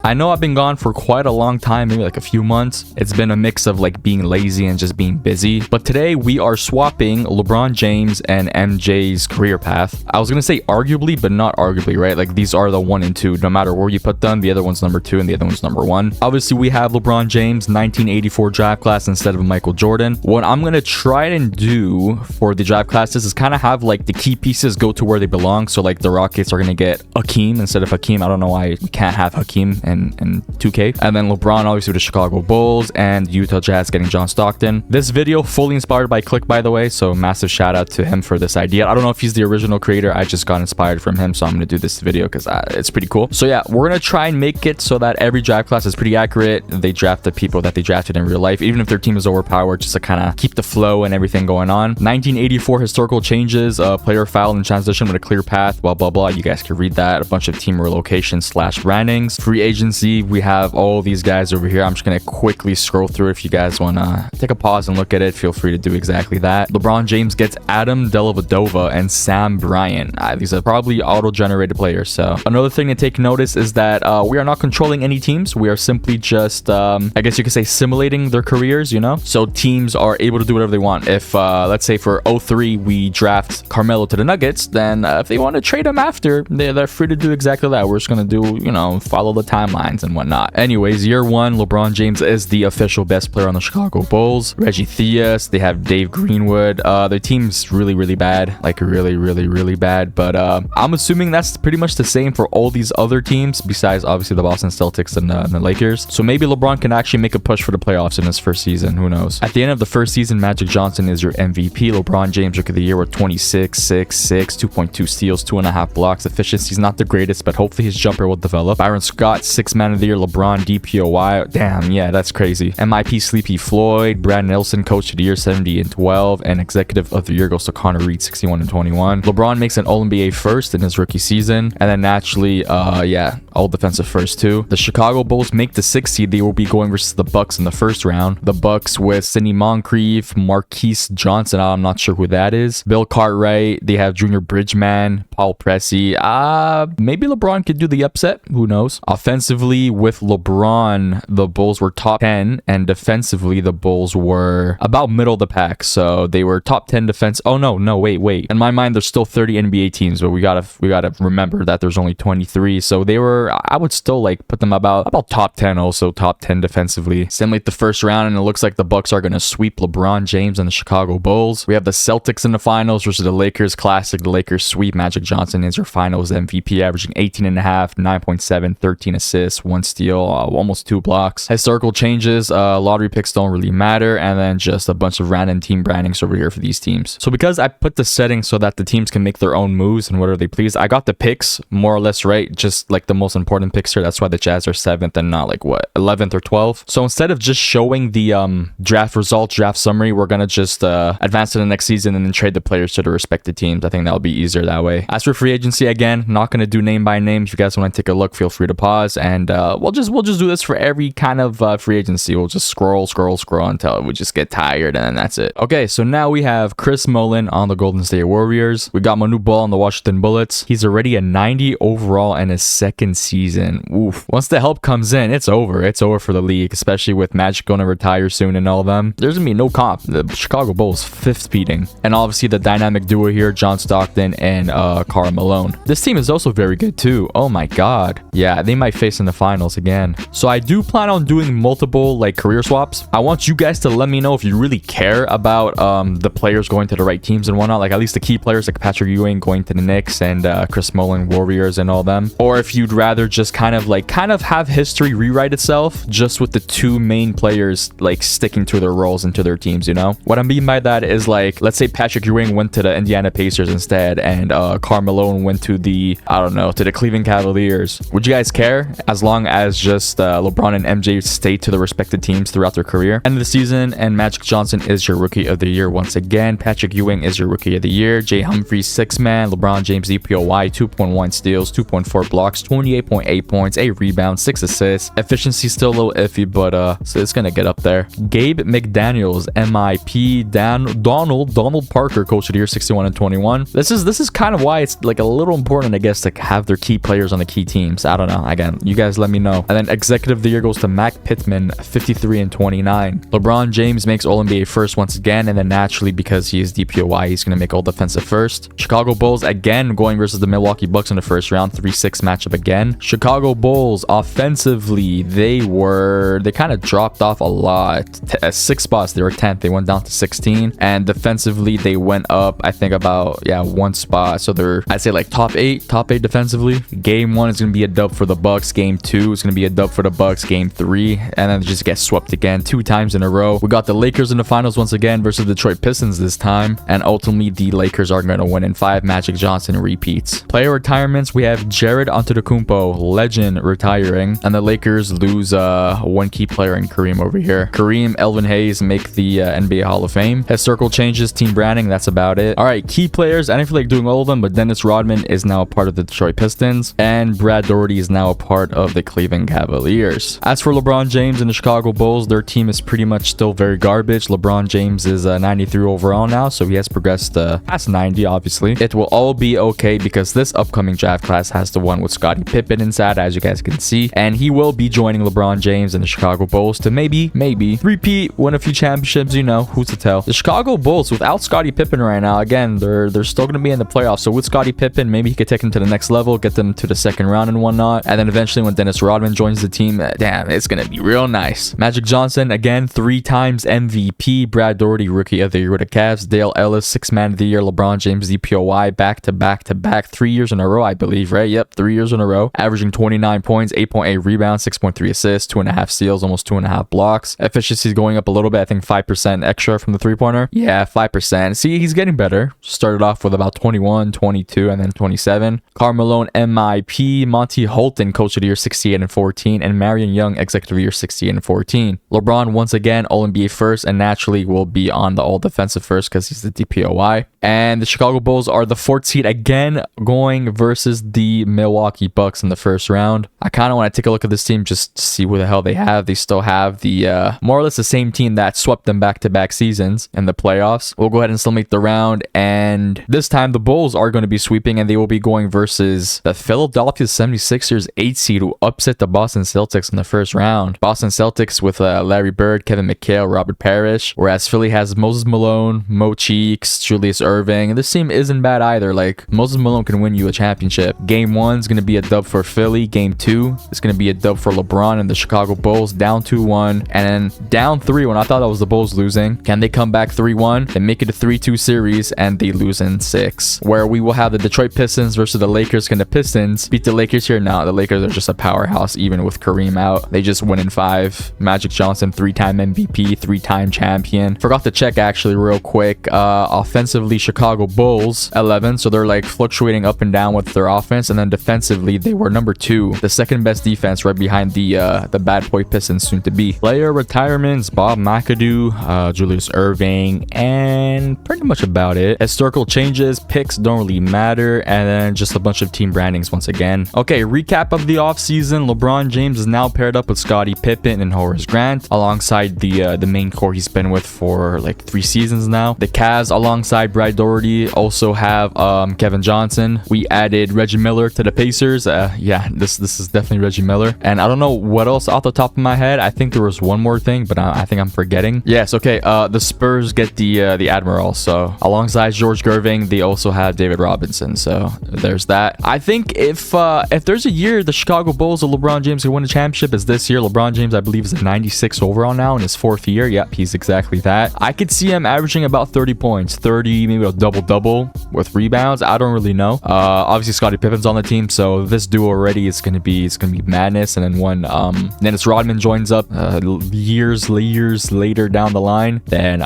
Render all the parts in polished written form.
I know I've been gone for quite a long time, maybe like a few months. It's been a mix of like being lazy and just being busy. But today we are swapping LeBron James and MJ's career path. I was gonna say arguably, but not arguably, right? Like these are the 1 and 2. No matter where you put them, the other one's number 2 and the other one's number 1. Obviously, we have LeBron James 1984 draft class instead of Michael Jordan. What I'm gonna try and do for the draft classes is kind of have like the key pieces go to where they belong. So like the Rockets are gonna get Hakeem instead of Hakeem. I don't know why we can't have Hakeem and 2K. And then LeBron obviously with the Chicago Bulls, and Utah Jazz getting John Stockton. This video fully inspired by Click, by the way, so massive shout out to him for this idea. I don't know if he's the original creator. I just got inspired from him, so I'm gonna do this video because it's pretty cool. So yeah, we're gonna try and make it so that every draft class is pretty accurate. They draft the people that they drafted in real life, even if their team is overpowered, just to kind of keep the flow and everything going on. 1984 historical changes, player foul and transition with a clear path, blah blah blah. You guys can read that. A bunch of team relocation / brandings. Free agency, we have all these guys over here. I'm just gonna quickly scroll through. If you guys want to take a pause and look at it, feel free to do exactly that. LeBron James gets Adam Dellavedova and Sam Bryant. These are probably auto-generated players. So another thing to take notice is that we are not controlling any teams. We are simply just I guess you could say simulating their careers, you know. So teams are able to do whatever they want. If let's say for 03 we draft Carmelo to the Nuggets, then if they want to trade him after, they're free to do exactly that. We're just gonna do, you know, follow the timelines and whatnot. Anyways, year 1, LeBron James is the official best player on the Chicago Bulls. Reggie Theus, they have Dave Greenwood. Their team's really bad, like really bad, but I'm assuming that's pretty much the same for all these other teams besides obviously the Boston Celtics and the Lakers. So maybe LeBron can actually make a push for the playoffs in his first season, who knows. At the end of the first season, Magic Johnson is your MVP. LeBron James Rookie of the Year with 26, 6, 6, 2.2 steals, 2.5 blocks. Efficiency's not the greatest, but hopefully his jumper will develop. Byron Scott, 6th Man of the Year. LeBron DPOY. Damn, yeah, that's crazy. MIP Sleepy Floyd. Brad Nelson Coach of the Year 70 and 12, and Executive of the Year goes to Connor Reed 61 and 21. LeBron makes an All-NBA first in his rookie season, and then naturally yeah, all defensive first too. The Chicago Bulls make the 6th seed. They will be going versus the Bucks in the first round. The Bucks with Sidney Moncrief, Marquise Johnson, I'm not sure who that is, Bill Cartwright. They have Junior Bridgman, Paul Pressey. Maybe LeBron could do the upset, who knows. Offensively, with LeBron, the Bulls were top 10, and defensively the Bulls were about middle of the pack. So they were top 10 defense. Oh no, wait. In my mind, there's still 30 NBA teams, but we gotta remember that there's only 23. So they were, I would still like put them about top 10, also top 10 defensively. Simulate the first round, and it looks like the Bucks are gonna sweep LeBron James and the Chicago Bulls. We have the Celtics in the finals versus the Lakers. Classic, the Lakers sweep. Magic Johnson is your finals MVP, averaging 18.5, 9.7, 13 assists, 1 steal, almost 2 blocks. Historical changes, lottery picks don't really matter, and then just a bunch of random team brandings over here for these teams. So because I put the settings so that the teams can make their own moves and whatever they please, I got the picks more or less right, just like the most important picks here. That's why the Jazz are 7th and not like what, 11th or 12th. So instead of just showing the draft results, draft summary, we're gonna just advance to the next season and then trade the players to the respective teams. I think that'll be easier that way. As for free agency, again, not gonna do name by name. If you guys want to take a look, feel free to pause, and we'll just do this for every kind of free agency. We'll just scroll until we just get tired, and then that's it. Okay, so now we have Chris Mullin on the Golden State Warriors. We got Manu Ball on the Washington Bullets. He's already a 90 overall in his 2nd season. Oof. Once the help comes in, it's over. It's over for the league, especially with Magic going to retire soon and all of them. There's gonna be no comp. The Chicago Bulls 5th speeding, and obviously the dynamic duo here, John Stockton and Karl Malone. This team is also very good too. Oh my god, yeah, they might face in the finals again. So I do plan on doing multiple like career swaps. I want you guys to let me know if you really care about the players going to the right teams and whatnot, like at least the key players like Patrick Ewing going to the Knicks and Chris Mullin Warriors and all them, or if you'd rather just kind of have history rewrite itself just with the 2 main players like sticking to their roles and to their teams, you know. What I mean by that is, like, let's say Patrick Ewing went to the Indiana Pacers instead, and Karl Malone went to the, I don't know, to the Cleveland Cavaliers. Would you guys care? As long as just LeBron and MJ stay to the respective teams throughout their career. End of the season, and Magic Johnson is your Rookie of the Year once again. Patrick Ewing is your Rookie of the Year. Jay Humphries 6th man. LeBron James DPOY 2.1 steals, 2.4 blocks, 28.8 points, 8 rebounds, 6 assists. Efficiency still a little iffy, but so it's gonna get up there. Gabe McDaniels MIP. Donald Parker Coach of the Year 61 and 21. This is kind of why it's like a little important, I guess, to have their key players on the key teams. I don't know, again, You guys let me know. And then executive of the year goes to Mac Pittman, 53 and 29. LeBron James makes All-NBA first once again, and then naturally because he is DPOY, he's going to make All Defensive first. Chicago Bulls again going versus the Milwaukee Bucks in the first round, 3-6 matchup again. Chicago Bulls offensively, they kind of dropped off a lot. 6 spots, they were 10th, they went down to 16, and defensively they went up, I think about 1 spot. So they're, I'd say like top 8 defensively. Game 1 is going to be a dub for the Bucks. Game 2 is going to be a dub for the Bucks. Game 3, and then just get swept again 2 times in a row. We got the Lakers in the finals once again versus Detroit Pistons this time, and ultimately the Lakers are going to win in 5. Magic Johnson repeats. Player retirements, we have Jared Antetokounmpo, legend, retiring, and the Lakers lose one key player in Kareem over here. Kareem, Elvin Hayes make the NBA Hall of Fame. Historical changes, team branding, that's about it. All right, key players, I didn't feel like doing all of them, but Dennis Rodman is now a part of the Detroit Pistons, and Brad Daugherty is now a part of the Cleveland Cavaliers. As for LeBron James and the Chicago Bulls, their team is pretty much still very garbage. LeBron James is 93 overall now, so he has progressed past 90, obviously. It will all be okay because this upcoming draft class has the one with Scottie Pippen inside, as you guys can see, and he will be joining LeBron James and the Chicago Bulls to maybe repeat, win a few championships, you know, who's to tell. The Chicago Bulls, without Scottie Pippen right now, again, they're still going to be in the playoffs, so with Scottie Pippen, maybe he could take them to the next level, get them to the second round and whatnot, and then eventually when Dennis Rodman joins the team, damn, it's gonna be real nice. Magic Johnson, again, 3 times MVP. Brad Daugherty, Rookie of the Year with the Cavs. Dale Ellis, 6th Man of the Year. LeBron James, DPOY, back to back 3 years in a row, I believe, right? Yep, 3 years in a row. Averaging 29 points, 8.8 rebounds, 6.3 assists, 2.5 steals, almost 2.5 blocks. Efficiency is going up a little bit, I think 5% extra from the 3-pointer. Yeah, 5%. See, he's getting better. Started off with about 21, 22, and then 27. Carmelo MIP. Monty Holton, Coach of the Year, 68 and 14, and Marion Young, Executive of the Year, 68 and 14. LeBron once again All-NBA first, and naturally will be on the All-Defensive first because he's the DPOY. And the Chicago Bulls are the 4th seed again, going versus the Milwaukee Bucks in the first round. I kind of want to take a look at this team just to see what the hell they have. They still have the more or less the same team that swept them back-to-back seasons in the playoffs. We'll go ahead and still make the round, and this time the Bulls are going to be sweeping, and they will be going versus the Philadelphia 76ers 8 seed who upset the Boston Celtics in the first round. Boston Celtics with Larry Bird, Kevin McHale, Robert Parrish, whereas Philly has Moses Malone, Mo Cheeks, Julius Irving. And this team isn't bad either. Like, Moses Malone can win you a championship. Game 1 is going to be a dub for Philly. Game 2 is going to be a dub for LeBron and the Chicago Bulls, down 2-1. And then down 3 when I thought that was the Bulls losing. Can they come back 3-1? They make it a 3-2 series and they lose in 6. Where we will have the Detroit Pistons versus the Lakers. Can the Pistons beat the Lakers here? No, the Lakers are just a powerhouse even with Kareem out. They just win in 5. Magic Johnson, 3-time MVP, 3-time champion. Forgot to check actually real quick. Offensively, Chicago Bulls 11, so they're like fluctuating up and down with their offense, and then defensively they were number 2, the second best defense, right behind the bad boy Pistons soon to be. Player retirements: Bob McAdoo, Julius Irving, and pretty much about it. Historical changes, picks don't really matter, and then just a bunch of team brandings once again. Okay, recap of the offseason. LeBron James is now paired up with Scottie Pippen and Horace Grant alongside the main core he's been with for like 3 seasons now. The Cavs alongside Brad Daugherty also have Kevin Johnson. We added Reggie Miller to the Pacers. Yeah, this is definitely Reggie Miller. And I don't know what else off the top of my head. I think there was one more thing, but I think I'm forgetting. Yes, okay. The Spurs get the Admiral. So alongside George Gerving, they also have David Robinson. So there's that. I think if there's a year the Chicago Bulls or LeBron James can win a championship, is this year. LeBron James, I believe, is a 96 overall now in his 4th year. Yep, he's exactly that. I could see him averaging about 30 points, 30, maybe a double with rebounds. I don't really know. Obviously Scottie Pippen's on the team, so this duo already is gonna be madness. And then when Dennis Rodman joins up years later down the line, then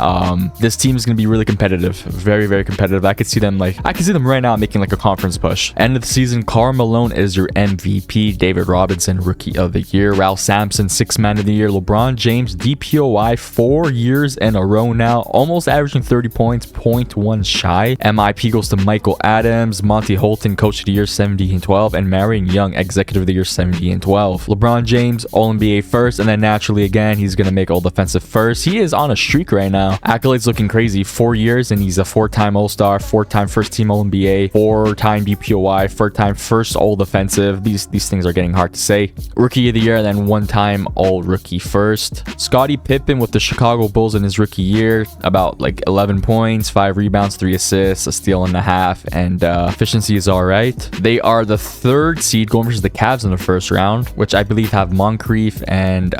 this team is gonna be really competitive, very, very competitive. I could see them right now making like a conference push. End of the season, Karl Malone is your MVP. David Robinson, Rookie of the Year. Ralph Sampson, 6th Man of the Year. LeBron James, DPOY, 4 years in a row now, almost averaging 30 points, 0.1 shy. MIP goes to Michael Adams. Monty Holton, Coach of the Year, 70 and 12, and Marion Young, Executive of the Year, 70 and 12. LeBron James, All-NBA first, and then naturally again he's gonna make All-Defensive first. He is on a streak right now. Accolades looking crazy. 4 years and he's a 4-time All-Star, 4-time first team All-NBA, 4-time DPOY, 4-time first All-Defensive. These things are are getting hard to say. Rookie of the year, and then one-time all-rookie first. Scottie Pippen with the Chicago Bulls in his rookie year, about like 11 points, 5 rebounds, 3 assists, a steal and a half, and efficiency is all right. They are the 3rd seed going versus the Cavs in the first round, which I believe have Moncrief and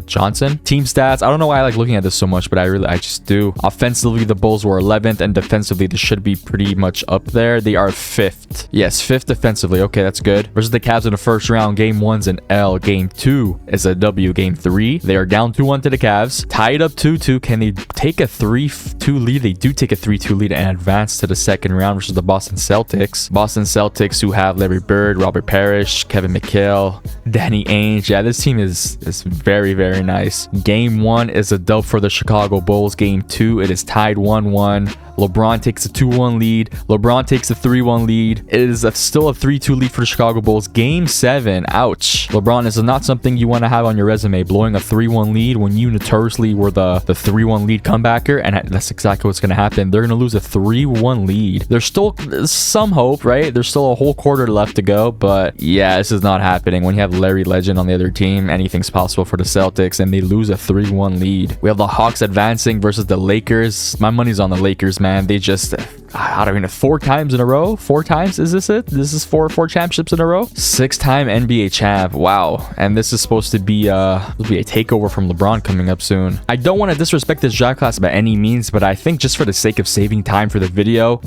Johnson. Team stats, I don't know why I like looking at this so much, but I just do. Offensively, the Bulls were 11th, and defensively, this should be pretty much up there. They are 5th. Yes, 5th defensively. Okay, that's good. Versus the Cavs in the first round, game 1's an L. Game 2 is a W. Game 3, they are down 2-1 to the Cavs. Tied up 2-2. Can they take a 3-2 lead? They do take a 3-2 lead and advance to the second round versus the Boston Celtics. Boston Celtics, who have Larry Bird, Robert Parrish, Kevin McHale, Danny Ainge. Yeah, this team is very, very nice. Game 1 is a dub for the Chicago Bulls. Game 2, it is tied 1-1. LeBron takes a 2-1 lead. LeBron takes a 3-1 lead. It is still a 3-2 lead for the Chicago Bulls. Game 7, ouch. LeBron, is not something you want to have on your resume, blowing a 3-1 lead when you notoriously were the 3-1 lead comebacker, and that's exactly what's going to happen. They're going to lose a 3-1 lead. There's still some hope, right? There's still a whole quarter left to go, but yeah, this is not happening. When you have Larry Legend on the other team, anything's possible for the Celtics, and they lose a 3-1 lead. We have the Hawks advancing versus the Lakers. My money's on the Lakers, man. They just, I don't even know, 4 times in a row? 4 times? Is this it? This is four championships in a row? 6-time NBA champ. Wow. And this is supposed to be a takeover from LeBron coming up soon. I don't want to disrespect this draft class by any means, but I think just for the sake of saving time for the video,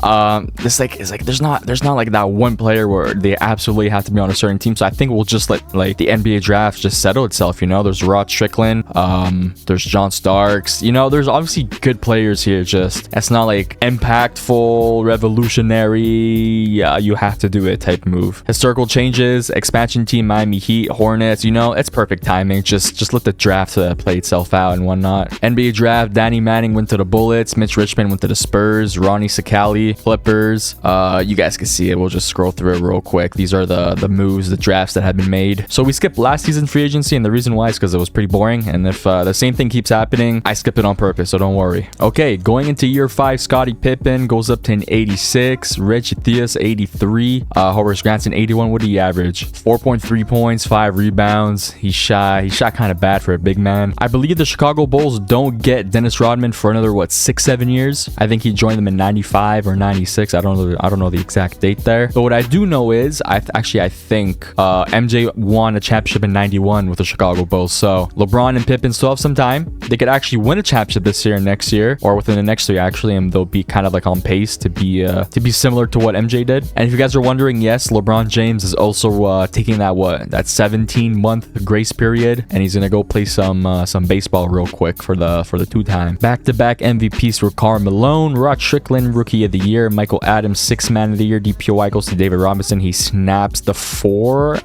this is like there's not like that one player where they absolutely have to be on a certain team. So I think we'll just let like the NBA draft just settle itself. You know, there's Rod Strickland, there's John Starks. You know, there's obviously good players here. Just it's not like impactful, revolutionary, yeah, you have to do it type move. Historical changes, expansion team, Miami Heat, Hornets. You know, it's perfect timing. Just let the draft play itself out and whatnot. NBA draft, Danny Manning went to the Bullets, Mitch Richmond went to the Spurs, Ronnie Sakali, Clippers. You guys can see it. We'll just scroll through it real quick. These are the moves, the drafts that have been made. So we skipped last season free agency, and the reason why is because it was pretty boring. And if the same thing keeps happening, I skip it on purpose, so don't worry. Okay, going into year 5, Scottie Pippen goes up to an 86, Reggie Theus 83, Horace Granson 81. What did he average? 4.3 points, 5 rebounds. He shot kind of bad for a big man. I believe the Chicago Bulls don't get Dennis Rodman for another 6-7 years. I think he joined them in 95 or 96. I don't know the exact date there. But what I do know is I think MJ won a championship in 91 with the Chicago Bulls. So LeBron and Pippen still have some time. They could actually win a championship this year and next year, or within the next 3 actually, and they'll be kind of like on pace to be similar to what MJ did. And if you guys are wondering, yes, LeBron James is also taking that 17-month grace period, and he's gonna go play some baseball real quick for the 2-time. Back-to-back MVPs for Karl Malone, Rod Strickland Rookie of the Year, Michael Adams 6th Man of the Year, DPOY goes to David Robinson. He snaps the 4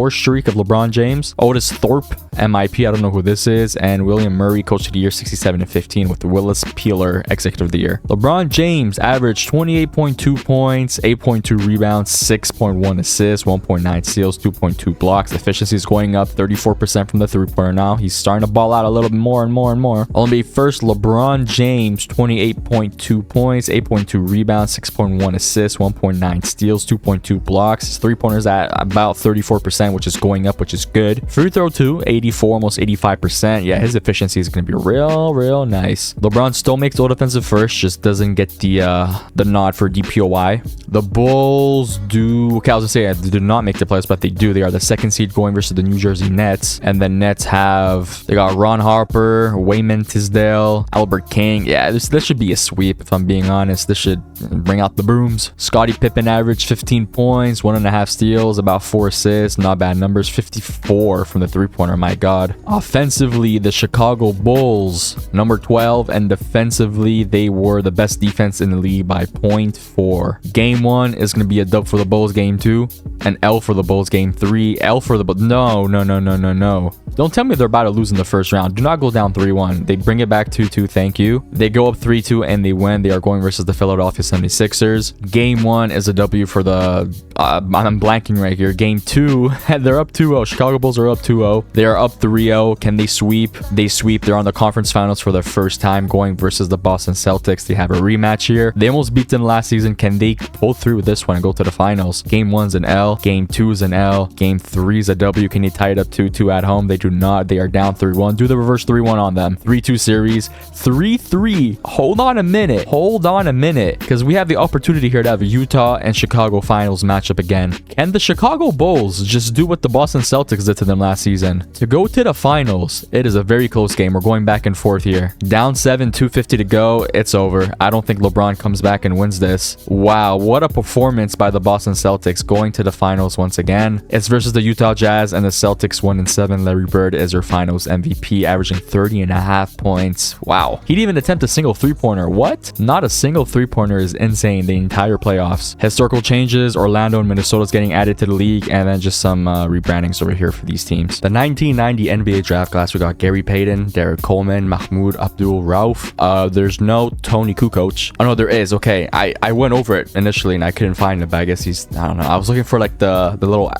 streak of LeBron James. Otis Thorpe MIP, I don't know who this is, and William Murray Coach of the Year 67-15 with Willis Peeler Executive of the Year. LeBron James averaged 28.2 points, 8.2 rebounds, 6.1 assists, 1.9 steals, 2.2 blocks. Efficiency is going up 34% from the 3-pointer now. He's starting to ball out a little bit more and more and more. NBA first, LeBron James, 28.2 points, 8.2 rebounds, 6.1 assists, 1.9 steals, 2.2 blocks. His 3-pointers at about 34%, which is going up, which is good. Free throw too, 84, almost 85%. Yeah, his efficiency is going to be real nice. LeBron still makes all defensive first, just doesn't get the nod for DPOY. The Bulls do, okay, I was gonna say they do not make the playoffs, but they do. They are the 2nd seed going versus the New Jersey Nets, and the Nets they got Ron Harper, Wayman Tisdale, Albert King. Yeah, this should be a sweep if I'm being honest. This should bring out the brooms. Scottie Pippen averaged 15 points, 1.5 steals, about 4 assists. Not bad numbers. 54 from the 3-pointer. My God. Offensively, the Chicago Bulls, number 12, and defensively, they were the best defense in the league by 0.4. Game 1 is going to be a dub for the Bulls. Game 2, an L for the Bulls. Game 3, L for the Bulls. No. Don't tell me they're about to lose in the first round. Do not go down 3-1. They bring it back 2-2. Thank you. They go up 3-2 and they win. They are going versus the Philadelphia 76ers. Game 1 is a W for the I'm blanking right here. Game 2, they're up 2-0. Chicago Bulls are up 2-0. They are up 3-0. Can they sweep? They sweep. They're on the conference finals for the first time, going versus the Boston Celtics. They have a rematch here. They almost beat them last season. Can they pull through with this one and go to the finals? Game 1's an L. Game 2's an L. Game 3's a W. Can you tie it up 2-2 at home? They do not. They are down 3-1. Do the reverse 3-1 on them. 3-2 series. 3-3. Hold on a minute. Hold on a minute. Because we have the opportunity here to have a Utah and Chicago finals matchup again. Can the Chicago Bulls just do what the Boston Celtics did to them last season? To go to the finals, it is a very close game. We're going back and forth here. Down 7, 2:50 to go. It's over. I don't think LeBron comes back and wins this. Wow, what a performance by the Boston Celtics going to the finals once again. It's versus the Utah Jazz and the Celtics 1-7. Larry Bird is their finals MVP, averaging 30.5 points. Wow. He didn't even attempt a single three-pointer. What? Not a single three-pointer is insane the entire playoffs. Historical changes. Orlando and Minnesota's getting added to the league, and then just some rebrandings over here for these teams. The 1990 NBA draft class, we got Gary Payton, Derek Coleman, Mahmoud Abdul-Rauf. There's no Tony Kukoc. Oh no, there is. Okay, I went over it initially and I couldn't find it, but I guess he's, I don't know. I was looking for like the little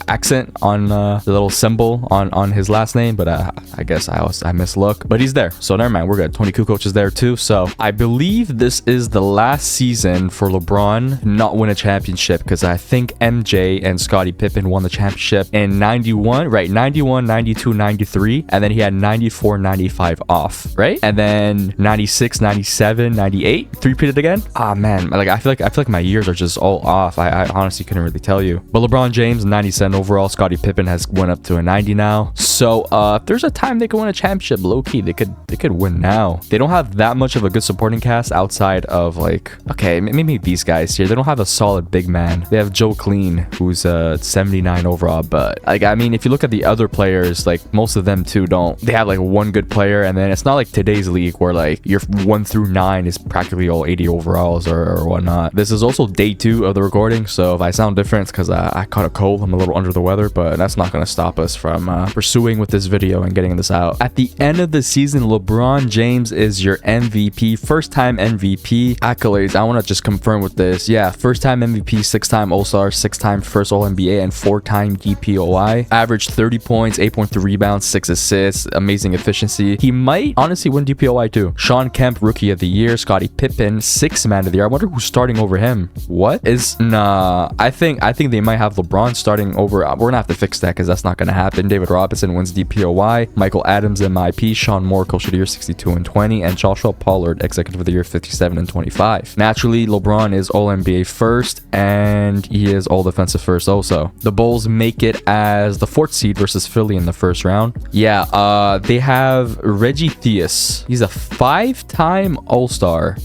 accent on the little symbol on his last name, but I guess I mislook. But he's there, so never mind. We're good. Tony Kukoc is there too. So I believe this is the last season for LeBron not win a championship, because I think MJ and Scottie Pippen won the championship in 91, right? 91, 92, 93, and then he had 94, 95 off, right? And then 96, 97, 98, three-peated again. Ah man, like I feel like my years are just all off. I honestly couldn't really tell you. But LeBron James 97 overall. Scottie Pippen has went up to a 90 now. So if there's a time they could win a championship, low key they could win now. They don't have that much of a good supporting cast outside of like, okay, maybe these guys here. They don't have a solid big man. They have Joe Clean, who's 79 overall, but like, I mean, if you look at the other players, like most of them too don't. They have like one good player, and then it's not like today's league where like your 1 through 9 is practically all 80 overalls or whatnot. This is also day 2 of the recording, so if I sound different, it's because I caught a cold. I'm a little under the weather, but that's not going to stop us from pursuing with this video and getting this out. At the end of the season, LeBron James is your MVP, first time MVP. Accolades, I want to just confirm with this. Yeah, first time MVP, 6-time All-Star, 6-time first All-NBA, and 4-time DPOY. Averaged 30 points, 8.3 rebounds, 6 assists, amazing efficiency. He might honestly win DPOY too. Sean Kemp, Rookie of the Year. Scottie Pippen, 6th Man of the Year. I wonder who's starting over him. What is, nah, I think they might have LeBron starting over. We're gonna have to fix that because that's not gonna happen. David Robinson wins DPOY. Michael Adams MIP. Sean Moore Coach of the Year 62 and 20, and Joshua Pollard Executive of the Year 57 and 25. Naturally, LeBron is All NBA first, and he is All Defensive first also. The Bulls make it as the 4th seed versus Philly in the first round. Yeah, they have Reggie Theus. He's a 5-time All-Star.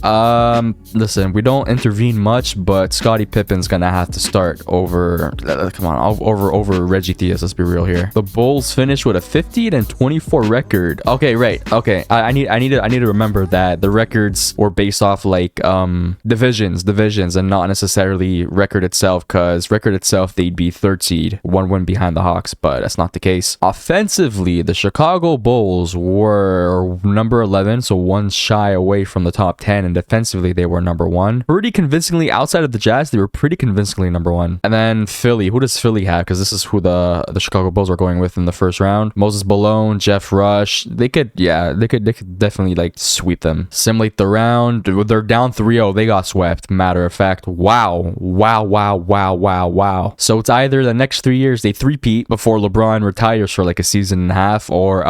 Listen, we don't intervene much, but Scottie Pippen's gonna have to start over. Come on, over Reggie Theus. Let's be real here. The Bulls finished with a 50-24 record. Okay, right. Okay, I need to remember that the records were based off like divisions, and not necessarily record itself. Because record itself, they'd be 3rd seed, 1 win behind the Hawks, but that's not the case. Offensively, the Chicago Bulls were number 11, so 1 shy away from the top 10, and defensively they were number 1. Pretty convincingly, outside of the Jazz, they were pretty convincingly number 1. And then Philly, who does Philly have? Because this is who the Chicago Bulls are going with in the first round. Moses Malone, Jeff Rush. They could definitely like sweep them. Simulate the round. They're down 3-0. They got swept. Matter of fact. Wow. So it's either the next 3 years they three-peat before LeBron retires for like a season and a half, or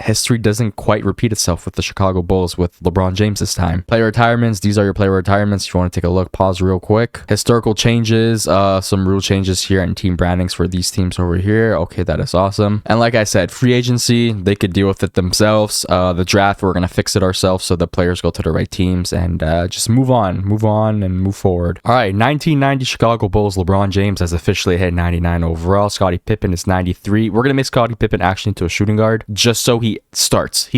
history doesn't quite repeat itself with the Chicago Bulls with LeBron James this time. Player retirements. These are your player retirements. If you want to take a look, pause real quick. Historical changes. Some rule changes here and team brandings for these teams over here. Okay, that is awesome. And like I said, free agency, they could deal with it themselves. The draft, we're gonna fix it ourselves so the players go to the right teams and just move on and move forward. All right, 1990 Chicago Bulls. LeBron James has officially hit 99 overall. Scottie Pippen is 93. We're gonna make Scottie Pippen actually into a shooting guard just so he starts.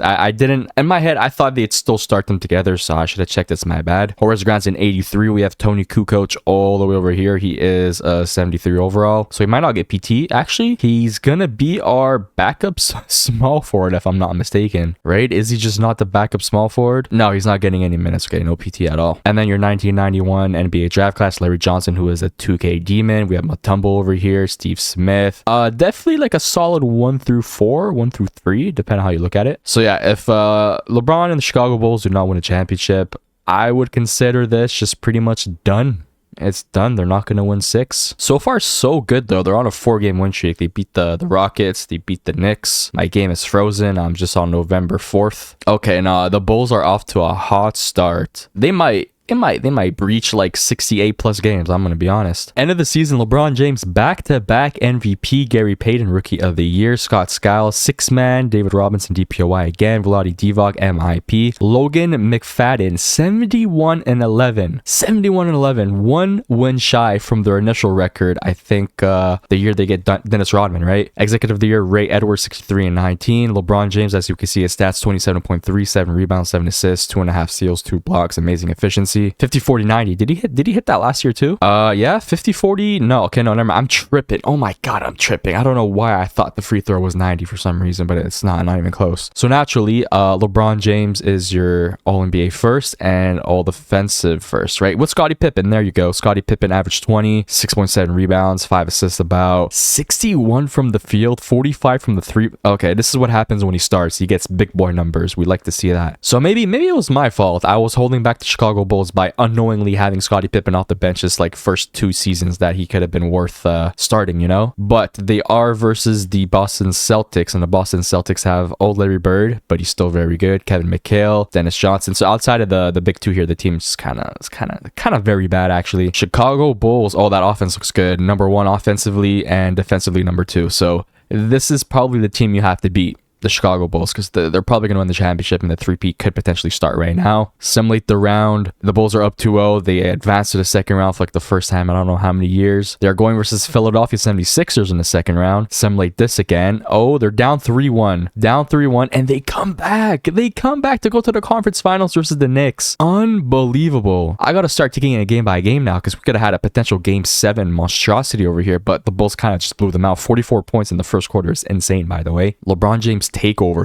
I didn't, in my head, I thought they'd still start them together, so I should have checked. It's my bad. Horace Grant's in 83. We have Tony Kukoc all the way over here. He is 73 overall, so he might not get PT. Actually, he's gonna be our backup small forward if I'm not mistaken, right? Is he just not the backup small forward? No, he's not getting any minutes. Okay, no PT at all. And then your 1991 NBA draft class, Larry Johnson, who is a 2K demon. We have Mutombo over here, Steve Smith. Definitely like a solid 1 through 3, depending on how you look at it. So yeah, if LeBron and the Chicago Bulls do not win a championship, I would consider this just pretty much done. It's done. They're not going to win 6. So far, so good, though. They're on a 4-game win streak. They beat the Rockets. They beat the Knicks. My game is frozen. I'm just on November 4th. Okay, now the Bulls are off to a hot start. They might breach like 68 plus games. I'm gonna be honest. End of the season, LeBron James back-to-back MVP, Gary Payton Rookie of the Year, Scott Skiles 6-man, David Robinson DPOY again, Vlade Divac MIP, Logan McFadden 71-11, 1 win shy from their initial record. I think the year they get Dennis Rodman, right? Executive of the Year Ray Edwards 63-19, LeBron James, as you can see his stats, 27.3, 7 rebounds, 7 assists, 2.5 steals, 2 blocks, amazing efficiency. 50-40-90. Did he hit that last year too? Yeah, 50-40. No, okay, no, never mind. I'm tripping. Oh my god, I'm tripping. I don't know why I thought the free throw was 90 for some reason, but it's not even close. So naturally, LeBron James is your All-NBA first and All Defensive first, right? With Scottie Pippen, there you go. Scottie Pippen averaged 20, 6.7 rebounds, 5 assists, about 61 from the field, 45 from the 3. Okay, this is what happens when he starts. He gets big boy numbers. We like to see that. So maybe it was my fault. I was holding back the Chicago Bulls by unknowingly having Scottie Pippen off the bench just like first 2 seasons that he could have been worth starting, you know? But they are versus the Boston Celtics, and the Boston Celtics have old Larry Bird, but he's still very good. Kevin McHale, Dennis Johnson. So outside of the big 2 here, the team's kind of very bad actually. Chicago Bulls, oh, that offense looks good. Number 1 offensively and defensively number 2. So this is probably the team you have to beat. The Chicago Bulls, because they're probably going to win the championship, and the 3-peat could potentially start right now. Simulate the round. The Bulls are up 2-0. They advance to the second round for like the first time I don't know how many years. They're going versus Philadelphia 76ers in the second round. Simulate this again. Oh, they're down 3-1, and they come back. They come back to go to the conference finals versus the Knicks. Unbelievable. I got to start taking it game by game now, because we could have had a potential game 7 monstrosity over here, but the Bulls kind of just blew them out. 44 points in the first quarter is insane, by the way. LeBron James takeover,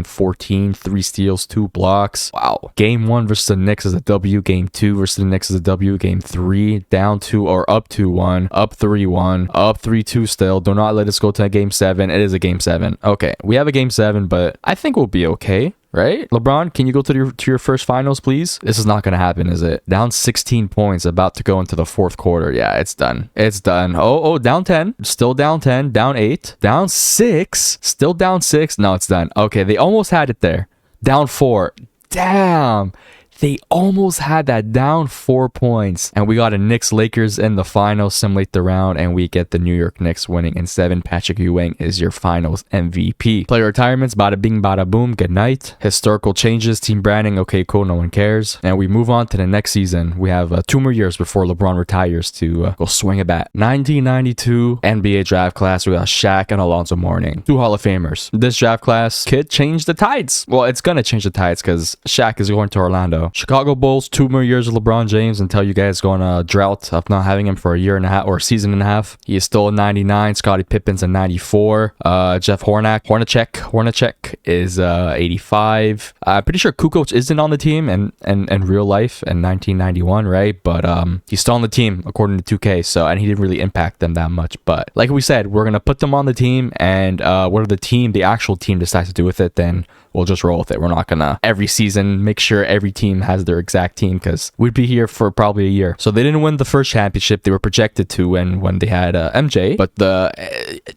33-14, 3 steals, 2 blocks. Wow. Game 1 versus the Knicks is a W. Game 2 versus the Knicks is a W. Game 3, down 2 or up 2-1, up 3-1, up 3-2 still. Do not let us go to a game 7. It is a game 7. Okay, we have a game 7, but I think we'll be okay. Right? LeBron, can you go to your first finals, please? This is not going to happen, is it? Down 16 points, about to go into the 4th quarter. Yeah, it's done. It's done. Oh, down 10. Still down 10. Down 8. Down 6. Still down 6. No, it's done. Okay, they almost had it there. Down 4. Damn. They almost had that, down 4 points. And we got a Knicks-Lakers in the finals, simulate the round, and we get the New York Knicks winning in 7. Patrick Ewing is your finals MVP. Player retirements, bada bing, bada boom, good night. Historical changes, team branding, okay, cool, no one cares. And we move on to the next season. We have 2 more years before LeBron retires to go swing a bat. 1992 NBA draft class, we got Shaq and Alonzo Mourning, 2 Hall of Famers. This draft class could change the tides. Well, it's gonna change the tides because Shaq is going to Orlando. Chicago Bulls, 2 more years of LeBron James until you guys go on a drought of not having him for a year and a half or a season and a half. He is still a 99. Scottie Pippen's a 94. Jeff Hornacek is 85. I'm pretty sure Kukoc isn't on the team in real life in 1991, right? But he's still on the team according to 2K. So, and he didn't really impact them that much. But like we said, we're gonna put them on the team, and whatever the actual team decides to do with it, then we'll just roll with it. We're not gonna every season make sure every team has their exact team, because we'd be here for probably a year. So they didn't win the first championship they were projected to when they had MJ, but the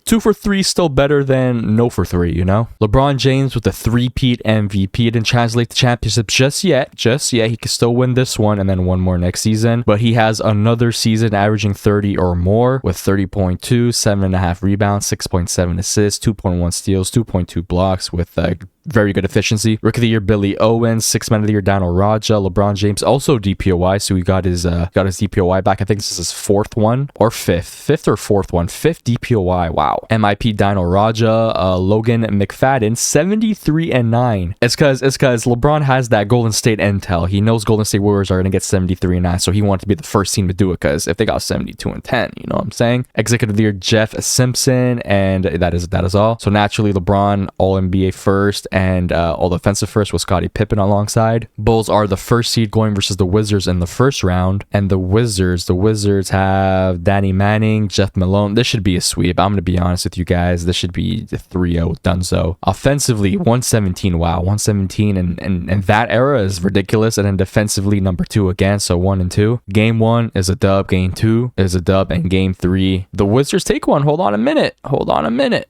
2 for 3 still better than no for 3, you know? LeBron James with the 3-peat MVP. It didn't translate the championship just yet. He can still win this one and then one more next season, but he has another season averaging 30 or more with 30.2, 7.5 rebounds, 6.7 assists, 2.1 steals, 2.2 blocks with very good efficiency. Rookie of the Year, Billy Owens. 6th Man of the Year, Daniel Raja. LeBron James, also DPOY, so he got his DPOY back. I think this is his 4th one or 5th or 4th one. 5th DPOY. Wow. MIP, Daniel Raja. Logan McFadden, 73-9. It's because LeBron has that Golden State intel. He knows Golden State Warriors are going to get 73-9, so he wanted to be the first team to do it, because if they got 72-10, you know what I'm saying? Executive of the Year, Jeff Simpson, and that is all. So naturally, LeBron, All NBA first and all defensive first with Scottie Pippen alongside. Bulls are the first seed going versus the Wizards in the first round, and the Wizards have Danny Manning, Jeff Malone. This should be a sweep. I'm gonna be honest with you guys. This should be the 3-0 donezo. Offensively, 117. Wow, 117, and that era is ridiculous. And then defensively, number 2 again, so 1 and 2. Game 1 is a dub. Game 2 is a dub, and game 3, the Wizards take one. Hold on a minute.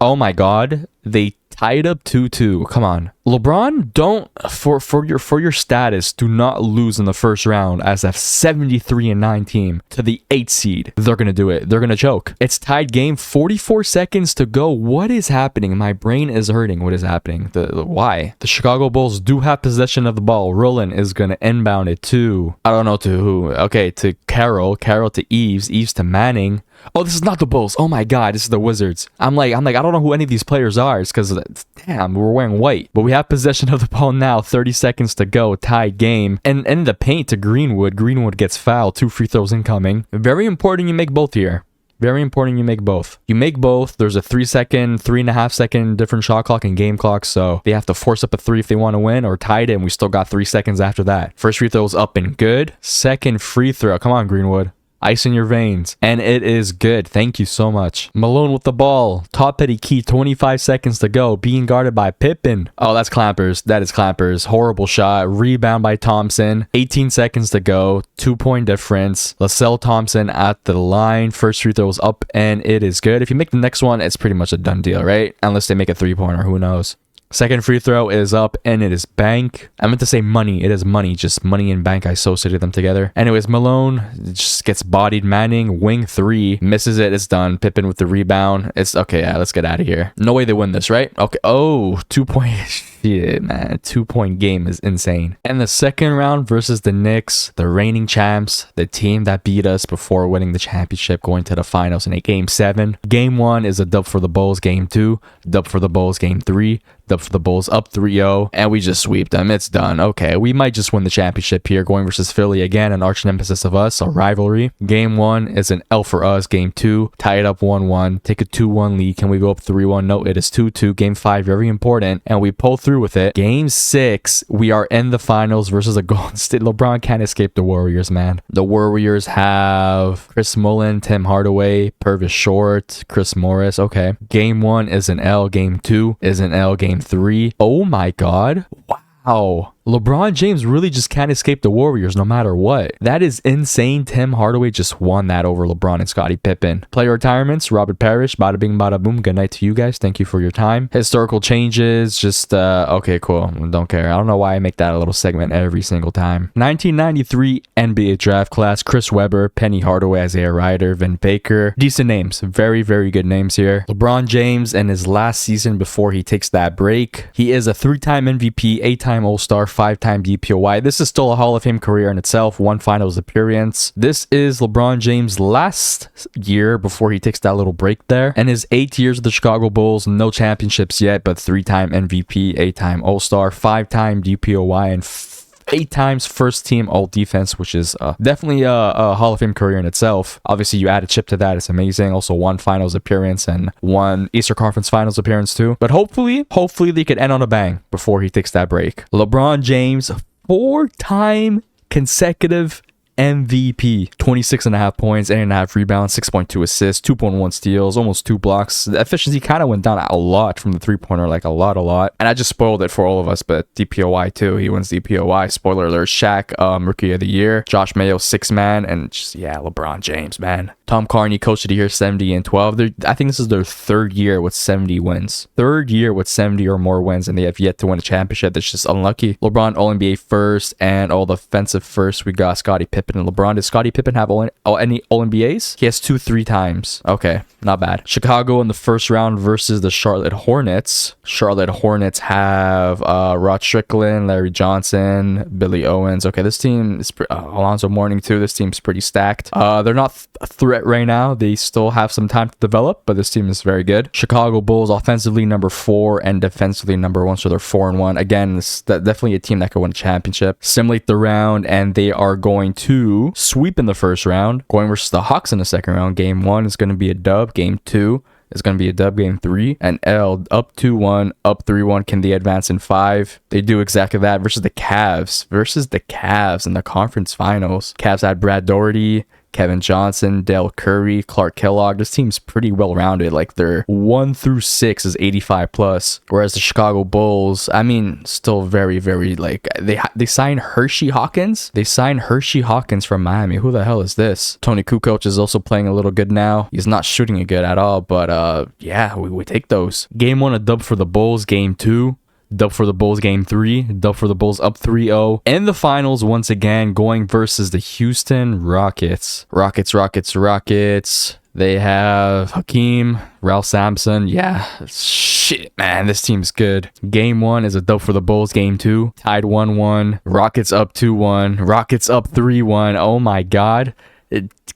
Oh my God, they tied up 2-2. Come on, LeBron, don't for your status, do not lose in the first round as a 73-9 team to the 8th seed. They're gonna do it. They're gonna choke. It's tied game, 44 seconds to go. What is happening? My brain is hurting. What is happening? Why? The Chicago Bulls do have possession of the ball. Roland is gonna inbound it to, I don't know to who. Okay, to Carroll to Eves to Manning. Oh, this is not the Bulls. Oh my God, this is the Wizards. I'm like, I don't know who any of these players are. It's because, damn, we're wearing white. But we have possession of the ball now. 30 seconds to go. Tied game. And in the paint to Greenwood. Greenwood gets fouled. 2 free throws incoming. Very important you make both here. Very important you make both. You make both. There's a 3.5 second different shot clock and game clock. So they have to force up a 3 if they want to win, or tied it. And we still got 3 seconds after that. First free throw's up and good. Second free throw. Come on, Greenwood. Ice in your veins. And it is good. Thank you so much. Malone with the ball. Top petty key. 25 seconds to go. Being guarded by Pippen. Oh, that's Clampers. That is Clampers. Horrible shot. Rebound by Thompson. 18 seconds to go. 2-point difference. Lascelles Thompson at the line. First free throw is up and it is good. If you make the next one, it's pretty much a done deal, right? Unless they make a 3-pointer. Who knows? Second free throw is up and it is bank. I meant to say money. It is money. Just money and bank. I associated them together. Anyways, Malone just gets bodied. Manning, wing 3. Misses it. It's done. Pippen with the rebound. It's okay. Yeah, let's get out of here. No way they win this, right? Okay. Oh, 2-point. Shit, man. 2-point game is insane. And the second round versus the Knicks, the reigning champs, the team that beat us before winning the championship, going to the finals in a game 7. Game 1 is a dub for the Bulls. Game 2, dub for the Bulls. Game 3, dub for the Bulls, up 3-0, and we just sweep them. It's done. Okay, we might just win the championship here, going versus Philly again, an arch nemesis of us, a rivalry. Game 1 is an L for us. Game 2, tie it up 1-1, take a 2-1 lead. Can we go up 3-1? No, it is 2-2. Game 5, very important, and we pull through with it. Game 6, we are in the finals versus a Golden State. LeBron can't escape the Warriors, man. The Warriors have Chris Mullin, Tim Hardaway, Purvis Short, Chris Morris. Okay. Game 1 is an L. Game 2 is an L. Game 3. Oh my God. Wow. LeBron James really just can't escape the Warriors no matter what. That is insane. Tim Hardaway just won that over LeBron and Scottie Pippen. Player retirements, Robert Parrish, bada bing, bada boom. Good night to you guys. Thank you for your time. Historical changes, just, okay, cool. Don't care. I don't know why I make that a little segment every single time. 1993 NBA draft class, Chris Webber, Penny Hardaway, Isaiah Ryder, Vin Baker. Decent names. Very, very good names here. LeBron James in his last season before he takes that break. He is a 3-time MVP, 8-time All-Star, 5-time DPOY. This is still a Hall of Fame career in itself. 1 finals appearance. This is LeBron James' last year before he takes that little break there. And his 8 years with the Chicago Bulls, no championships yet, but 3-time MVP, 8-time All-Star, 5-time DPOY, and 8 times first team all defense, which is definitely a Hall of Fame career in itself. Obviously, you add a chip to that. It's amazing. Also 1 finals appearance and 1 Eastern Conference finals appearance too. But hopefully they could end on a bang before he takes that break. LeBron James, 4-time consecutive MVP, 26.5 points, 8.5 rebounds, 6.2 assists, 2.1 steals, almost 2 blocks. The efficiency kind of went down a lot from the 3-pointer, like a lot. And I just spoiled it for all of us, but DPOY too. He wins DPOY. Spoiler alert. Shaq, Rookie of the Year. Josh Mayo, 6-man, and just, yeah, LeBron James, man. Tom Carney, Coach of the Year, 70 and 12. I think this is their 3rd year with 70 wins. 3rd year with 70 or more wins, and they have yet to win a championship. That's just unlucky. LeBron, All-NBA first, and all defensive first. We got Scottie Pippen and LeBron. Does Scottie Pippen have any All-NBAs? He has 2 3 times. Okay, not bad. Chicago in the first round versus the Charlotte Hornets. Charlotte Hornets have Rod Strickland, Larry Johnson, Billy Owens. Okay, this team is Alonzo Mourning too. This team's pretty stacked. They're not a threat right now. They still have some time to develop, but this team is very good. Chicago Bulls offensively number 4 and defensively number 1, so they're 4-1. Again, it's definitely a team that could win a championship. Simulate the round, and they are going to sweep in the first round, going versus the Hawks in the second round. Game 1 is going to be a dub. Game 2 It's going to be a dub game 3. And L up 2-1, up 3-1. Can they advance in 5? They do exactly that versus the Cavs. In the conference finals. Cavs had Brad Daugherty, Kevin Johnson, Dale Curry, Clark Kellogg. This team's pretty well rounded. Like their 1 through 6 is 85 plus. Whereas the Chicago Bulls, I mean, still very, very like they signed Hershey Hawkins. They signed Hershey Hawkins from Miami. Who the hell is this? Tony Kukoc is also playing a little good now. He's not shooting it good at all, but yeah, we take those. Game 1, a dub for the Bulls. Game 2, dub for the Bulls. Game 3, dub for the Bulls, up 3-0. In the finals, once again, going versus the Houston Rockets. Rockets. They have Hakeem, Ralph Sampson. Yeah, shit, man, this team's good. Game 1 is a dub for the Bulls. Game 2, tied 1-1. Rockets up 2-1. Rockets up 3-1. Oh my God.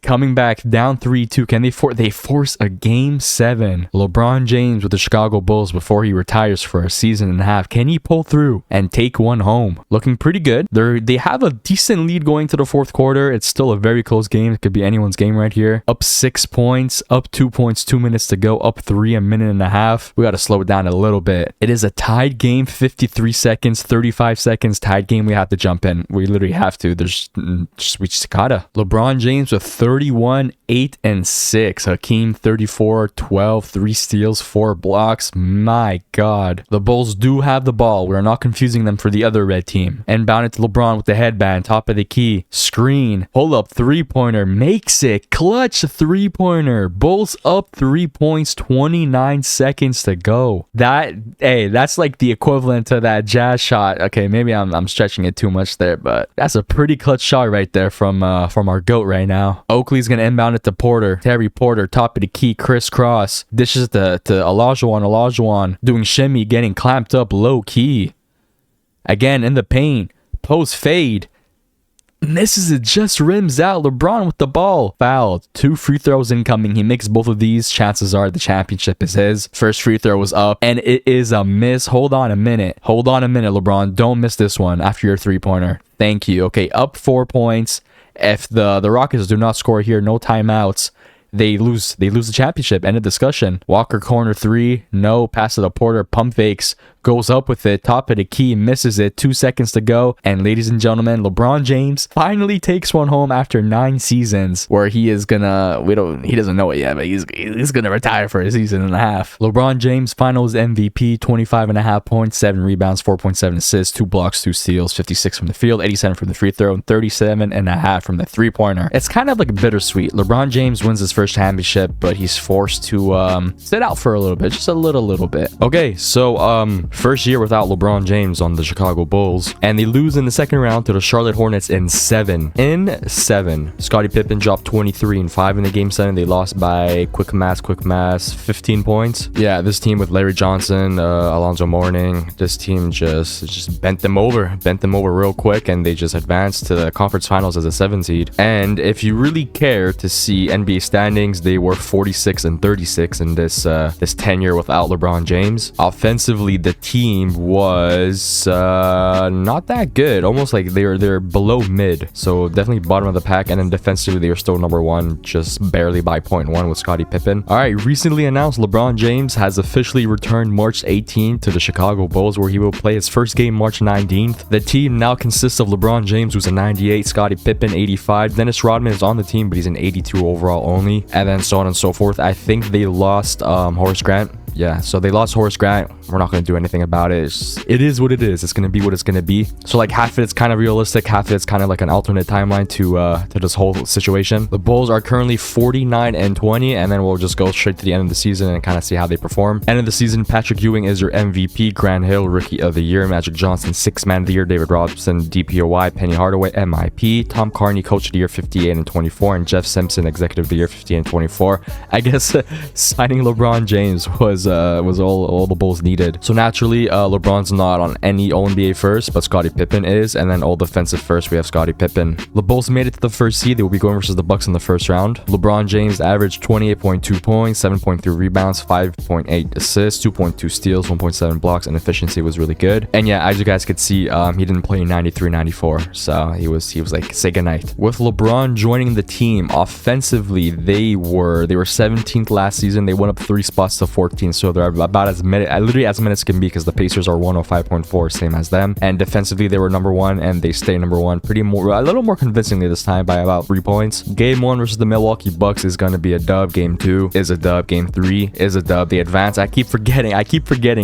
Coming back down 3-2. Can they force a game 7? LeBron James with the Chicago Bulls before he retires for a season and a half. Can he pull through and take one home? Looking pretty good. They have a decent lead going to the 4th quarter. It's still a very close game. It could be anyone's game right here. Up 6 points, up 2 points, 2 minutes to go, up 3, a minute and a half. We got to slow it down a little bit. It is a tied game, 53 seconds, 35 seconds, tied game. We have to jump in. We literally have to. We just gotta. LeBron James with 31, 8, and 6. Hakeem 34, 12, 3 steals, 4 blocks. My God. The Bulls do have the ball. We're not confusing them for the other red team. Inbound it to LeBron with the headband, top of the key, screen, pull up 3-pointer, makes it, clutch 3-pointer. Bulls up 3 points, 29 seconds to go. That's like the equivalent to that Jazz shot. Okay, maybe I'm stretching it too much there, but that's a pretty clutch shot right there from our GOAT right now. Oakley's gonna inbound it to Porter. Terry Porter, top of the key, crisscross. Dishes to Olajuwon doing shimmy, getting clamped up low key. Again in the paint. Post fade. Misses it, just rims out. LeBron with the ball. Fouled. 2 free throws incoming. He makes both of these. Chances are the championship is his. First free throw was up, and it is a miss. Hold on a minute, LeBron. Don't miss this one after your 3-pointer. Thank you. Okay, up 4 points. If the Rockets do not score here, no timeouts, they lose the championship. End of discussion. Walker corner 3, no. Pass to the Porter, pump fakes, goes up with it, top of the key, misses it, 2 seconds to go. And ladies and gentlemen, LeBron James finally takes one home after 9 seasons, where he is gonna, he doesn't know it yet, but he's gonna retire for a season and a half. LeBron James finals MVP, 25.5 points, 7 rebounds, 4.7 assists, 2 blocks, 2 steals, 56 from the field, 87 from the free throw, and 37.5 from the 3-pointer. It's kind of like bittersweet. LeBron James wins his first championship, but he's forced to sit out for a little bit, just a little bit. Okay, so first year without LeBron James on the Chicago Bulls, and they lose in the second round to the Charlotte Hornets in 7. Scottie Pippen dropped 23 and 5 in the game 7. They lost by quick math 15 points. Yeah, this team with Larry Johnson, Alonzo Mourning, this team just bent them over real quick, and they just advanced to the conference finals as a 7 seed. And if you really care to see NBA standings, they were 46 and 36 in this tenure without LeBron James. Offensively, the team was not that good, almost like they're below mid, so definitely bottom of the pack. And then defensively, they were still number 1, just barely by 0.1 with Scottie Pippen. All right, recently announced LeBron James has officially returned March 18th to the Chicago Bulls, where he will play his first game March 19th. The team now consists of LeBron James, who's a 98, Scottie Pippen 85, Dennis Rodman is on the team, but he's an 82 overall only, and then so on and so forth. I think they lost Horace Grant. Yeah, so they lost Horace Grant. We're not going to do anything about it. It is what it is. It's going to be what it's going to be. So like half of it's kind of realistic, half of it's kind of like an alternate timeline to this whole situation. The Bulls are currently 49 and 20, and then we'll just go straight to the end of the season and kind of see how they perform. End of the season, Patrick Ewing is your MVP, Grant Hill Rookie of the Year, Magic Johnson 6th Man of the Year, David Robinson DPOY, Penny Hardaway MIP, Tom Carney Coach of the Year 58 and 24, and Jeff Simpson Executive of the Year 58 and 24. I guess signing LeBron James was was all the Bulls needed. So naturally, LeBron's not on any All-NBA first, but Scottie Pippen is, and then all defensive first we have Scottie Pippen. The Bulls made it to the first seed. They will be going versus the Bucks in the first round. LeBron James averaged 28.2 points, 7.3 rebounds, 5.8 assists, 2.2 steals, 1.7 blocks, and efficiency was really good. And yeah, as you guys could see, he didn't play in 93-94, so he was like, say goodnight. With LeBron joining the team, offensively they were 17th last season. They went up 3 spots to 14, so they're about literally as many as can be, because the Pacers are 105.4, same as them. And defensively they were number 1, and they stay number 1 a little more convincingly this time by about 3 points. Game 1 versus the Milwaukee Bucks is going to be a dub. Game 2 is a dub. Game 3 is a dub. They advance. I keep forgetting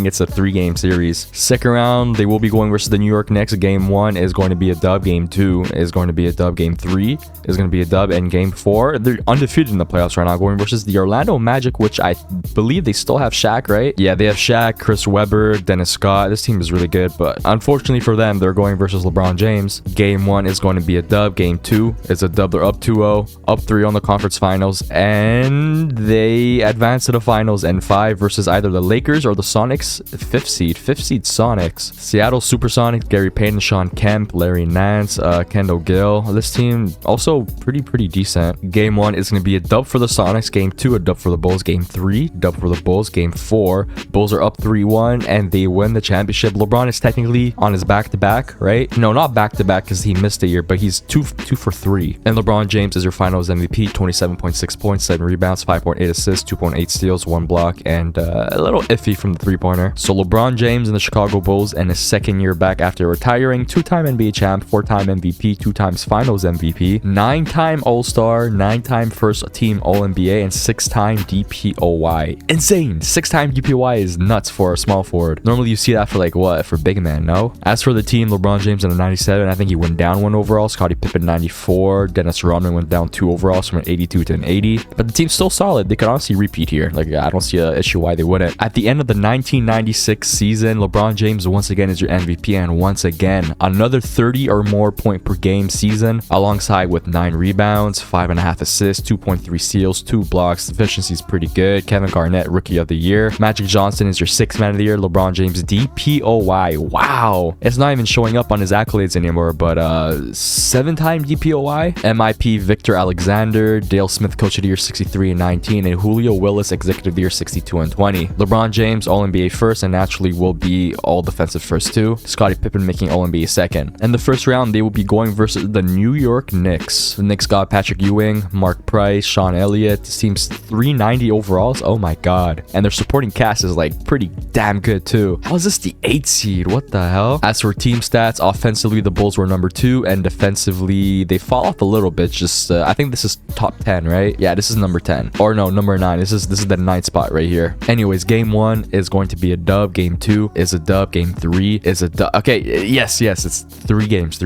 it's a 3-game series. Second round they will be going versus the New York Knicks. Game 1 is going to be a dub. Game 2 is going to be a dub. Game 3 is going to be a dub, and game 4 they're undefeated in the playoffs right now, going versus the Orlando Magic, which I believe they still have Shaq, right? Yeah, they have Shaq, Chris Webber, Dennis Scott. This team is really good, but unfortunately for them, they're going versus LeBron James. Game 1 is going to be a dub. Game 2 is a dub. They're up 2-0, up 3 on the conference finals, and they advance to the finals in 5 versus either the Lakers or the Sonics. 5th seed Sonics. Seattle Supersonics, Gary Payton, Sean Kemp, Larry Nance, Kendall Gill. This team also pretty decent. Game 1 is going to be a dub for the Sonics. Game 2, a dub for the Bulls. Game 3, dub for the Bulls. Game 4, Bulls are up 3-1 and they win the championship. LeBron is technically on his back-to-back, right? No, not back-to-back because he missed a year, but he's 2 for 3. And LeBron James is your finals MVP, 27.6 points, 7 rebounds, 5.8 assists, 2.8 steals, 1 block, and a little iffy from the 3-pointer. So LeBron James and the Chicago Bulls in his second year back after retiring, 2-time NBA champ, 4-time MVP, 2 times finals MVP, 9-time All-Star, 9-time first team All-NBA, and 6-time DPOY. Insane! 6-time DPOY is nuts for a small forward. Normally you see that for like what? For big man, no? As for the team, LeBron James in the 97, I think he went down 1 overall. Scottie Pippen 94. Dennis Rodman went down 2 overalls from an 82 to an 80. But the team's still solid. They could honestly repeat here. Like, I don't see an issue why they wouldn't. At the end of the 1996 season, LeBron James once again is your MVP, and once again, another 30 or more point per game season, alongside with 9 rebounds, 5.5 assists, 2.3 steals, 2 blocks. Efficiency is pretty good. Kevin Garnett, Rookie of the Year. Magic Johnson is your 6th Man of the Year. LeBron James, DPOY. Wow. It's not even showing up on his accolades anymore, but 7-time DPOY. MIP, Victor Alexander. Dale Smith, Coach of the Year, 63 and 19. And Julio Willis, Executive of the Year, 62 and 20. LeBron James, All-NBA first, and naturally will be All-Defensive first too. Scottie Pippen making All-NBA second. In the first round, they will be going versus the New York Knicks. The Knicks got Patrick Ewing, Mark Price, Sean Elliott. This team's 390 overalls. Oh my god. And their supporting cast is like pretty damn good too. How is this the 8th seed? What the hell? As for team stats, offensively the Bulls were number 2, and defensively they fall off a little bit. Just I think this is top 10, right? Yeah, this is number 10, or no, number 9. This is the 9th spot right here. Anyways, game 1 is going to be a dub. Game 2 is a dub. Game 3 is a dub. Okay, yes, it's 3 games.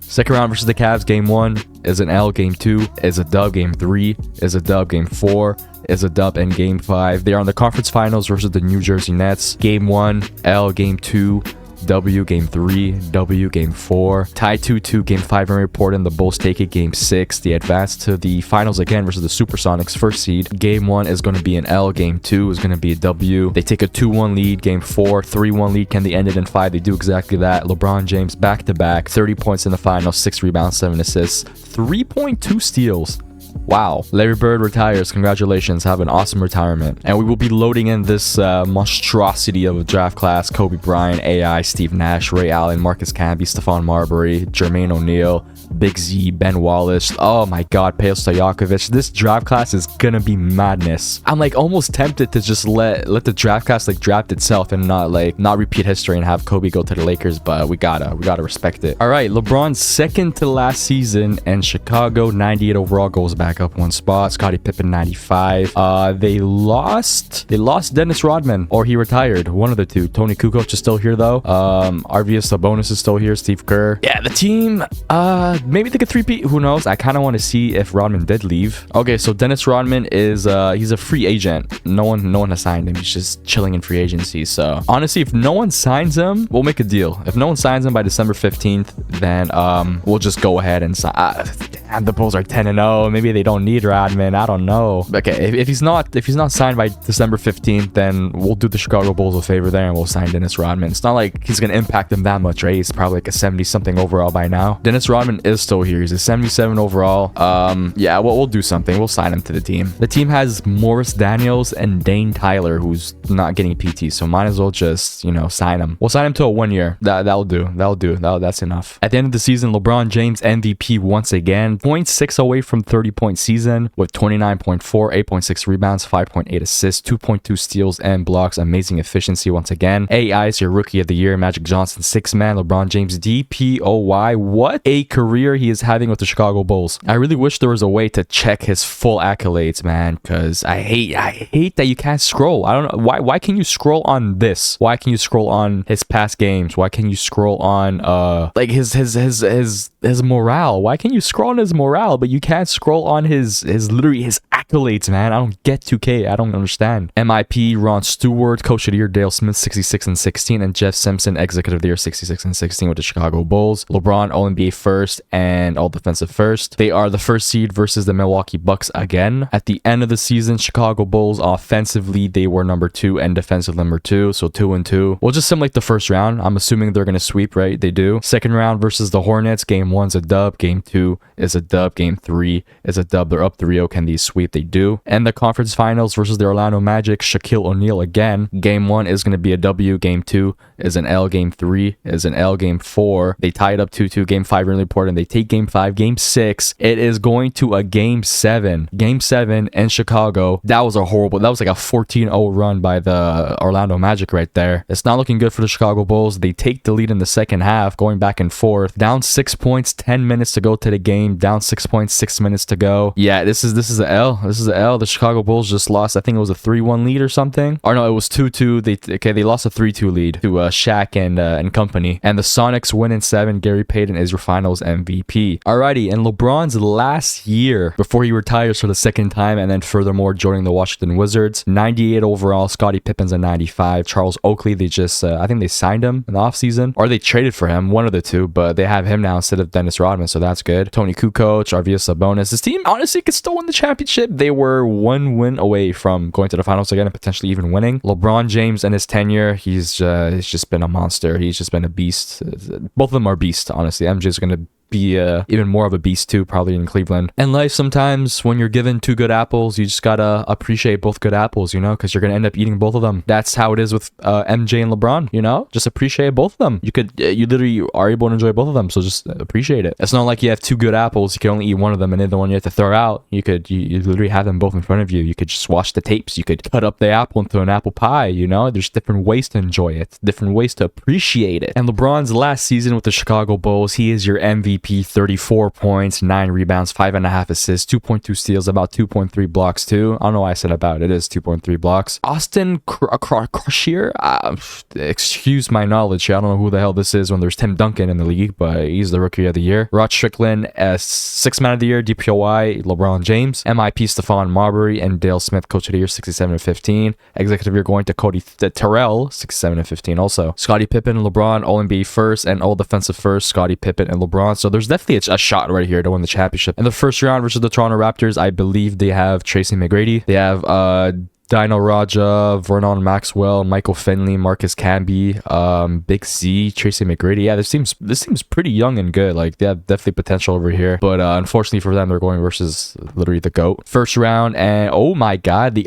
Second round versus the Cavs. Game 1 is an L. Game 2 is a dub. Game 3 is a dub. Game 4 is a dub, and game 5 they are on the conference finals versus the New Jersey Nets. Game 1 L. Game 2 W. Game 3 W. Game 4 tie 2-2. Game 5 in report, and the Bulls take it. Game 6 they advance to the finals again versus the Supersonics, 1st seed. Game 1 is going to be an L. Game 2 is going to be a W. They take a 2-1 lead. Game 4 3-1 lead. Can they end it in 5? They do exactly that. LeBron James back-to-back 30 points in the finals, 6 rebounds, 7 assists, 3.2 steals. Wow. Larry Bird retires. Congratulations. Have an awesome retirement. And we will be loading in this monstrosity of a draft class. Kobe Bryant, AI, Steve Nash, Ray Allen, Marcus Camby, Stephon Marbury, Jermaine O'Neal, Big Z, Ben Wallace. Oh my god, Peja Stojakovic. This draft class is gonna be madness. I'm like almost tempted to just let the draft class like draft itself and not repeat history and have Kobe go to the Lakers, but we gotta respect it. All right, LeBron's second to last season in Chicago, 98 overall, goes back up 1 spot. Scottie Pippen 95. They lost Dennis Rodman, or he retired, one of the two. Tony Kukoc is still here though. Arvydas Sabonis is still here. Steve Kerr. Yeah, the team maybe they could 3-peat, who knows. I kind of want to see if Rodman did leave. Okay, so Dennis Rodman is he's a free agent. No one has signed him. He's just chilling in free agency. So honestly, if no one signs him, we'll make a deal. If no one signs him by December 15th, then we'll just go ahead and sign. And the Bulls are 10-0. Maybe maybe they don't need Rodman. I don't know. Okay, if he's not signed by December 15th, then we'll do the Chicago Bulls a favor there and we'll sign Dennis Rodman. It's not like he's gonna impact them that much, right? He's probably like a 70 something overall by now. Dennis Rodman is still here. He's a 77 overall. Yeah, we'll do something. We'll sign him to the team. The team has Morris Daniels and Dane Tyler, who's not getting PT, so might as well just, you know, sign him. We'll sign him to a 1 year. That'll do. That's enough. At the end of the season, LeBron James MVP once again. 0.6 away from 30-point season with 29.4, 8.6 rebounds, 5.8 assists, 2.2 steals and blocks. Amazing efficiency once again. AI is your rookie of the year. Magic Johnson, 6-man. LeBron James DPOY. What a career he is having with the Chicago Bulls. I really wish there was a way to check his full accolades, man, because I hate that you can't scroll. I don't know why can you scroll on this? Why can you scroll on his past games? Why can you scroll on like his morale? Why can you scroll on his morale but you can't scroll on his literally his accolades, man? I don't get 2K. I don't understand. MIP Ron Stewart, Coach of the Year Dale Smith, 66 and 16, and Jeff Simpson, Executive of the Year, 66 and 16 with the Chicago Bulls. LeBron All NBA first and All Defensive first. They are the first seed versus the Milwaukee Bucks again. At the end of the season, Chicago Bulls offensively they were number 2 and defensive number 2, so 2-2. We'll just simulate the first round. I'm assuming they're gonna sweep, right? They do. Second round versus the Hornets. Game 1's a dub. Game 2 is a dub. Game 3 is a dub. They're up 3-0. Can they sweep? They do. And the conference finals versus the Orlando Magic. Shaquille O'Neal again. Game 1 is gonna be a W. Game 2 is an L. Game 3 is an L. Game 4 they tie it up 2-2. Game 5 really important. They take Game 5. Game 6 it is going to a Game 7. Game 7 in Chicago. That was like a 14-0 run by the Orlando Magic right there. It's not looking good for the Chicago Bulls. They take the lead in the second half, going back and forth. Down 6 points, 10 minutes to go to the game. Down 6 points, 6 minutes to go. Yeah, this is an L. This is an L. The Chicago Bulls just lost. I think it was a 3-1 lead or something. Or no, it was 2-2. They lost a 3-2 lead to Shaq and company. And the Sonics win in 7. Gary Payton is your Finals MVP. Alrighty, in LeBron's last year before he retires for the second time, and then furthermore joining the Washington Wizards, 98 overall. Scottie Pippen's a 95. Charles Oakley, they just I think they signed him in the offseason, or they traded for him, one of the two, but they have him now instead of Dennis Rodman, so that's good. Tony Kukoc, Arvydas Sabonis. This team honestly could still win the championship. They were 1 win away from going to the finals again and potentially even winning. LeBron James and his tenure, he's just been a monster. He's just been a beast. Both of them are beasts, honestly. MJ's going to be even more of a beast too, probably in Cleveland. And life, sometimes when you're given 2 good apples, you just gotta appreciate both good apples, you know, because you're gonna end up eating both of them. That's how it is with MJ and LeBron, you know, just appreciate both of them. You literally are able to enjoy both of them, so just appreciate it. It's not like you have 2 good apples, you can only eat one of them, and then the one you have to throw out, you literally have them both in front of you. You could just watch the tapes, you could cut up the apple into an apple pie, you know. There's different ways to enjoy it, different ways to appreciate it. And LeBron's last season with the Chicago Bulls, he is your MVP. 34 points, 9 rebounds, 5.5 assists, 2.2 steals, about 2.3 blocks too. I don't know why I said about it. It is 2.3 blocks. Austin Crusher, excuse my knowledge here. I don't know who the hell this is when there's Tim Duncan in the league, but he's the rookie of the year. Rod Strickland, 6-man of the year. DPOY, LeBron James. MIP, Stephon Marbury, and Dale Smith, Coach of the Year, 67 and 15. Executive Year going to Cody Terrell, 67 and 15 also. Scottie Pippen and LeBron, All NBA first and All Defensive first. Scottie Pippen and LeBron. So there's definitely a shot right here to win the championship. In the first round versus the Toronto Raptors, I believe they have Tracy McGrady. They have Dino Raja, Vernon Maxwell, Michael Finley, Marcus Camby, Big Z, Tracy McGrady. Yeah, this seems pretty young and good. Like, they have definitely potential over here. But unfortunately for them, they're going versus literally the GOAT. First round, and oh my god, they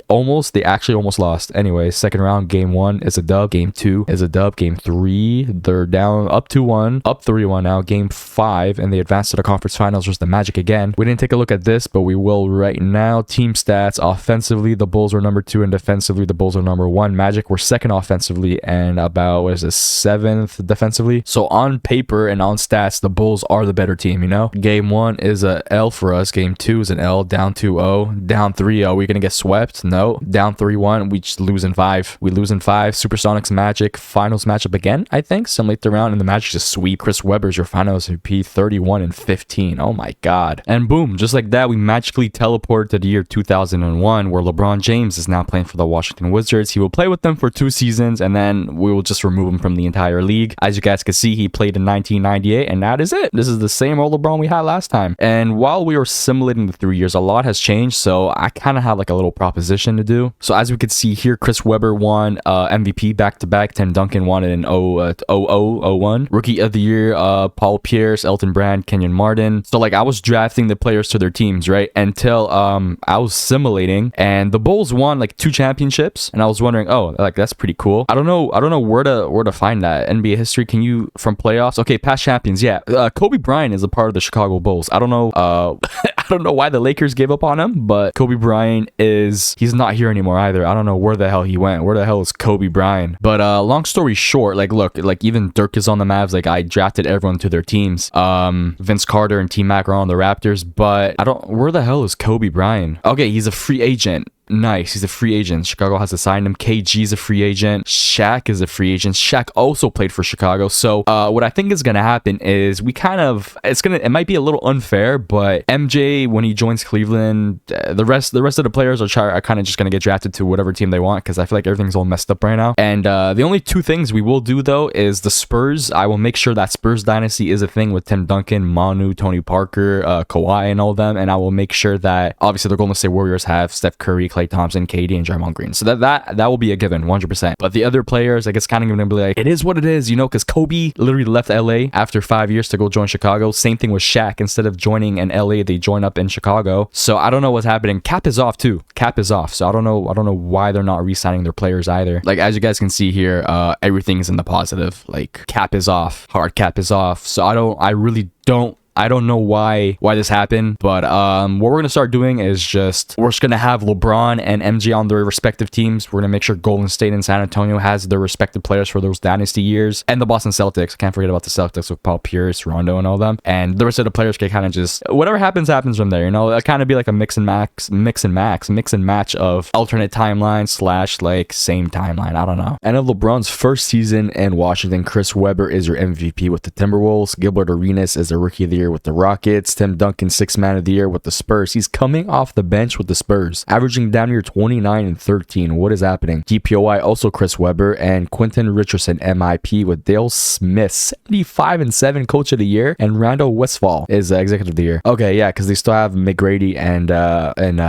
actually almost lost. Anyway, second round, game 1 is a dub. Game 2 is a dub. Game 3, they're down up 2-1, up 3-1 now. Game 5, and they advance to the conference finals versus the Magic again. We didn't take a look at this, but we will right now. Team stats, offensively, the Bulls were number 2, and defensively the Bulls are number 1. Magic were second offensively and about 7th defensively. So on paper and on stats, the Bulls are the better team, you know. Game 1 is a L for us. Game 2 is an L. Down 2-0, down 3-0. We're gonna get swept? No. Down 3-1. We just lose in 5. We lose in 5. Supersonics Magic finals matchup again, I think. Some late round, and the Magic just sweep. Chris Webber's your finals MVP, 31 and 15. Oh my god. And boom, just like that, we magically teleported to the year 2001, where LeBron James is now now playing for the Washington Wizards. He will play with them for 2 seasons, and then we will just remove him from the entire league. As you guys can see, he played in 1998, and that is it. This is the same old LeBron we had last time. And while we were simulating the 3 years, a lot has changed, so I kind of have like a little proposition to do. So as we could see here, Chris Webber won MVP back-to-back. Tim Duncan won it in 01. Rookie of the Year, Paul Pierce, Elton Brand, Kenyon Martin. So like I was drafting the players to their teams, right? Until I was simulating, and the Bulls won like 2 championships, and I was wondering, oh, like that's pretty cool. I don't know where to find that. NBA history, can you, from playoffs? Okay, past champions, yeah. Kobe Bryant is a part of the Chicago Bulls. I don't know I don't know why the Lakers gave up on him, but Kobe Bryant he's not here anymore either. I don't know where the hell he went. Where the hell is Kobe Bryant? But long story short, like look, like even Dirk is on the Mavs. Like I drafted everyone to their teams. Vince Carter and T-Mac are on the Raptors, but where the hell is Kobe Bryant? Okay, he's a free agent. Nice, he's a free agent. Chicago has to sign him. KG's a free agent. Shaq is a free agent. Shaq also played for Chicago. So what I think is gonna happen is it might be a little unfair, but MJ, when he joins Cleveland, the rest of the players are kind of just gonna get drafted to whatever team they want, because I feel like everything's all messed up right now. And the only 2 things we will do though is the Spurs. I will make sure that Spurs dynasty is a thing with Tim Duncan, Manu, Tony Parker, Kawhi, and all of them. And I will make sure that obviously the Golden State Warriors have Steph Curry, Klay Thompson, KD, and Draymond Green. So that will be a given, 100%. But the other players, I guess, kind of going to be like, it is what it is, you know, because Kobe literally left LA after 5 years to go join Chicago. Same thing with Shaq. Instead of joining in LA, they join up in Chicago. So I don't know what's happening. Cap is off too. Cap is off. So I don't know why they're not re-signing their players either. Like as you guys can see here, everything is in the positive. Like cap is off. Hard cap is off. So I don't know why this happened, but what we're gonna start doing is we're just gonna have LeBron and MJ on their respective teams. We're gonna make sure Golden State and San Antonio has their respective players for those dynasty years, and the Boston Celtics. I can't forget about the Celtics with Paul Pierce, Rondo, and all them. And the rest of the players can kind of just whatever happens from there. You know, it'll kind of be like a mix and match of alternate timeline / like same timeline. I don't know. And of LeBron's first season in Washington, Chris Webber is your MVP with the Timberwolves. Gilbert Arenas is the Rookie of the Year with the Rockets. Tim Duncan, 6th Man of the Year with the Spurs. He's coming off the bench with the Spurs, averaging down near 29 and 13. What is happening? DPOY, also Chris Webber, and Quentin Richardson, MIP, with Dale Smith, 75 and 7, Coach of the Year, and Randall Westfall is Executive of the Year. Okay, yeah, because they still have McGrady and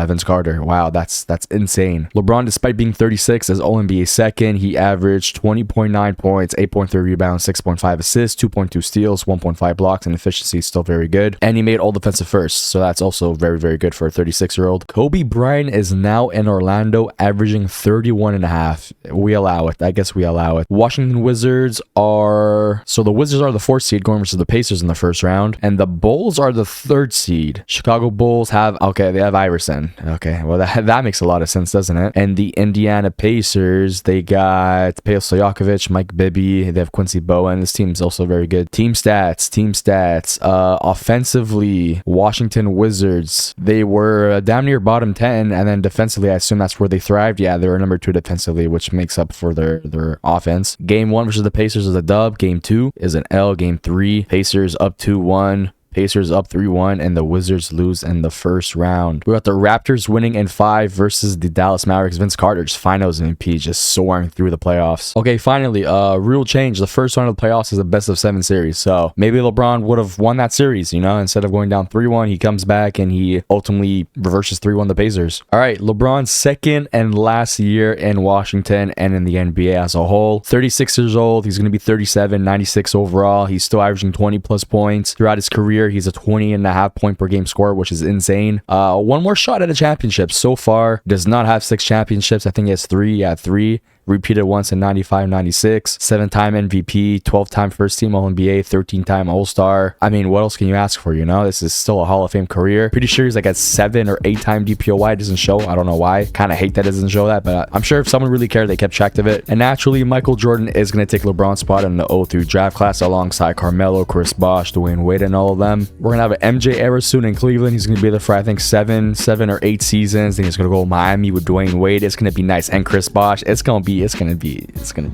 Vince Carter. Wow, that's insane. LeBron, despite being 36, is All-NBA second. He averaged 20.9 points, 8.3 rebounds, 6.5 assists, 2.2 steals, 1.5 blocks, and efficiency is still very good. And he made all defensive first, so that's also very, very good for a 36-year-old. Kobe Bryant is now in Orlando, averaging 31.5. We allow it. I guess we allow it. Washington Wizards are... So the Wizards are the 4th seed going versus the Pacers in the first round, and the Bulls are the 3rd seed. Chicago Bulls have... Okay, they have Iverson. Okay, well, that makes a lot of sense, doesn't it? And the Indiana Pacers, they got Peja Stojakovic, Mike Bibby, they have Quincy Bowen. This team is also very good. Team stats. Offensively, Washington Wizards, they were damn near bottom 10, and then defensively, I assume that's where they thrived. Yeah, they were number 2 defensively, which makes up for their offense. Game 1 versus the Pacers is a dub. Game 2 is an L. Game 3, Pacers up 2-1. Pacers up 3-1, and the Wizards lose in the first round. We got the Raptors winning in 5 versus the Dallas Mavericks. Vince Carter, just finals MVP, just soaring through the playoffs. Okay, finally, rule change. The first round of the playoffs is a best of 7 series. So maybe LeBron would have won that series, you know, instead of going down 3-1, he comes back and he ultimately reverses 3-1 the Pacers. All right, LeBron's second and last year in Washington and in the NBA as a whole. 36 years old. He's going to be 37, 96 overall. He's still averaging 20 plus points throughout his career. He's a 20.5 point per game scorer, which is insane. One more shot at a championship so far. Does not have 6 championships. I think he has 3. Yeah, 3. Repeated once in 95, 96. 7-time MVP, 12-time first team All-NBA, 13-time All-Star. I mean, what else can you ask for, you know? This is still a Hall of Fame career. Pretty sure he's like at 7 or 8-time DPOY. It doesn't show. I don't know why. Kind of hate that it doesn't show that, but I'm sure if someone really cared, they kept track of it. And naturally, Michael Jordan is going to take LeBron's spot in the 03 draft class alongside Carmelo, Chris Bosh, Dwayne Wade, and all of them. We're going to have an MJ era soon in Cleveland. He's going to be there for, I think, 7 or 8 seasons. Then he's going to go Miami with Dwayne Wade. It's going to be nice. And Chris Bosh. It's going to be it's gonna be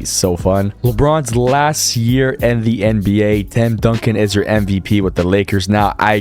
so fun. LeBron's last year in the NBA. Tim Duncan is your MVP with the Lakers. Now I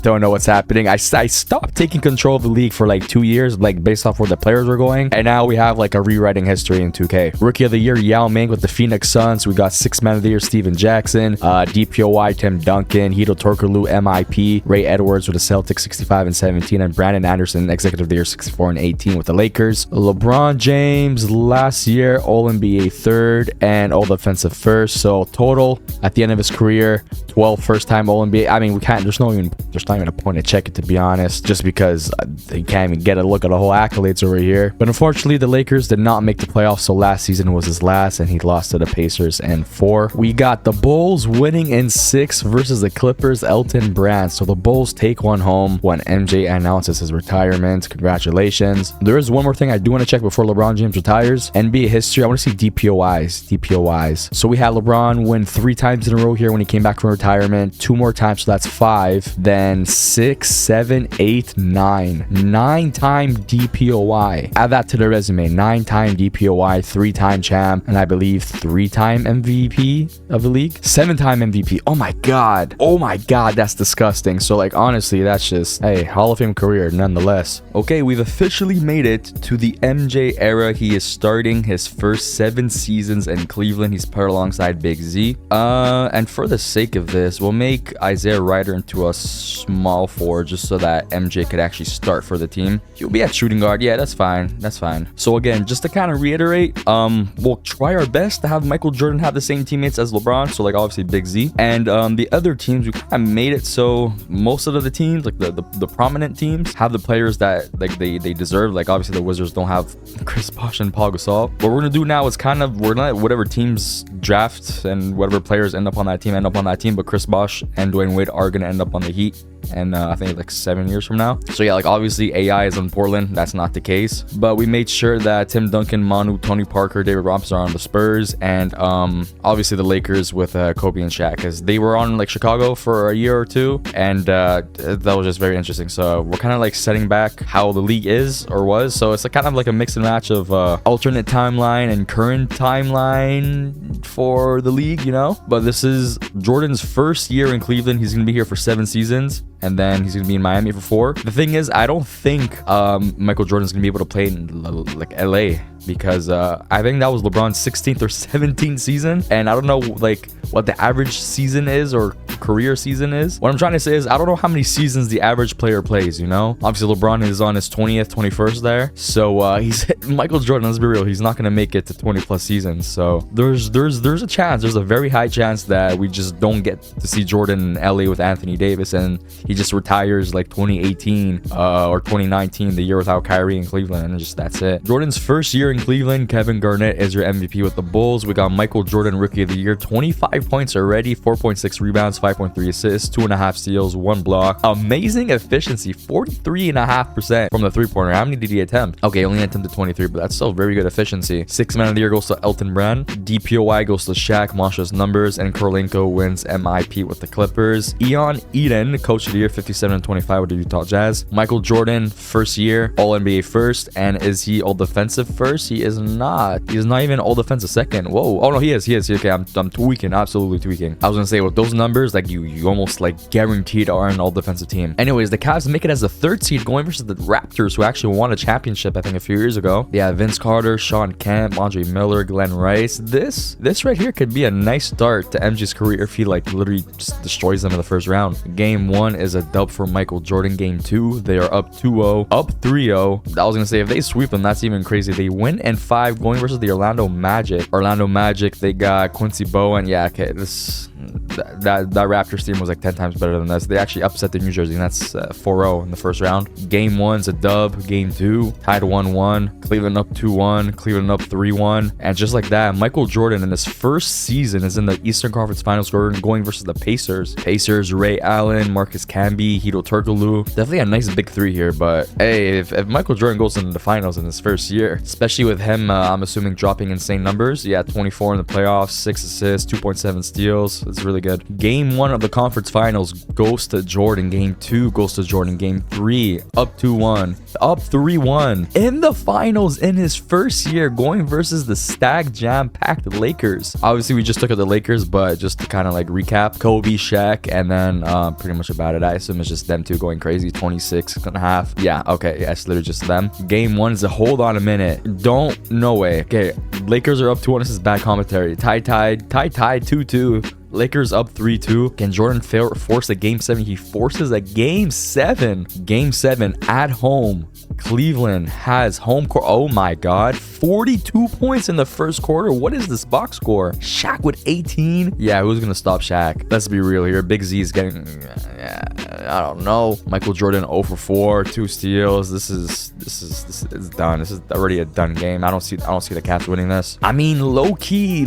don't know what's happening. I stopped taking control of the league for like 2 years, like based off where the players were going, and now we have like a rewriting history in 2K. Rookie of the year Yao Ming with the Phoenix Suns. We got 6th man of the year Steven Jackson, DPOY Tim Duncan, Hedo Turkoglu MIP, Ray Edwards with the Celtics 65 and 17, and Brandon Anderson executive of the year 64 and 18 with the Lakers. LeBron James last year All NBA 3rd and All Defensive 1st. So total at the end of his career 12 first time All NBA. I mean, we can't, there's not even a point to check it, to be honest, just because you can't even get a look at the whole accolades over here. But unfortunately the Lakers did not make the playoffs, so last season was his last and he lost to the Pacers in 4. We got the Bulls winning in 6 versus the Clippers. Elton Brand. So the Bulls take one home when MJ announces his retirement. Congratulations. There is one more thing I do want to check before LeBron James retires. NBA history. I want to see DPOYs. So we had LeBron win 3 times in a row here when he came back from retirement. 2 more times, so that's 5. Then 6, 7, 8, 9. 9-time DPOY. Add that to the resume. 9-time DPOY, 3-time champ, and I believe 3-time MVP of the league. 7-time MVP. Oh my god, that's disgusting. So like, honestly, that's just, hey, Hall of Fame career nonetheless. Okay, we've officially made it to the MJ era. He is starting his first 7 seasons in Cleveland. He's paired alongside Big Z. And for the sake of this, we'll make Isaiah Ryder into a small forward just so that MJ could actually start for the team. He'll be at shooting guard. Yeah, that's fine. So again, just to kind of reiterate, we'll try our best to have Michael Jordan have the same teammates as LeBron. So like obviously Big Z. And the other teams, we kind of made it so most of the teams, like the prominent teams, have the players that like they deserve. Like obviously the Wizards don't have Chris Bosh and Paul Gasol. What we're gonna do now is kind of, we're gonna let whatever teams draft and whatever players end up on that team, but Chris Bosh and Dwayne Wade are gonna end up on the Heat. And I think like 7 years from now. So yeah, like obviously AI is in Portland. That's not the case. But we made sure that Tim Duncan, Manu, Tony Parker, David Robinson are on the Spurs. And obviously the Lakers with Kobe and Shaq, because they were on like Chicago for a year or 2. And that was just very interesting. So we're kind of like setting back how the league is or was. So it's like kind of like a mix and match of alternate timeline and current timeline for the league, you know. But this is Jordan's first year in Cleveland. He's going to be here for 7 seasons. And then he's gonna be in Miami for 4. The thing is, I don't think Michael Jordan's gonna be able to play in like LA, because I think that was LeBron's 16th or 17th season, and I don't know like what the average season is or career season is. What I'm trying to say is I don't know how many seasons the average player plays, you know. Obviously LeBron is on his 20th, 21st there, so he's Michael Jordan, let's be real, he's not gonna make it to 20+ seasons. So there's a very high chance that we just don't get to see Jordan in LA with Anthony Davis, and he just retires like 2018 or 2019, the year without Kyrie in Cleveland, and just that's it. Jordan's first year in Cleveland, Kevin Garnett is your MVP with the Bulls. We got Michael Jordan, Rookie of the Year, 25 points already, 4.6 rebounds, 5.3 assists, 2.5 steals, 1 block. Amazing efficiency, 43.5% from the 3-pointer. How many did he attempt? Okay, only attempted 23, but that's still very good efficiency. 6th man of the year goes to Elton Brand. DPOY goes to Shaq, monstrous numbers, and Korolenko wins MIP with the Clippers. Ian Eden, coach of the year, 57 and 25 with the Utah Jazz. Michael Jordan, first year, All NBA first, and is he All Defensive first? He is not. He is not even All Defensive second. Whoa. Oh no, he is. Okay, I'm tweaking, absolutely tweaking. I was gonna say with those numbers, like you almost like guaranteed are an All Defensive team. Anyways, the Cavs make it as the 3rd seed, going versus the Raptors, who actually won a championship I think a few years ago. Yeah, Vince Carter, Sean Kemp, Andre Miller, Glenn Rice. This right here could be a nice start to MJ's career if he like literally just destroys them in the first round. Game 1 is a dub for Michael Jordan. Game 2, they are up 2-0, up 3-0. I was gonna say if they sweep them, that's even crazy. They win in 5, going versus the Orlando Magic. They got Quincy Bowen. Yeah, okay, that Raptors team was like 10 times better than this. They actually upset the New Jersey, and that's 4-0 in the first round. Game 1's a dub. Game 2 tied 1-1. Cleveland up 2-1. Cleveland up 3-1. And just like that, Michael Jordan in his first season is in the Eastern Conference Finals, going versus the Pacers, Ray Allen, Marcus Camby, Hedo Turkoglu. Definitely a nice big 3 here. But hey, if Michael Jordan goes into the finals in his first year, especially with him, I'm assuming dropping insane numbers. Yeah, 24 in the playoffs, 6 assists, 2.7 steals. It's really good. Game 1 of the conference finals goes to Jordan. Game 2 goes to Jordan. Game 3 up 2-1, up 3-1 in the finals in his first year, going versus the stacked jam-packed Lakers. Obviously, we just took out the Lakers, but just to kind of like recap, Kobe, Shaq, and then pretty much about it. I assume it's just them two going crazy. 26.5. Yeah, okay, yeah, it's literally just them. Game 1 is a hold on a minute. No way. Okay, Lakers are up 2-1. This is bad commentary. Tied 2-2. Lakers up 3-2. Can Jordan force a game 7? He forces a game 7. Game 7 at home. Cleveland has home court. Oh my god, 42 points in the first quarter. What is this box score? Shaq with 18. Yeah, who's gonna stop Shaq? Let's be real here. Big Z is getting, I don't know. Michael Jordan 0 for 4, 2 steals. This is done. This is already a done game. I don't see the Cavs winning this. I mean, low key,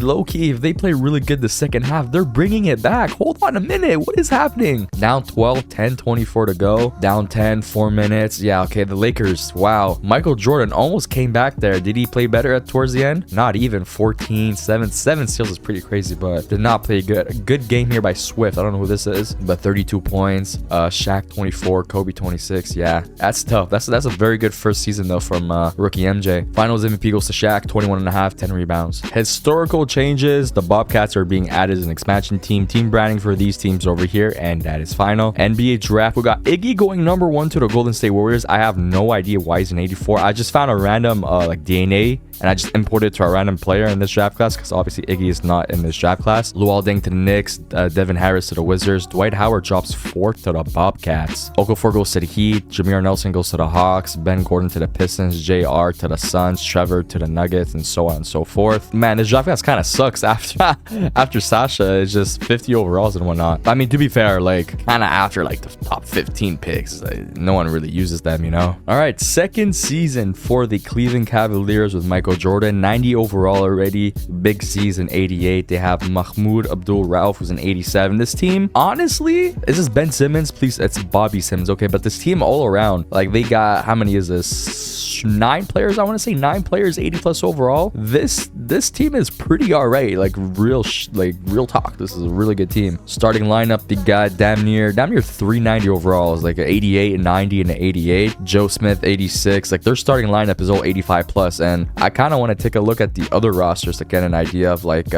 if they play really good the second half, they're bringing it back. Hold on a minute. What is happening? Down 12, 10, 24 to go. Down 10, 4 minutes. Yeah, okay, the Lakers. Wow. Michael Jordan almost came back there. Did he play better towards the end? Not even. 14, 7 steals is pretty crazy, but did not play good. A good game here by Swift. I don't know who this is, but 32 points. Shaq 24, Kobe 26. Yeah, that's tough. That's a very good first season though from rookie MJ. Finals MVP goes to Shaq, 21.5, 10 rebounds. Historical changes. The Bobcats are being added as an expansion team. Team branding for these teams over here, and that is final. NBA draft. We got Iggy going number 1 to the Golden State Warriors. I have no idea why he's an 84. I just found a random like DNA, and I just imported it to a random player in this draft class because obviously Iggy is not in this draft class. Luol Deng to the Knicks, Devin Harris to the Wizards, Dwight Howard drops 4th to the Bobcats, Okafor goes to the Heat, Jameer Nelson goes to the Hawks, Ben Gordon to the Pistons, JR to the Suns, Trevor to the Nuggets, and so on and so forth. Man, this draft class kind of sucks after Sasha is just 50 overalls and whatnot. I mean, to be fair, like kind of after like the top 15 picks, like, no one really uses them, you know. All right, second season for the Cleveland Cavaliers with Michael Jordan, 90 overall already. Big C's an 88. They have Mahmoud Abdul-Rauf, who's an 87. This team, honestly, is this Ben Simmons? Please, it's Bobby Simmons. Okay, but this team all around, like they got, how many is this? 9 players. I want to say 9 players, 80 plus overall. This team is pretty all right. Like real talk. This is a really good team. Starting lineup, they got damn near 390 overalls, like an 88, and 90, and an 88. Joe Smith 86. Like their starting lineup is all 85 plus, and I kind of want to take a look at the other rosters to get an idea of like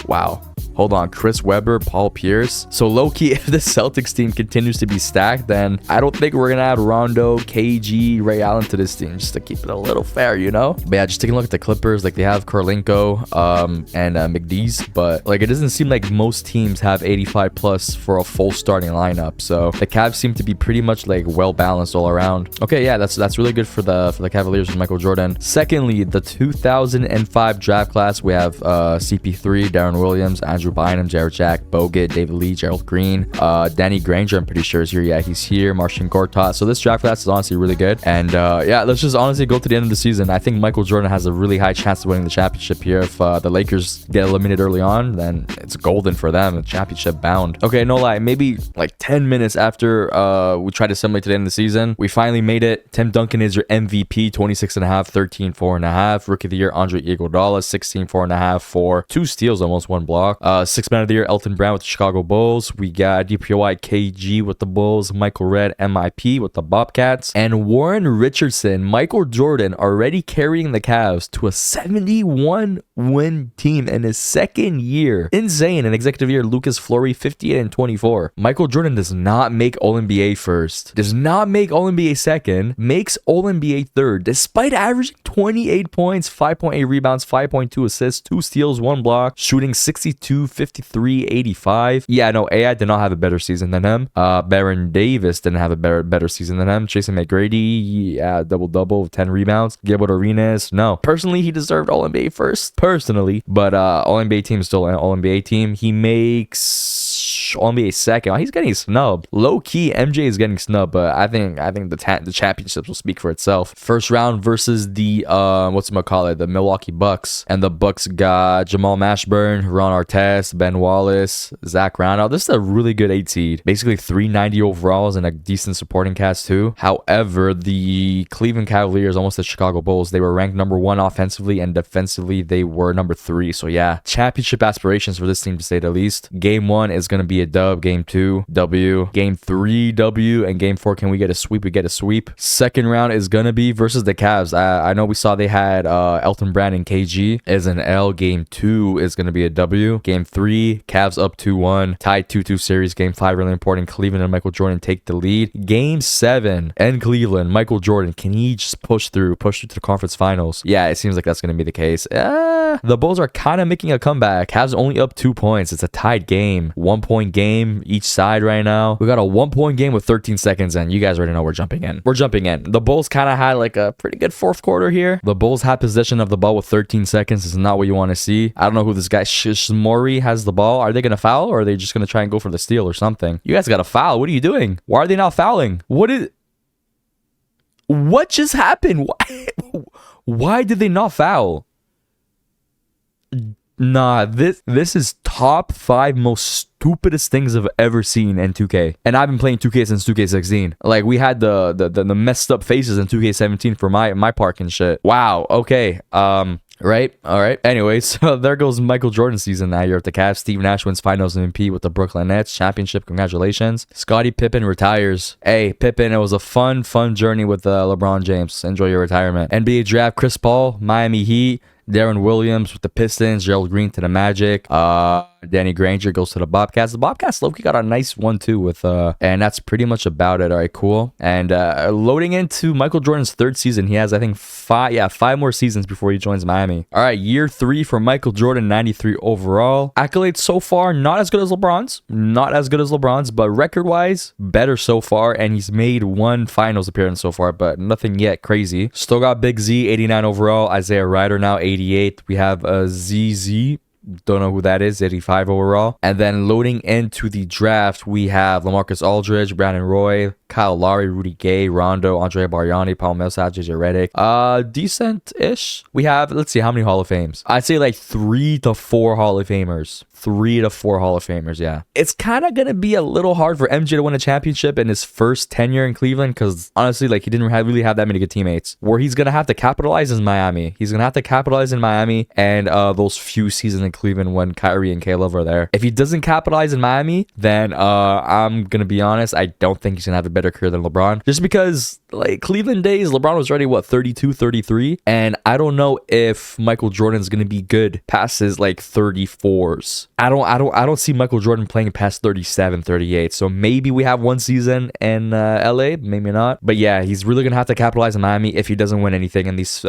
wow. Hold on, Chris Webber, Paul Pierce. So low-key, if the Celtics team continues to be stacked, then I don't think we're going to add Rondo, KG, Ray Allen to this team, just to keep it a little fair, you know? But yeah, just taking a look at the Clippers, like they have Karolinko and McDees, but like it doesn't seem like most teams have 85 plus for a full starting lineup. So the Cavs seem to be pretty much like well-balanced all around. Okay, yeah, that's really good for the Cavaliers with Michael Jordan. Secondly, the 2005 draft class, we have CP3, Darren Williams, Andrew Bynum, Jared Jack, Bogut, David Lee, Gerald Green, Danny Granger, I'm pretty sure is here. Yeah, he's here. Marcin Gortat. So this draft class is honestly really good. And yeah, let's just honestly go to the end of the season. I think Michael Jordan has a really high chance of winning the championship here. If the Lakers get eliminated early on, then it's golden for them. A championship bound. Okay, no lie. Maybe like 10 minutes after we tried to simulate to the end of the season, we finally made it. Tim Duncan is your MVP, 26.5, 13, 4.5. Rookie of the year, Andre Iguodala, 16, 4.5 for 2 steals, almost 1 block. 6th man of the year, Elton Brown with the Chicago Bulls. We got DPOY KG with the Bulls, Michael Redd MIP with the Bobcats, and Warren Richardson, Michael Jordan already carrying the Cavs to a 71 win team in his second year. Insane. An executive year, Lucas Flory, 58 and 24. Michael Jordan does not make All-NBA first, does not make All-NBA second, makes All-NBA third, despite averaging 28 points, 5.8 rebounds, 5.2 assists, 2 steals, 1 block, shooting 62, 53, 85. Yeah, no, AI did not have a better season than him. Baron Davis didn't have a better season than him. Jason McGrady, yeah, double-double, 10 rebounds. Gilbert Arenas, no. Personally, he deserved All-NBA first, personally. But All-NBA team is still an All-NBA team. He makes All-NBA second. Oh, he's getting snubbed. Low-key, MJ is getting snubbed, but I think the championships will speak for itself. First round versus the the Milwaukee Bucks, and the Bucks got Jamal Mashburn, Ron Artest, Ben Wallace, Zach Randolph. This is a really good 8 seed. Basically 390 overalls and a decent supporting cast too. However, the Cleveland Cavaliers, almost the Chicago Bulls, they were ranked number 1 offensively, and defensively they were number 3. So yeah, championship aspirations for this team to say the least. Game 1 is going to be a dub. Game 2, W. Game 3, W. And game 4, can we get a sweep? We get a sweep. Second round is going to be versus the Cavs. I know we saw they had Elton Brand and KG is an L. Game 2 is going to be a W. Game 3, Cavs up 2-1. Tied 2-2 series. Game 5, really important. Cleveland and Michael Jordan take the lead. Game 7 and Cleveland. Michael Jordan, can he just push through to the conference finals? Yeah, it seems like that's going to be the case. The Bulls are kind of making a comeback. Cavs only up 2 points. It's a tied game. 1 point game each side right now. We got a 1 point game with 13 seconds in. You guys already know we're jumping in. We're jumping in. The Bulls kind of had like a pretty good fourth quarter here. The Bulls had possession of the ball with 13 seconds. This is not what you want to see. I don't know who this guy Shmori has the ball. Are they going to foul, or are they just going to try and go for the steal or something? You guys got to foul. What are you doing? Why are they not fouling? What just happened? Why did they not foul? Nah, this is top 5 most stupidest things I've ever seen in 2K. And I've been playing 2K since 2K16. Like, we had the messed up faces in 2K17 for my park and shit. Wow, okay. Right? All right. Anyways, so there goes Michael Jordan season that year at the Cavs. Steve Nash wins finals MVP with the Brooklyn Nets. Championship, congratulations. Scottie Pippen retires. Hey, Pippen, it was a fun journey with LeBron James. Enjoy your retirement. NBA draft, Chris Paul, Miami Heat. Darren Williams with the Pistons, Gerald Green to the Magic, Danny Granger goes to the Bobcats. The Bobcats low-key got a nice one too with and that's pretty much about it. All right, cool. And loading into Michael Jordan's 3rd season, he has I think 5 more seasons before he joins Miami. All right, year 3 for Michael Jordan, 93 overall. Accolades so far, not as good as LeBron's, but record-wise, better so far, and he's made 1 finals appearance so far, but nothing yet crazy. Still got Big Z, 89 overall. Isaiah Ryder now 88. We have ZZ. Don't know who that is, 85 overall. And then loading into the draft, we have LaMarcus Aldridge, Brandon Roy, Kyle Lowry, Rudy Gay, Rondo, Andre Bargnani, Paul Millsap, JJ Redick. Decent-ish. We have, let's see, how many Hall of Fames? I'd say like 3 to 4 Hall of Famers. 3 to 4 Hall of Famers, yeah. It's kind of going to be a little hard for MJ to win a championship in his first tenure in Cleveland because, honestly, like, he didn't really have that many good teammates. Where he's going to have to capitalize is Miami. He's going to have to capitalize in Miami and those few seasons in Cleveland when Kyrie and Caleb are there. If he doesn't capitalize in Miami, then I'm going to be honest, I don't think he's going to have a better career than LeBron. Just because, like, Cleveland days, LeBron was already, 32, 33? And I don't know if Michael Jordan's going to be good past his, 34s. I don't see Michael Jordan playing past 37, 38. So maybe we have 1 season in LA, maybe not. But yeah, he's really gonna have to capitalize in Miami if he doesn't win anything in these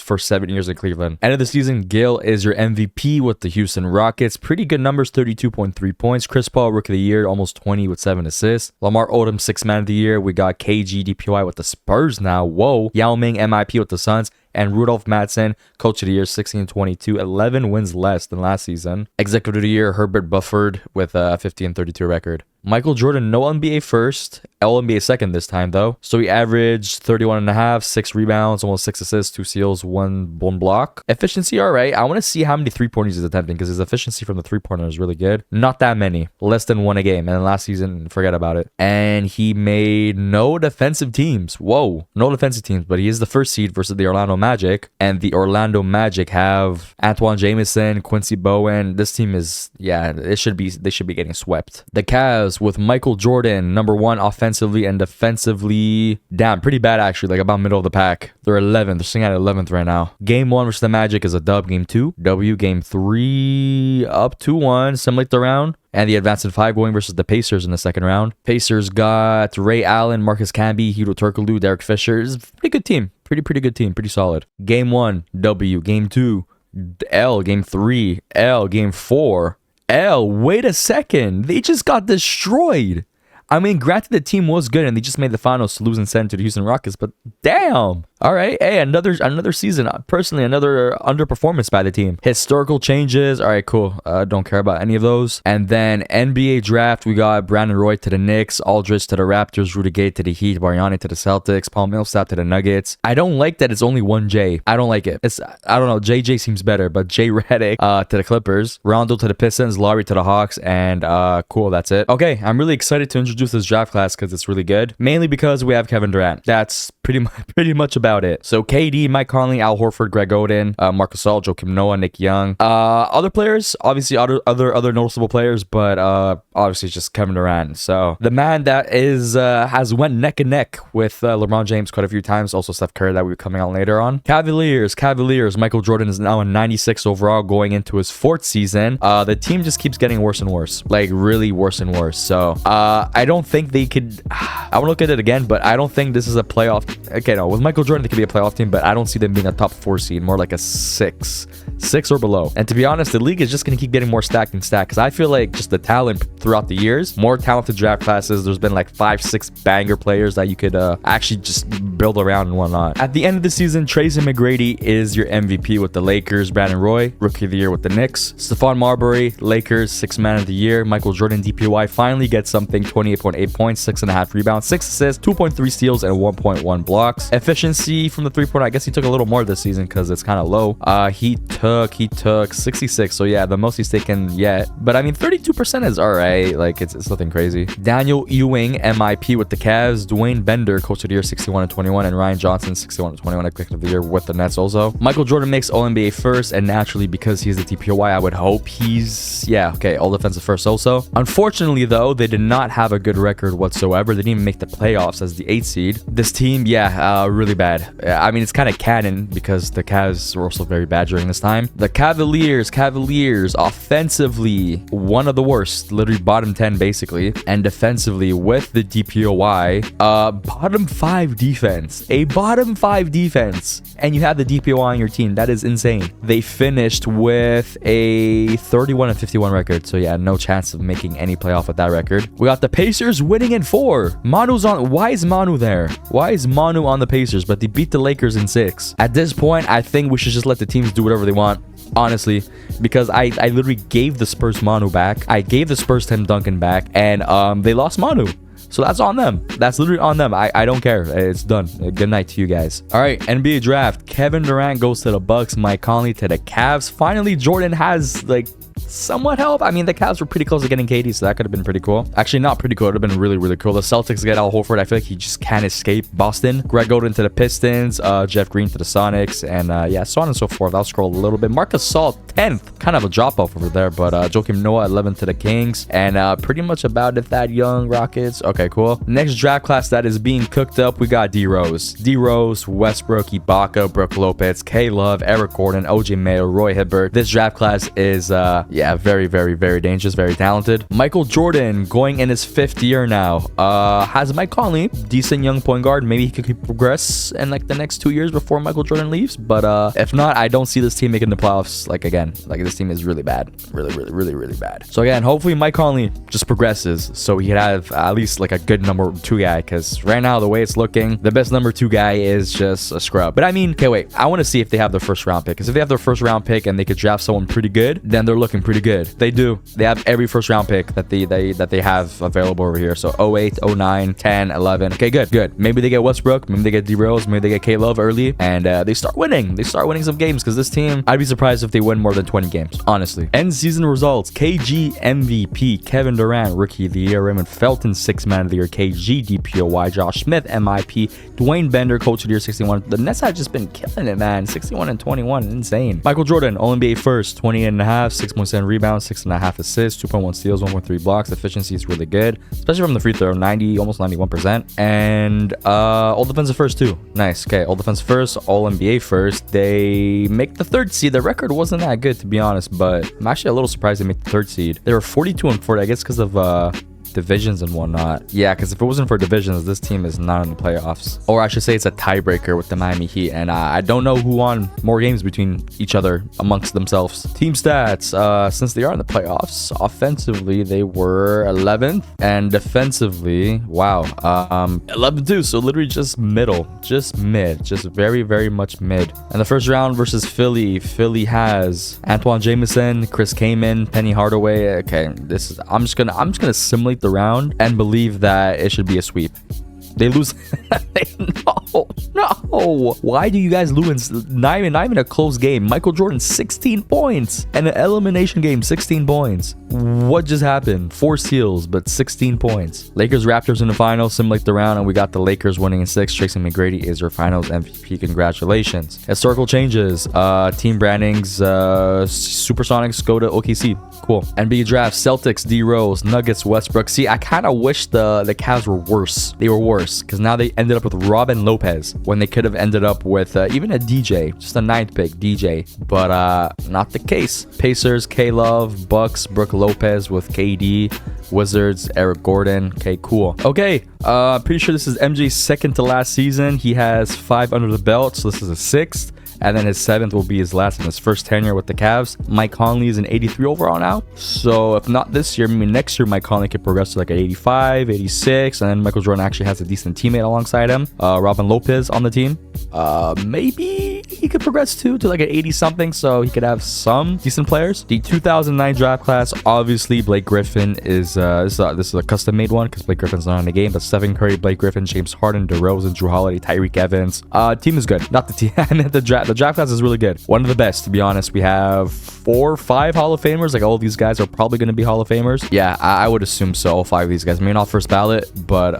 first 7 years in Cleveland. End of the season, Gil is your MVP with the Houston Rockets. Pretty good numbers, 32.3 points. Chris Paul, Rookie of the Year, almost 20 with 7 assists. Lamar Odom, 6th Man of the Year. We got KG DPOY with the Spurs now. Whoa. Yao Ming, MIP with the Suns. And Rudolph Madsen, Coach of the Year, 16-22, 11 wins less than last season. Executive of the Year, Herbert Bufford with a 50-32 record. Michael Jordan, no NBA first, All-NBA second this time, though. So he averaged 31.5, 6 rebounds, almost 6 assists, 2 steals, 1 block. Efficiency, all right. I want to see how many 3-pointers he's attempting because his efficiency from the 3-pointer is really good. Not that many. Less than 1 a game. And then last season, forget about it. And he made no defensive teams. Whoa. No defensive teams, but he is the first seed versus the Orlando Magic. And the Orlando Magic have Antoine Jameson, Quincy Bowen. This team is, yeah, they should be getting swept. The Cavs with Michael Jordan, number 1 offensively and defensively. Damn, pretty bad actually, like about middle of the pack. They're 11th. They're sitting at 11th right now. Game 1 versus the Magic is a dub. Game 2, W. Game 3, up 2-1, similar to round. And the advanced in 5 going versus the Pacers in the second round. Pacers got Ray Allen, Marcus Camby, Hito Turkoglu, Derek Fisher. It's a pretty good team. Pretty good team. Pretty solid. Game 1, W. Game 2, L. Game 3, L. Game 4, L. Wait a second. They just got destroyed. I mean, granted, the team was good and they just made the finals to lose and send to the Houston Rockets, but damn. All All right. Hey, another season. Personally, another underperformance by the team. Historical changes. All right, cool. Don't care about any of those. And then NBA draft, we got Brandon Roy to the Knicks, Aldridge to the Raptors, Rudy Gay to the Heat, Bargnani to the Celtics, Paul Millsap to the Nuggets. I don't like that it's only one J. I don't like it. I don't know. JJ seems better, but J Redick to the Clippers, Rondo to the Pistons, Lowry to the Hawks, and cool. That's it. Okay, I'm really excited to introduce this draft class because it's really good. Mainly because we have Kevin Durant. That's pretty much about it. So KD, Mike Conley, Al Horford, Greg Oden, Marc Gasol, Joakim Noah, Nick Young. Other players, obviously other noticeable players, but obviously just Kevin Durant. So the man that has went neck and neck with LeBron James quite a few times. Also Steph Curry that we're coming out later on. Cavaliers. Michael Jordan is now a 96 overall going into his 4th season. The team just keeps getting worse and worse, like really worse and worse. So I don't think they could. I want to look at it again, but I don't think this is a playoff. Okay, no, with Michael Jordan, they could be a playoff team, but I don't see them being a top 4 seed, more like a 6 or below. And to be honest, the league is just going to keep getting more stacked and stacked because I feel like just the talent throughout the years, more talented draft classes. There's been like 5-6 banger players that you could actually just build around and whatnot. At the end of the season, Tracy McGrady is your MVP with the Lakers. Brandon Roy, Rookie of the Year with the Knicks. Stephon Marbury, Lakers, 6th Man of the Year. Michael Jordan, DPOY, finally gets something. 28.8 points, 6.5 rebounds, 6 assists, 2.3 steals, and 1.1 blocks. Efficiency from the 3-point, I guess he took a little more this season because it's kind of low. He took 66, so yeah, the most he's taken yet. But I mean, 32% is all right. Like, it's nothing crazy. Daniel Ewing, MIP with the Cavs. Dwayne Bender, Coach of the Year, 61-21, and Ryan Johnson, 61-21, Executive of the Year with the Nets also. Michael Jordan makes All-NBA first, and naturally, because he's the DPOY, I would hope he's, All Defensive first also. Unfortunately, though, they did not have a good record whatsoever. They didn't even make the playoffs as the 8th seed. This team, really bad. I mean, it's kind of canon because the Cavs were also very bad during this time. The Cavaliers, offensively, one of the worst, literally bottom 10 basically, and defensively with the DPOY, bottom 5 defense, a bottom 5 defense, and you have the DPOY on your team. That is insane. They finished with a 31-51 record, so yeah, no chance of making any playoff with that record. We got the Pacers winning in 4. Manu's on. Why is Manu there? Why is Manu on the Pacers? But they beat the Lakers in 6. At this point, I think we should just let the teams do whatever they want. Honestly, because I literally gave the Spurs Manu back. I gave the Spurs Tim Duncan back, and they lost Manu. So that's on them. That's literally on them. I don't care. It's done. Good night to you guys. All right, NBA draft. Kevin Durant goes to the Bucks. Mike Conley to the Cavs. Finally, Jordan has like somewhat help. I mean, the Cavs were pretty close to getting KD, so that could have been pretty cool. Actually, not pretty cool. It would have been really, really cool. The Celtics get Al Horford. I feel like he just can't escape Boston. Greg Oden to the Pistons. Jeff Green to the Sonics. And so on and so forth. I'll scroll a little bit. Marc Gasol, 10th. Kind of a drop off over there, but Joakim Noah, 11th to the Kings. And pretty much about it, that young Rockets. Okay, cool. Next draft class that is being cooked up, we got D-Rose, Westbrook, Ibaka, Brook Lopez, K-Love, Eric Gordon, OJ Mayo, Roy Hibbert. This draft class is very, very, very dangerous, very talented. Michael Jordan going in his 5th year now. Has Mike Conley, decent young point guard. Maybe he could progress in like the next 2 years before Michael Jordan leaves. But if not, I don't see this team making the playoffs like again. Like, this team is really bad. Really, really, really, really bad. So again, hopefully Mike Conley just progresses so he could have at least like a good number 2 guy, because right now the way it's looking, the best number 2 guy is just a scrub. But I mean, okay, wait, I want to see if they have their first round pick, because if they have their first round pick and they could draft someone pretty good, then they're looking pretty good. They do. They have every first round pick that they have available over here. So 08, 09, 10, 11. Okay, good. Maybe they get Westbrook, maybe they get D-Rose, maybe they get K-Love early, and they start winning. They start winning some games, because this team, I'd be surprised if they win more than 20 games, honestly. End season results: KG MVP, Kevin Durant Rookie of the Year, Raymond Felton 6th Man of the Year, KG DPOY, Josh Smith MIP, Dwayne Bender Coach of the Year 61. The Nets have just been killing it, man. 61-21, insane. Michael Jordan All-NBA first, 28.5, 6.7 rebounds, 6.5 assists, 2.1 steals, 1.3 blocks. Efficiency is really good, especially from the free throw, 90, almost 91%. And all defensive first too. Nice. Okay, all defensive first, all NBA first. They make the 3rd seed. The record wasn't that good, to be honest, but I'm actually a little surprised they made the 3rd seed. They were 42-40, I guess, because of divisions and whatnot. Yeah, because if it wasn't for divisions, this team is not in the playoffs. Or I should say it's a tiebreaker with the Miami Heat. And I don't know who won more games between each other amongst themselves. Team stats, since they are in the playoffs, offensively, they were 11th. And defensively, wow, 11-2. So literally just middle, just mid, just very, very much mid. And the first round versus Philly, Philly has Antoine Jameson, Chris Kaman, Penny Hardaway. Okay, this is I'm just gonna simulate the round and believe that it should be a sweep. They lose. No. Why do you guys lose? Not even a close game. Michael Jordan, 16 points. And an elimination game, 16 points. What just happened? 4 steals, but 16 points. Lakers Raptors in the finals, simulate the round, and we got the Lakers winning in 6. Tracy McGrady is your finals MVP. Congratulations. Historical changes. Team brandings. Supersonics go to OKC. Cool. NBA draft. Celtics, D Rose, Nuggets, Westbrook. See, I kind of wish the Cavs were worse. They were worse because now they ended up with Robin Lopez when they could have ended up with even a DJ, just a 9th pick DJ, but not the case. Pacers, K Love, Bucks, Brooke Lopez with KD, Wizards, Eric Gordon. Okay, cool. Okay, pretty sure this is MJ's second to last season. He has 5 under the belt, so this is a 6th. And then his 7th will be his last in his first tenure with the Cavs. Mike Conley is an 83 overall now. So if not this year, maybe next year, Mike Conley could progress to like an 85, 86. And then Michael Jordan actually has a decent teammate alongside him. Robin Lopez on the team. Maybe he could progress to like an 80 something. So he could have some decent players. The 2009 draft class, obviously Blake Griffin is, this is a custom made one because Blake Griffin's not in the game. But Stephen Curry, Blake Griffin, James Harden, DeRozan, Drew Holiday, Tyreek Evans. Team is good. Not the team. I meant the draft. The draft class is really good. One of the best, to be honest. We have 4 or 5 Hall of Famers. Like all of these guys are probably going to be Hall of Famers. Yeah, I would assume so. All 5 of these guys. Maybe not first ballot, but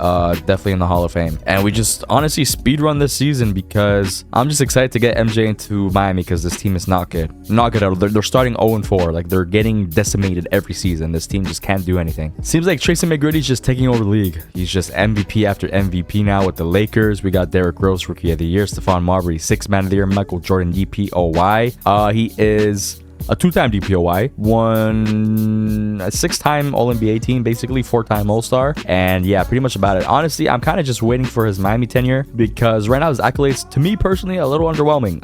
definitely in the Hall of Fame. And we just honestly speed run this season because I'm just excited to get MJ into Miami because this team is not good. Not good at all. They're starting 0-4. Like they're getting decimated every season. This team just can't do anything. Seems like Tracy McGrady's just taking over the league. He's just MVP after MVP now with the Lakers. We got Derrick Rose, Rookie of the Year. Stephon Marbury, 6th Man of the Year. Michael Jordan, DPOY. He is a 2-time DPOY, a 6-time All-NBA team, basically 4-time All-Star. And yeah, pretty much about it. Honestly, I'm kind of just waiting for his Miami tenure because right now his accolades, to me personally, a little underwhelming.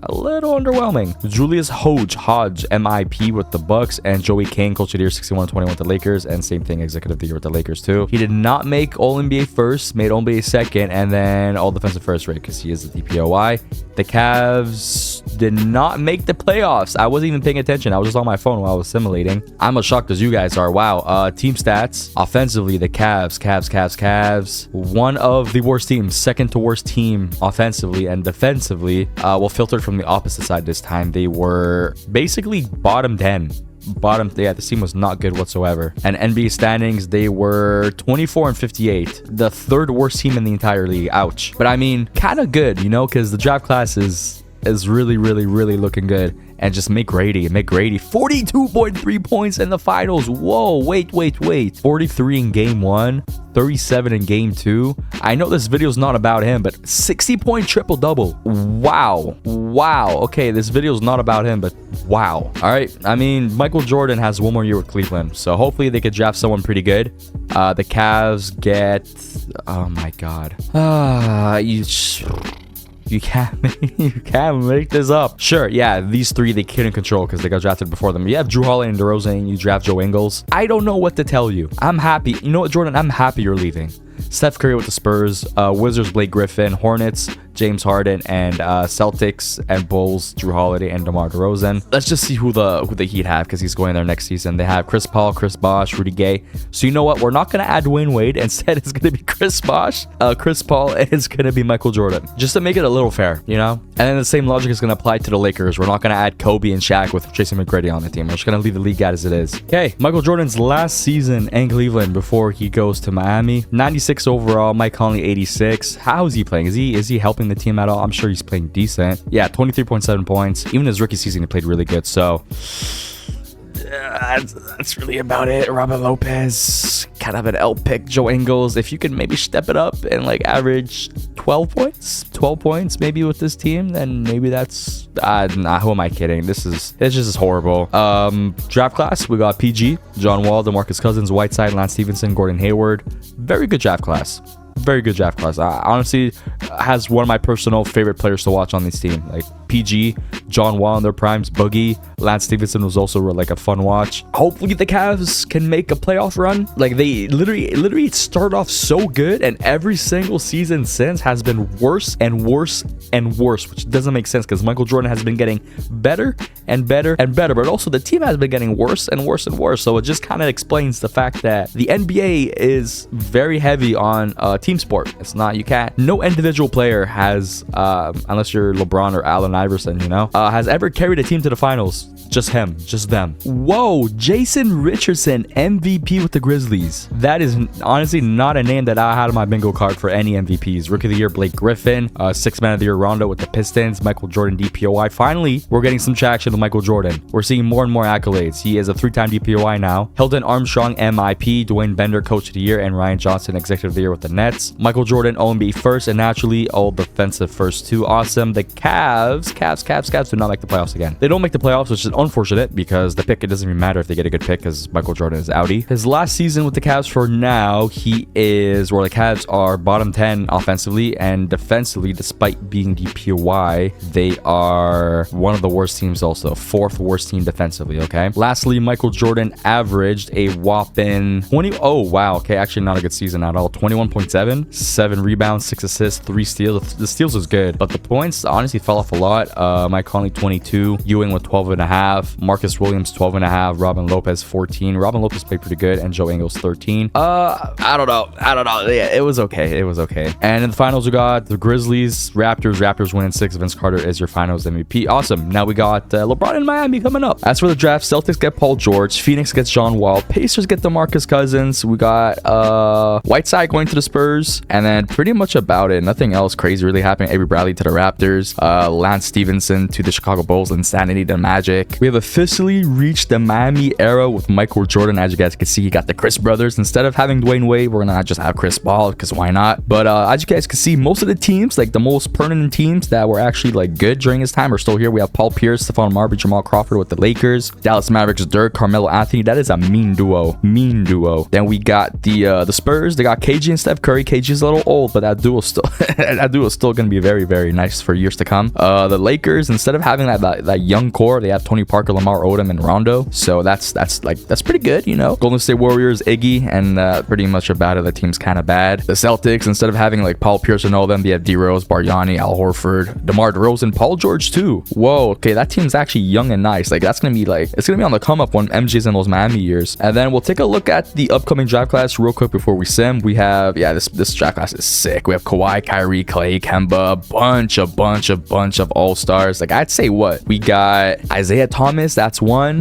Julius Hodge, MIP with the Bucks, and Joey King, Coach of the Year 61-21 with the Lakers, and same thing, Executive of the Year with the Lakers too. He did not make All-NBA first, made All-NBA second, and then All-Defensive first rate because he is the DPOY. The Cavs did not make the playoffs. I wasn't even paying attention. I was just on my phone while I was simulating. I'm as shocked as you guys are. Wow. Team stats. Offensively, the Cavs. One of the worst teams. Second to worst team offensively, and defensively, well, filtered from the opposite side this time. They were basically bottom 10. Yeah, the team was not good whatsoever. And NBA standings, they were 24-58, the 3rd worst team in the entire league. Ouch. But I mean, kind of good, you know, because the draft class is really looking good. And just McGrady, 42.3 points in the finals. Whoa, wait. 43 in game 1, 37 in game 2. I know this video is not about him, but 60-point triple-double. Wow. Okay, this video is not about him, but wow. All right, I mean, Michael Jordan has 1 more year with Cleveland, so hopefully they could draft someone pretty good. The Cavs get... Oh, my God. You can't make this up. Sure, yeah, these 3 they couldn't control because they got drafted before them. You have Drew Holiday and DeRozan, you draft Joe Ingles. I don't know what to tell you. I'm happy. You know what, Jordan? I'm happy you're leaving. Steph Curry with the Spurs, Wizards, Blake Griffin, Hornets, James Harden, and Celtics and Bulls, Drew Holiday and DeMar DeRozan. Let's just see who the Heat have because he's going there next season. They have Chris Paul, Chris Bosh, Rudy Gay. So you know what? We're not going to add Dwayne Wade. Instead, it's going to be Chris Bosh, Chris Paul, and it's going to be Michael Jordan. Just to make it a little fair, you know? And then the same logic is going to apply to the Lakers. We're not going to add Kobe and Shaq with Tracy McGrady on the team. We're just going to leave the league as it is. Okay, Michael Jordan's last season in Cleveland before he goes to Miami. 96 overall, Mike Conley 86. How is he playing? Is he helping the team at all? I'm sure he's playing decent. Yeah, 23.7 points. Even his rookie season, he played really good. So that's really about it. Robin Lopez, kind kind of an L pick. Joe Ingles, if you could maybe step it up and like average 12 points maybe with this team, then maybe that's nah, who am I kidding? It's just horrible. Draft class, we got PG, John Wall, DeMarcus Cousins, Whiteside, Lance Stevenson, Gordon Hayward. Very good draft class. Very good draft class. Honestly, has one of my personal favorite players to watch on this team. Like PG, John Wall in their primes, Boogie, Lance Stevenson was also like a fun watch. Hopefully the Cavs can make a playoff run. Like they literally start off so good, and every single season since has been worse and worse and worse, which doesn't make sense because Michael Jordan has been getting better and better and better, but also the team has been getting worse and worse and worse. So it just kind of explains the fact that the NBA is very heavy on team sport. It's not, you can't, no individual player has, unless you're LeBron or Allen Iverson, has ever carried a team to the finals. Just him, just them. Whoa, Jason Richardson, MVP with the Grizzlies. That is honestly not a name that I had on my bingo card for any MVPs. Rookie of the Year, Blake Griffin. Sixth Man of the Year, Rondo with the Pistons. Michael Jordan, DPOY. Finally, we're getting some traction with Michael Jordan. We're seeing more and more accolades. He is a 3-time DPOY now. Hilton Armstrong, MIP. Dwayne Bender, Coach of the Year. And Ryan Johnson, Executive of the Year with the Nets. Michael Jordan, OMB first. And naturally, all defensive first too. Awesome. The Cavs do not make the playoffs again. They don't make the playoffs, which is unfortunate because the pick, it doesn't even matter if they get a good pick because Michael Jordan is outie. His last season with the Cavs for now, the Cavs are bottom 10 offensively and defensively. Despite being DPOY, they are one of the worst teams also. 4th worst team defensively, okay? Lastly, Michael Jordan averaged a whopping 20. Oh, wow. Okay, actually not a good season at all. 21.7, 7 rebounds, 6 assists, 3 steals. The steals was good, but the points honestly fell off a lot. Mike Conley, 22. Ewing with 12.5. Marcus Williams, 12.5. Robin Lopez, 14. Robin Lopez played pretty good, and Joe Ingles, 13. I don't know. Yeah, it was okay. And in the finals, we got the Grizzlies, Raptors winning 6. Vince Carter is your finals MVP. Awesome. Now we got LeBron in Miami coming up. As for the draft, Celtics get Paul George. Phoenix gets John Wall. Pacers get DeMarcus Cousins. We got Whiteside going to the Spurs, and then pretty much about it. Nothing else crazy really happening. Avery Bradley to the Raptors. Lance Stevenson to the Chicago Bulls. Insanity to Magic. We have officially reached the Miami era with Michael Jordan. As you guys can see, he got the Chris brothers. Instead of having Dwayne Wade, we're gonna just have Chris Paul because why not? But as you guys can see, most of the teams, like the most permanent teams that were actually like good during his time, are still here. We have Paul Pierce, Stephon Marbury, Jamal Crawford with the Lakers. Dallas Mavericks, Dirk, Carmelo Anthony. That is a mean duo. Then we got the Spurs. They got KG and Steph Curry. KG's a little old, but that duo is still gonna be very, very nice for years to come. The Lakers, instead of having that young core, they have Tony Parker, Lamar Odom, and Rondo. So that's pretty good, Golden State Warriors, Iggy, and pretty much about it. The team's kind of bad. The Celtics, instead of having like Paul Pierce and all them, they have D Rose, Bargnani, Al Horford, DeMar DeRozan, Paul George too. Whoa, okay, that team's actually young and nice. Like it's gonna be on the come up when MJ's in those Miami years. And then we'll take a look at the upcoming draft class real quick before we sim. We have this draft class is sick. We have Kawhi, Kyrie, Clay, Kemba, a bunch of all-stars. Like I'd say we got Isaiah Thomas, that's 1.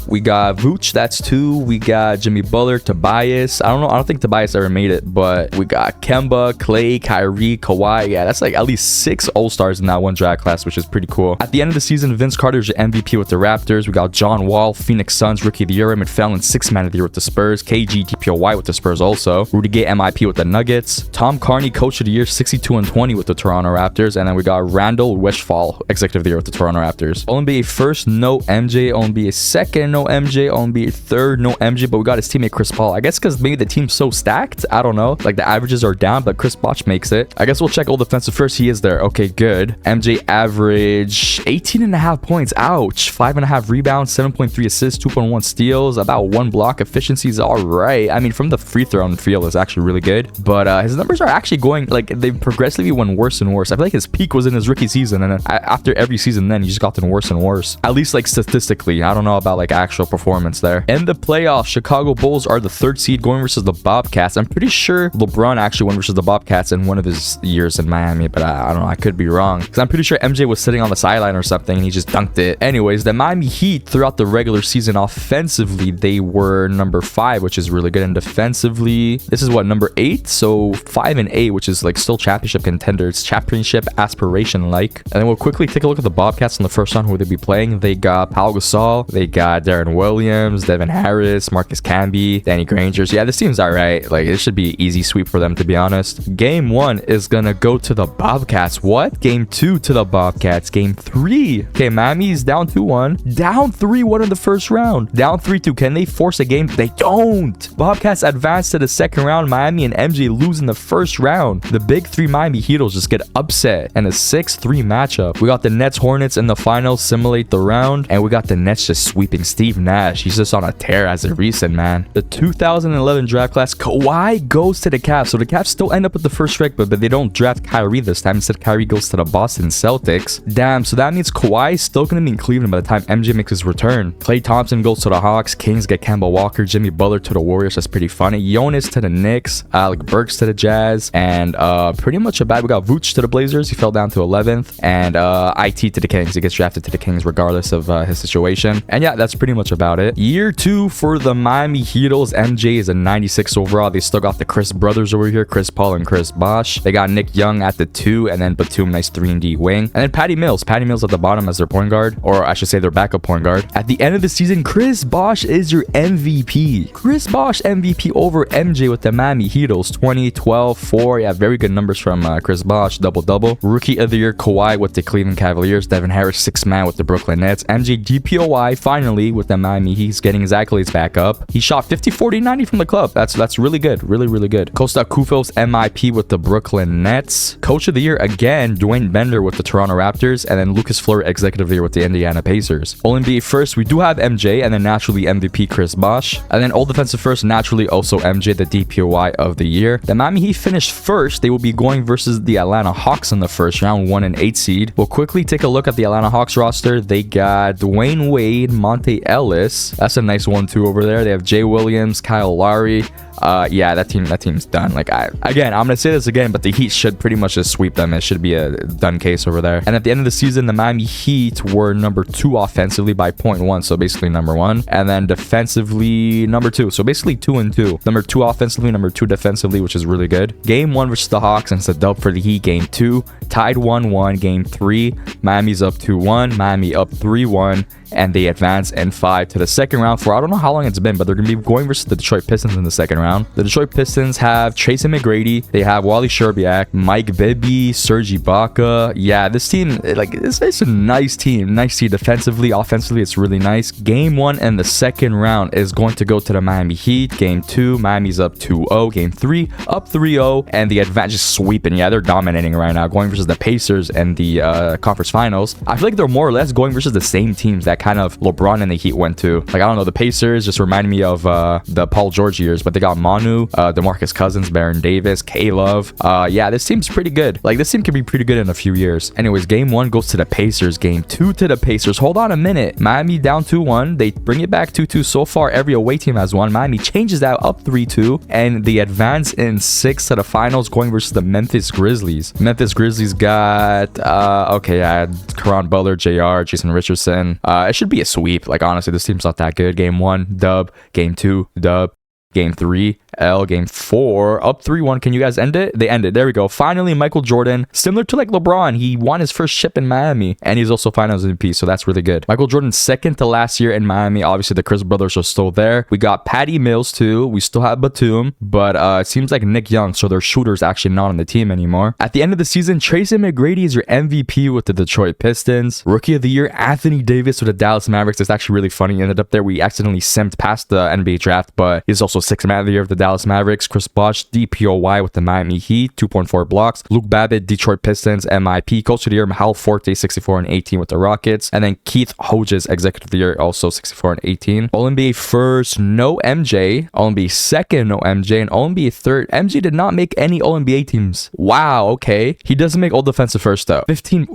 We got Vooch, that's 2. We got Jimmy Butler, Tobias. I don't think Tobias ever made it, but we got Kemba, Clay, Kyrie, Kawhi. Yeah, that's like at least 6 all-stars in that one draft class, which is pretty cool. At the end of the season, Vince Carter is your MVP with the Raptors. We got John Wall, Phoenix Suns, Rookie of the Year. McFarland, 6th Man of the Year with the Spurs. KG, DPOY with the Spurs also. Rudy Gay, MIP with the Nuggets. Tom Carney, Coach of the Year, 62-20 with the Toronto Raptors. And then we got Randall Westphal, Executive of the Year with the Toronto Raptors. NBA first, no MJ. NBA second, no MJ. NBA third, no MJ. But we got his teammate Chris Paul. I guess because maybe the team's so stacked. I don't know. Like the averages are down, but Chris Bosh makes it. I guess we'll check all defensive first. He is there. Okay, good. MJ average 18.5 points. Ouch. 5.5 rebounds, 7.3 assists, 2.1 steals, about 1 block. Efficiency is all right. I mean, from the free throw and field is actually really good. But his numbers are actually going, like, they've progressively went worse and worse. I feel like his peak was in his rookie season, and then after every season then, he just gotten worse and worse. At least, like, statistically. I don't know about, like, actual performance there. In the playoffs, Chicago Bulls are the 3rd seed going versus the Bobcats. I'm pretty sure LeBron actually went versus the Bobcats in one of his years in Miami, but I don't know. I could be wrong. Because I'm pretty sure MJ was sitting on the sideline or something, and he just dunked it. Anyways, the Miami Heat, throughout the regular season, offensively, they were number 5, which is really good. And defensively, this is what, number 8? So 5 and 8, which is like still championship contenders, championship aspiration like. And then we'll quickly take a look at the Bobcats in the first round, who they'd be playing. wing, they got Pau Gasol, they got Darren Williams, Devin Harris, Marcus Camby, Danny Granger. So yeah, this team's alright. Like, it should be an easy sweep for them, to be honest. Game 1 is gonna go to the Bobcats. What? Game 2 to the Bobcats. Game 3. Okay, Miami's down 2-1. Down 3-1 in the first round. Down 3-2. Can they force a game? They don't. Bobcats advance to the second round. Miami and MJ lose in the first round. The big three Miami Heatles just get upset and a 6-3 matchup. We got the Nets Hornets in the finals simulate the round, and we got the Nets just sweeping Steve Nash. He's just on a tear as of recent, man. The 2011 draft class, Kawhi goes to the Cavs. So the Cavs still end up with the first pick, but they don't draft Kyrie this time. Instead, Kyrie goes to the Boston Celtics. Damn, so that means Kawhi is still going to be in Cleveland by the time MJ makes his return. Klay Thompson goes to the Hawks. Kings get Kemba Walker. Jimmy Butler to the Warriors. That's pretty funny. Jonas to the Knicks. Alec Burks to the Jazz. And pretty much about we got Vooch to the Blazers. He fell down to 11th. And IT to the Kings. He gets drafted to the Kings regardless of his situation. And yeah, that's pretty much about it. Year 2 for the Miami Heatles. MJ is a 96 overall. They still got the Chris brothers over here. Chris Paul and Chris Bosh. They got Nick Young at the 2. And then Batum, nice 3-and-D wing. And then Patty Mills. Patty Mills at the bottom as their point guard. Or I should say their backup point guard. At the end of the season, Chris Bosh is your MVP. Chris Bosh MVP over MJ with the Miami Heatles. 20, 12, 4. Yeah, very good numbers from Chris Bosh. Double-double. Rookie of the year, Kawhi with the Cleveland Cavaliers. Devin Harris, 6th man with the Brooklyn Nets. MJ DPOY finally with the Miami. He's getting his accolades back up. He shot 50, 40, 90 from the club. That's really good. Really good. Costa Kufos MIP with the Brooklyn Nets. Coach of the year again, Dwayne Bender with the Toronto Raptors. And then Lucas Fleur, executive of the year with the Indiana Pacers. All NBA first, we do have MJ, and then naturally MVP Chris Bosh. And then all defensive first, naturally also MJ, the DPOY of the year. The Miami Heat finished first. They will be going versus the Atlanta Hawks in the first round, 1 and 8 seed. We'll quickly take a look at the Atlanta Hawks roster. They got Dwayne Wade, Monte Ellis. That's a nice 1-2 over there. They have Jay Williams, Kyle Lowry. Yeah, that team's done. Like, I'm gonna say this again, but the Heat should pretty much just sweep them. It should be a done case over there. And at the end of the season, the Miami Heat were number 2 offensively by 0.1, so basically number 1, and then defensively number 2, so basically 2 and 2. Number 2 offensively, number 2 defensively, which is really good. Game 1 versus the Hawks, and it's a dub for the Heat. Game 2 tied 1-1. Game 3, Miami's up 2-1, Miami up 3-1, and they advance in 5 to the second round for I don't know how long it's been, but they're gonna be going versus the Detroit Pistons in the second round. The Detroit Pistons have Tracy McGrady, they have Wally Szczerbiak, Mike Bibby, Serge Ibaka. Yeah, this team, like, it's a nice team defensively, offensively, it's really nice. Game 1 and the second round is going to go to the Miami Heat. Game 2, Miami's up 2-0. Game 3, up 3-0, and the advantage is sweeping. Yeah, they're dominating right now, going versus the Pacers and the conference finals. I feel like they're more or less going versus the same teams that kind of LeBron and the Heat went to. Like, I don't know, the Pacers just reminded me of the Paul George years, but they got Manu, DeMarcus Cousins, Baron Davis, K-Love. Yeah, this team's pretty good. Like, this team could be pretty good in a few years. Anyways, game 1 goes to the Pacers. Game 2 to the Pacers. Hold on a minute. Miami down 2-1. They bring it back 2-2. So far, every away team has won. Miami changes that up 3-2, and they advance in 6 to the finals, going versus the Memphis Grizzlies. Memphis Grizzlies got Caron Butler, JR, Jason Richardson. It should be a sweep. Like, honestly, this team's not that good. Game 1, dub. Game 2, dub. Game 3, L. Game 4, up 3-1. Can you guys end it? They ended. There we go. Finally, Michael Jordan, similar to like LeBron, he won his first chip in Miami, and he's also finals MVP, so that's really good. Michael Jordan, second to last year in Miami. Obviously, the Chris brothers are still there. We got Patty Mills too. We still have Batum, but it seems like Nick Young, so their shooter's actually not on the team anymore. At the end of the season, Tracy McGrady is your MVP with the Detroit Pistons. Rookie of the year, Anthony Davis with the Dallas Mavericks. It's actually really funny. He ended up there. We accidentally simped past the NBA draft, but he's also 6th man of the year of the Dallas Mavericks. Chris Bosh, DPOY with the Miami Heat, 2.4 blocks. Luke Babbitt, Detroit Pistons, MIP. Coach of the year, Hal Forte, 64 and 18 with the Rockets. And then Keith Hodges, executive of the year, also 64 and 18. All-NBA first, no MJ. All-NBA second, no MJ. And All-NBA third, MJ did not make any All-NBA teams. Wow, okay. He doesn't make all defensive first though. 15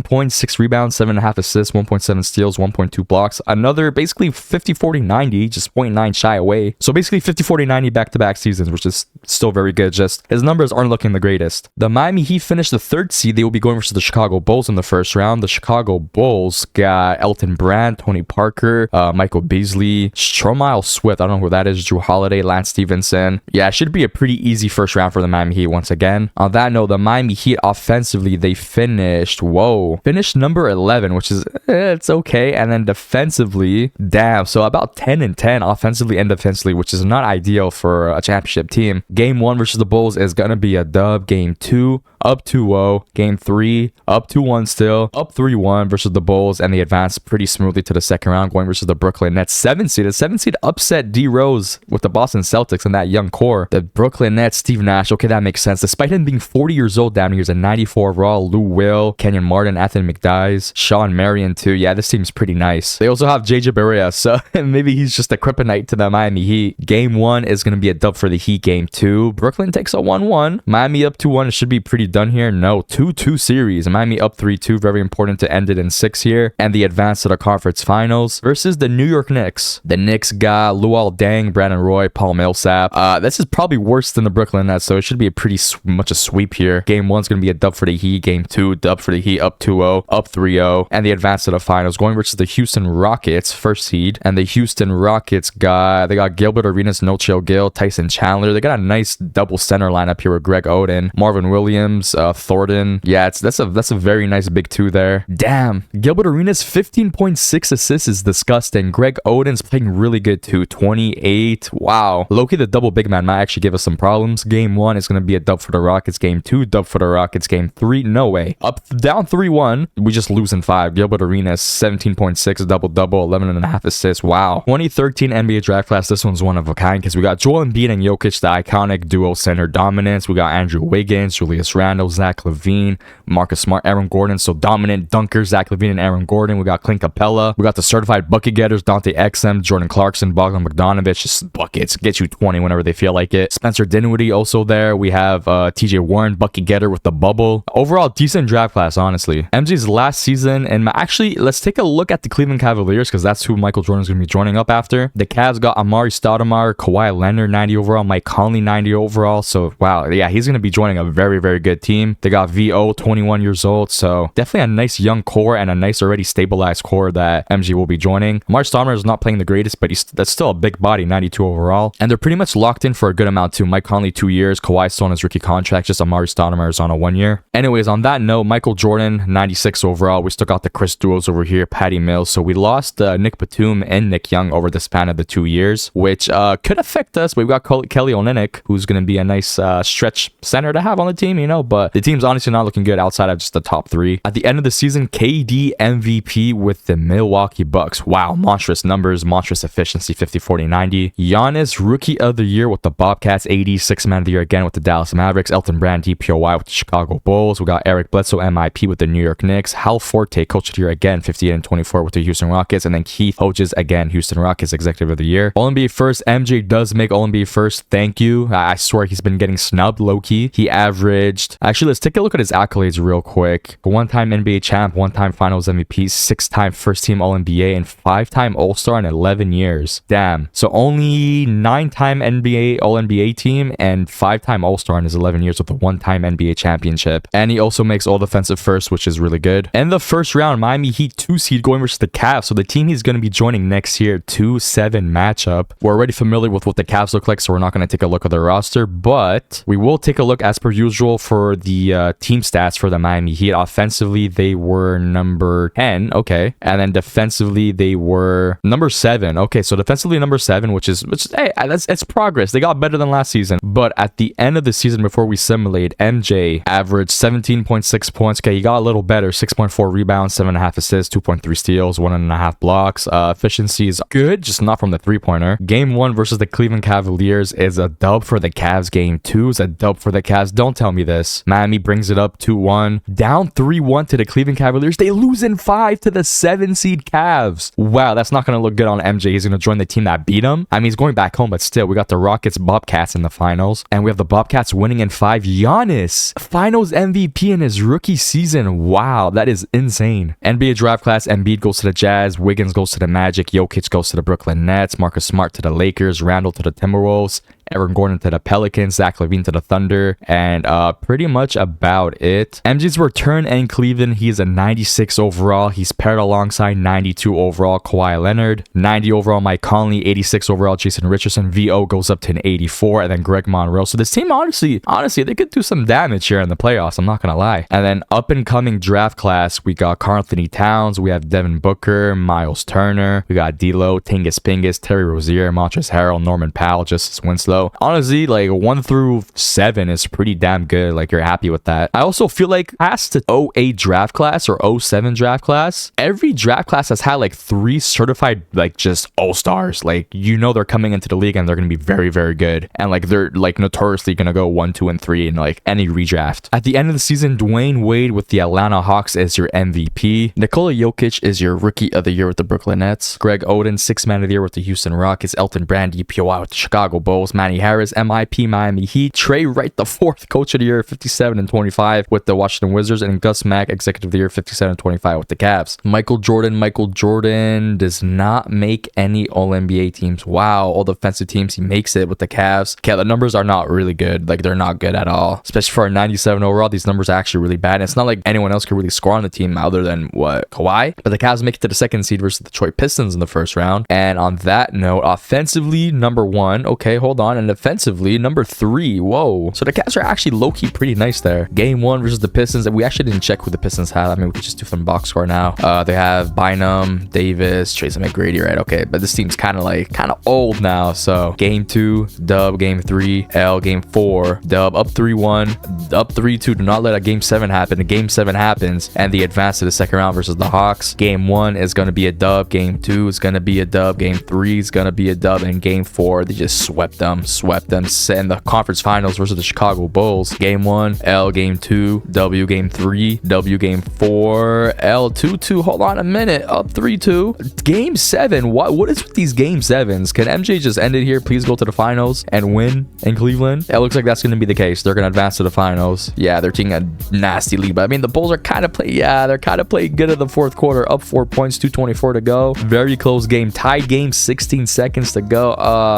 points, 6 rebounds, 7.5 assists, 1.7 steals, 1.2 blocks. Another basically 50, 40, 90, just 0.9 shy away. So basically basically 50, 40, 90 back-to-back seasons, which is still very good. Just his numbers aren't looking the greatest. The Miami Heat finished the 3rd seed. They will be going versus the Chicago Bulls in the first round. The Chicago Bulls got Elton Brand, Tony Parker, Michael Beasley, Stromile Swift. I don't know who that is. Drew Holiday, Lance Stevenson. Yeah, it should be a pretty easy first round for the Miami Heat once again. On that note, the Miami Heat offensively, they finished number 11, which is, it's okay. And then defensively, damn, so about 10-10 offensively and defensively, which is not ideal for a championship team. Game 1 versus the Bulls is gonna be a dub. Game 2, up 2-0. Game 3, up 2-1 still, up 3-1 versus the Bulls, and they advanced pretty smoothly to the second round, going versus the Brooklyn Nets 7 seed. The 7 seed upset D Rose with the Boston Celtics and that young core. The Brooklyn Nets, Steve Nash, okay, that makes sense. Despite him being 40 years old down here, he's a 94 overall. Lou Will, Kenyon Martin, Anthony McDyess, Sean Marion too. Yeah, this team's pretty nice. They also have JJ Barea, so maybe he's just a kryptonite to the Miami Heat. Game 1 is going to be a dub for the Heat. Game 2, Brooklyn takes a 1-1. Miami up 2-1. It should be pretty done here. No, 2-2 series. Miami up 3-2. Very important to end it in 6 here. And the advance to the conference finals versus the New York Knicks. The Knicks got Luol Deng, Brandon Roy, Paul Millsap. This is probably worse than the Brooklyn Nets, so it should be a pretty much a sweep here. Game 1 is going to be a dub for the Heat. Game 2, dub for the Heat, up 2-0, up 3-0. And the advance to the finals, going versus the Houston Rockets, 1st seed. And the Houston Rockets got Gilbert Arenas, No Chill Gill, Tyson Chandler. They got a nice double center lineup here with Greg Oden, Marvin Williams, Thornton. Yeah, that's a very nice big 2 there. Damn, Gilbert Arenas 15.6 assists is disgusting. Greg Oden's playing really good too, 28. Wow, Loki the double big man might actually give us some problems. Game 1 is going to be a dub for the Rockets. Game 2, dub for the Rockets. Game 3, no way, down 3-1. We just lose in 5. Gilbert Arenas 17.6 double 11.5 assists. Wow. 2013 NBA draft class, this one's one of a kind because we got Joel Embiid and Jokic, the iconic duo center dominance. We got Andrew Wiggins, Julius Randle, Zach LaVine, Marcus Smart, Aaron Gordon. So dominant dunkers, Zach LaVine and Aaron Gordon. We got Clint Capella. We got the certified bucket getters, Dante Exum, Jordan Clarkson, Bogdan Bogdanovic. Just buckets, get you 20 whenever they feel like it. Spencer Dinwiddie also there. We have TJ Warren, bucket getter with the bubble. Overall, decent draft class, honestly. MJ's last season, and actually, let's take a look at the Cleveland Cavaliers because that's who Michael Jordan's going to be joining up after. The Cavs got Amari Stoudemire, Kawhi Leonard, 90 overall, Mike Conley, 90 overall. So, wow, yeah, he's going to be joining a very, very good team. They got VO, 21 years old. So, definitely a nice young core and a nice already stabilized core that MJ will be joining. Amari Stoudemire is not playing the greatest, but that's still a big body, 92 overall. And they're pretty much locked in for a good amount too. Mike Conley, 2 years. Kawhi still on his rookie contract. Just Amari Stoudemire is on a 1 year. Anyways, on that note, Michael Jordan, 96 overall. We still got the Chris duos over here, Patty Mills. So we lost Nick Batum and Nick Young over the span of the 2 years, which could affect us. But we got Kelly Olynyk, who's going to be a nice stretch center to have on the team, you know. But the team's honestly not looking good outside of just the top 3. At the end of the season, KD MVP with the Milwaukee Bucks. Wow, monstrous numbers, monstrous efficiency, 50, 40, 90. Giannis, Rookie of the Year with the Bobcats, 80, 6th Man of the Year again with the Dallas Mavericks. Elton Brand, DPOY with the Chicago Bulls. We got Eric Bledsoe, MIP with the New York Knicks. Hal Forte, Coach of the Year again, 58 and 24 with the Houston Rockets. And then Keith Hodges again, Houston Rockets Executive of the Year. All-NBA first, MJ does make All-NBA first. Thank you. I swear he's been getting snubbed low-key. He averaged... Actually, let's take a look at his accolades real quick. 1-time NBA champ, 1-time Finals MVP, 6-time first-team All-NBA, and 5-time All-Star in 11 years. Damn. So only 9-time NBA All-NBA team and 5-time All-Star in his 11 years with a 1-time NBA championship. And he also makes All-Defensive first, which is really good. And the first round, Miami Heat 2 seed going versus the Cavs. So the team he's going to be joining next year, 2-7 matchup. We're already familiar with what the Cavs look like, so we're not going to take a look at their roster, but we will take a look as per usual for the team stats for the Miami Heat. Offensively, they were number 10, okay. And then defensively, they were number 7. Okay, so defensively number 7, which is hey, it's progress. They got better than last season. But at the end of the season, before we simulate, MJ averaged 17.6 points. Okay, he got a little better. 6.4 rebounds, 7.5 assists, 2.3 steals, 1.5 blocks. Efficiency is good, just not from the three-pointer. Game 1 versus the Cleveland Cavaliers is a dub for the Cavs. Game 2 is a dub for the Cavs. Don't tell me this. Giannis. Miami brings it up 2-1. Down 3-1 to the Cleveland Cavaliers. They lose in 5 to the 7 seed Cavs. Wow, that's not going to look good on MJ. He's going to join the team that beat him. I mean, he's going back home, but still, we got the Rockets Bobcats in the finals. And we have the Bobcats winning in 5. Giannis, finals MVP in his rookie season. Wow, that is insane. NBA draft class, Embiid goes to the Jazz. Wiggins goes to the Magic. Jokic goes to the Brooklyn Nets. Marcus Smart to the Lakers. Randall to the Timberwolves. Aaron Gordon to the Pelicans, Zach LaVine to the Thunder, and pretty much about it. MJ's return in Cleveland, he's a 96 overall. He's paired alongside 92 overall Kawhi Leonard, 90 overall Mike Conley, 86 overall Jason Richardson. VO goes up to an 84, and then Greg Monroe. So this team, honestly, they could do some damage here in the playoffs. I'm not gonna lie. And then up and coming draft class, we got Karl Anthony Towns, we have Devin Booker, Miles Turner, we got D'Lo, Tingus Pingus, Terry Rozier, Montrezl Harrell, Norman Powell, Justice Winslow. Honestly, like 1 through 7 is pretty damn good. Like, you're happy with that. I also feel like past the 08 draft class or 07 draft class, every draft class has had like 3 certified like just all-stars. Like, you know, they're coming into the league and they're gonna be very, very good, and like they're like notoriously gonna go 1, 2, and 3 in like any redraft. At the end of the season, Dwayne Wade with the Atlanta Hawks is your MVP. Nikola Jokic is your Rookie of the Year with the Brooklyn Nets. Greg Oden, 6th Man of the Year with the Houston Rockets. Elton Brand, DPOY with the Chicago Bulls. Manny Harris, MIP, Miami Heat. Trey Wright, the 4th Coach of the Year, 57 and 25 with the Washington Wizards. And Gus Mack, Executive of the Year, 57 and 25 with the Cavs. Michael Jordan does not make any All-NBA teams. Wow, all defensive teams, he makes it with the Cavs. Okay, the numbers are not really good. Like, they're not good at all. Especially for a 97 overall, these numbers are actually really bad. And it's not like anyone else could really score on the team other than, what, Kawhi? But the Cavs make it to the 2nd seed versus the Detroit Pistons in the 1st round. And on that note, offensively, number 1. Okay, hold on. And defensively, number 3. Whoa. So the Cavs are actually low-key pretty nice there. Game 1 versus the Pistons. And we actually didn't check who the Pistons had. I mean, we could just do from box score now. They have Bynum, Davis, Tracy McGrady, right? Okay, but this team's kind of old now. So game 2, dub. Game 3, L. Game 4, dub. Up 3-1, up 3-2. Do not let a game 7 happen. The game 7 happens and they advance to the 2nd round versus the Hawks. Game 1 is going to be a dub. Game 2 is going to be a dub. Game 3 is going to be a dub. And game 4, they just swept them in the conference finals versus the Chicago Bulls. Game 1, L. Game 2, W. Game 3, W. Game 4, L. 2-2. Hold on a minute. Up 3-2. Game 7. What is with these game 7s? Can MJ just end it here? Please go to the finals and win in Cleveland. It looks like that's going to be the case. They're going to advance to the finals. Yeah, they're taking a nasty lead, but I mean, the Bulls are kind of playing good in the 4th quarter. Up 4 points, 2:24 to go. Very close game. Tied game, 16 seconds to go.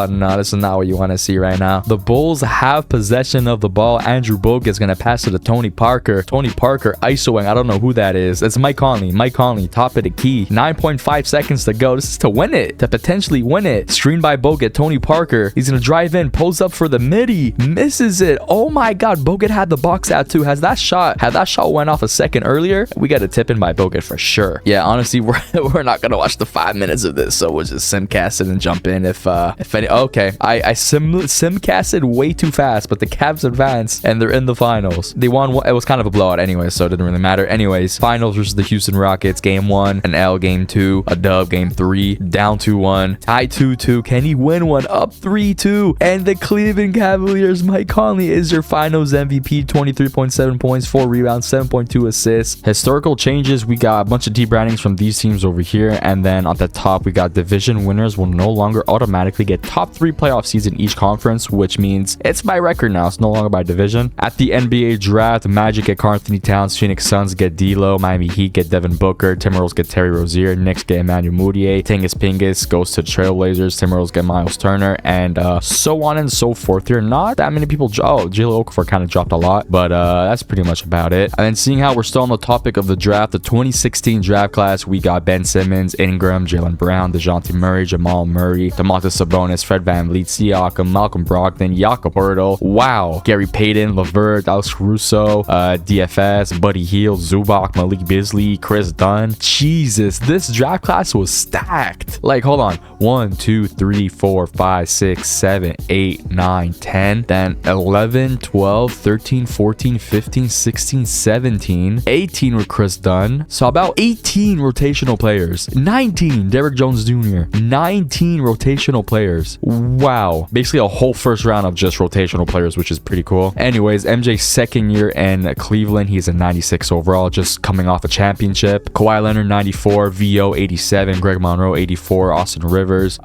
No, this is not what you want to see right now. The Bulls have possession of the ball. Andrew Bogut is going to pass it to Tony Parker. Tony Parker isoing. I don't know who that is. It's Mike Conley, top of the key. 9.5 seconds to go. This is to win it, to potentially win it. Screen by Bogut. Tony Parker. He's going to drive in, pose up for the midi. Misses it. Oh my God. Bogut had the box out too. Had that shot went off a second earlier, we got a tip in by Bogut for sure. Yeah, honestly, we're not going to watch the 5 minutes of this, so we'll just simcast it and jump in if any. Okay, I simcasted way too fast, but the Cavs advanced and they're in the finals. They won. It was kind of a blowout anyway, so it didn't really matter. Anyways, finals versus the Houston Rockets. Game 1, an L. Game 2, a dub. Game 3, down 2-1, tie 2-2. Can he win one? Up 3-2. And the Cleveland Cavaliers, Mike Conley is your finals MVP. 23.7 points, 4 rebounds, 7.2 assists. Historical changes, we got a bunch of debrandings from these teams over here, and then on the top we got division winners will no longer automatically get top 3 playoff seeds in each conference, which means it's by record now. It's no longer by division. At the NBA draft, Magic get Karl Anthony Towns, Phoenix Suns get D'Lo, Miami Heat get Devin Booker, Timberwolves get Terry Rozier, Knicks get Emmanuel Mudiay, Tingus Pingus goes to Trailblazers, Timberwolves get Miles Turner, and so on and so forth. Here, not that many people. Jahlil Okafor kind of dropped a lot, but that's pretty much about it. And then seeing how we're still on the topic of the draft, the 2016 draft class, we got Ben Simmons, Ingram, Jaylen Brown, DeJounte Murray, Jamal Murray, Domantas Sabonis, Fred VanVleet, Siakam, Malcolm Brogdon, Jakob Poeltl, wow, Gary Payton, LeVert, Alex Caruso, DFS, Buddy Hield, Zubac, Malik Beasley, Chris Dunn. Jesus, this draft class was stacked. Like, hold on. 1, 2, 3, 4, 5, 6, 7, 8, 9, 10, then 11, 12, 13, 14, 15, 16, 17, 18 with Chris Dunn. So about 18 rotational players. 19 Derrick Jones Jr. 19 rotational players. Wow. Basically basically a whole first round of just rotational players, which is pretty cool. Anyways, MJ's second year in Cleveland, he's a 96 overall, just coming off a championship. Kawhi Leonard 94, VO 87, Greg Monroe 84, Austin Rivers.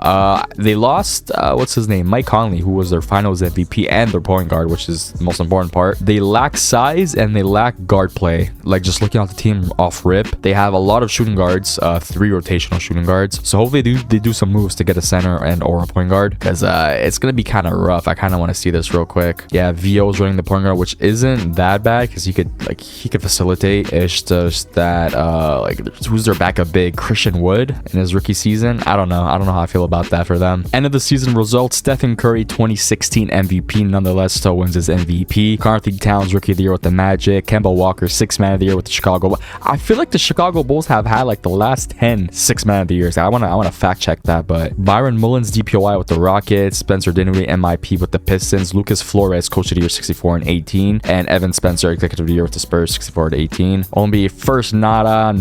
They lost what's his name, Mike Conley, who was their finals MVP and their point guard, which is the most important part. They lack size and they lack guard play. Like, just looking at the team off rip, they have a lot of shooting guards, 3 rotational shooting guards. So hopefully they do some moves to get a center and or a point guard, because it's gonna be kind of rough. I kind of want to see this real quick. Yeah, VO is running the point guard, which isn't that bad because he could facilitate. It's just that like, who's their backup big? Christian Wood in his rookie season. I don't know how I feel about that for them. End of the season results: Stephen Curry 2016 MVP, nonetheless still wins his MVP. Karl Anthony Towns rookie of the year with the Magic. Kemba Walker 6th man of the year with the Chicago. I feel like the Chicago Bulls have had like the last 10 6th man of the years. I want to fact check that, but Byron Mullins DPOY with the Rockets, Spencer Dinwiddie MIP with the Pistons, Lucas Flores coach of the year 64 and 18, and Evan Spencer executive of the year with the Spurs 64 to 18. All-NBA first, nada.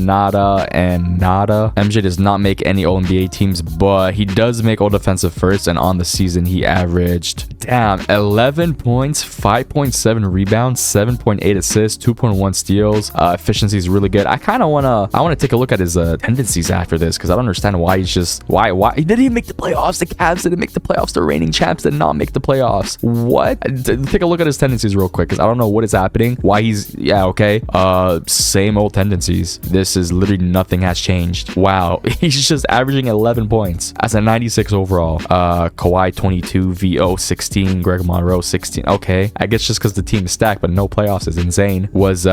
MJ does not make any All-NBA teams, but he does make All Defensive first, and on the season he averaged 11 points, 5.7 rebounds, 7.8 assists, 2.1 steals. Efficiency is really good. I want to take a look at his tendencies after this, because I don't understand why he's just why did he make the playoffs? The Cavs didn't make the playoffs. The reigning champs did not make the playoffs. What? Take a look at his tendencies real quick, because I don't know what is happening. Why he's same old tendencies. This is literally nothing has changed. Wow, he's just averaging 11 points as a 96 overall. Kawhi 22, VO 16, Greg Monroe 16. Okay, I guess just because the team is stacked, but no playoffs is insane. Was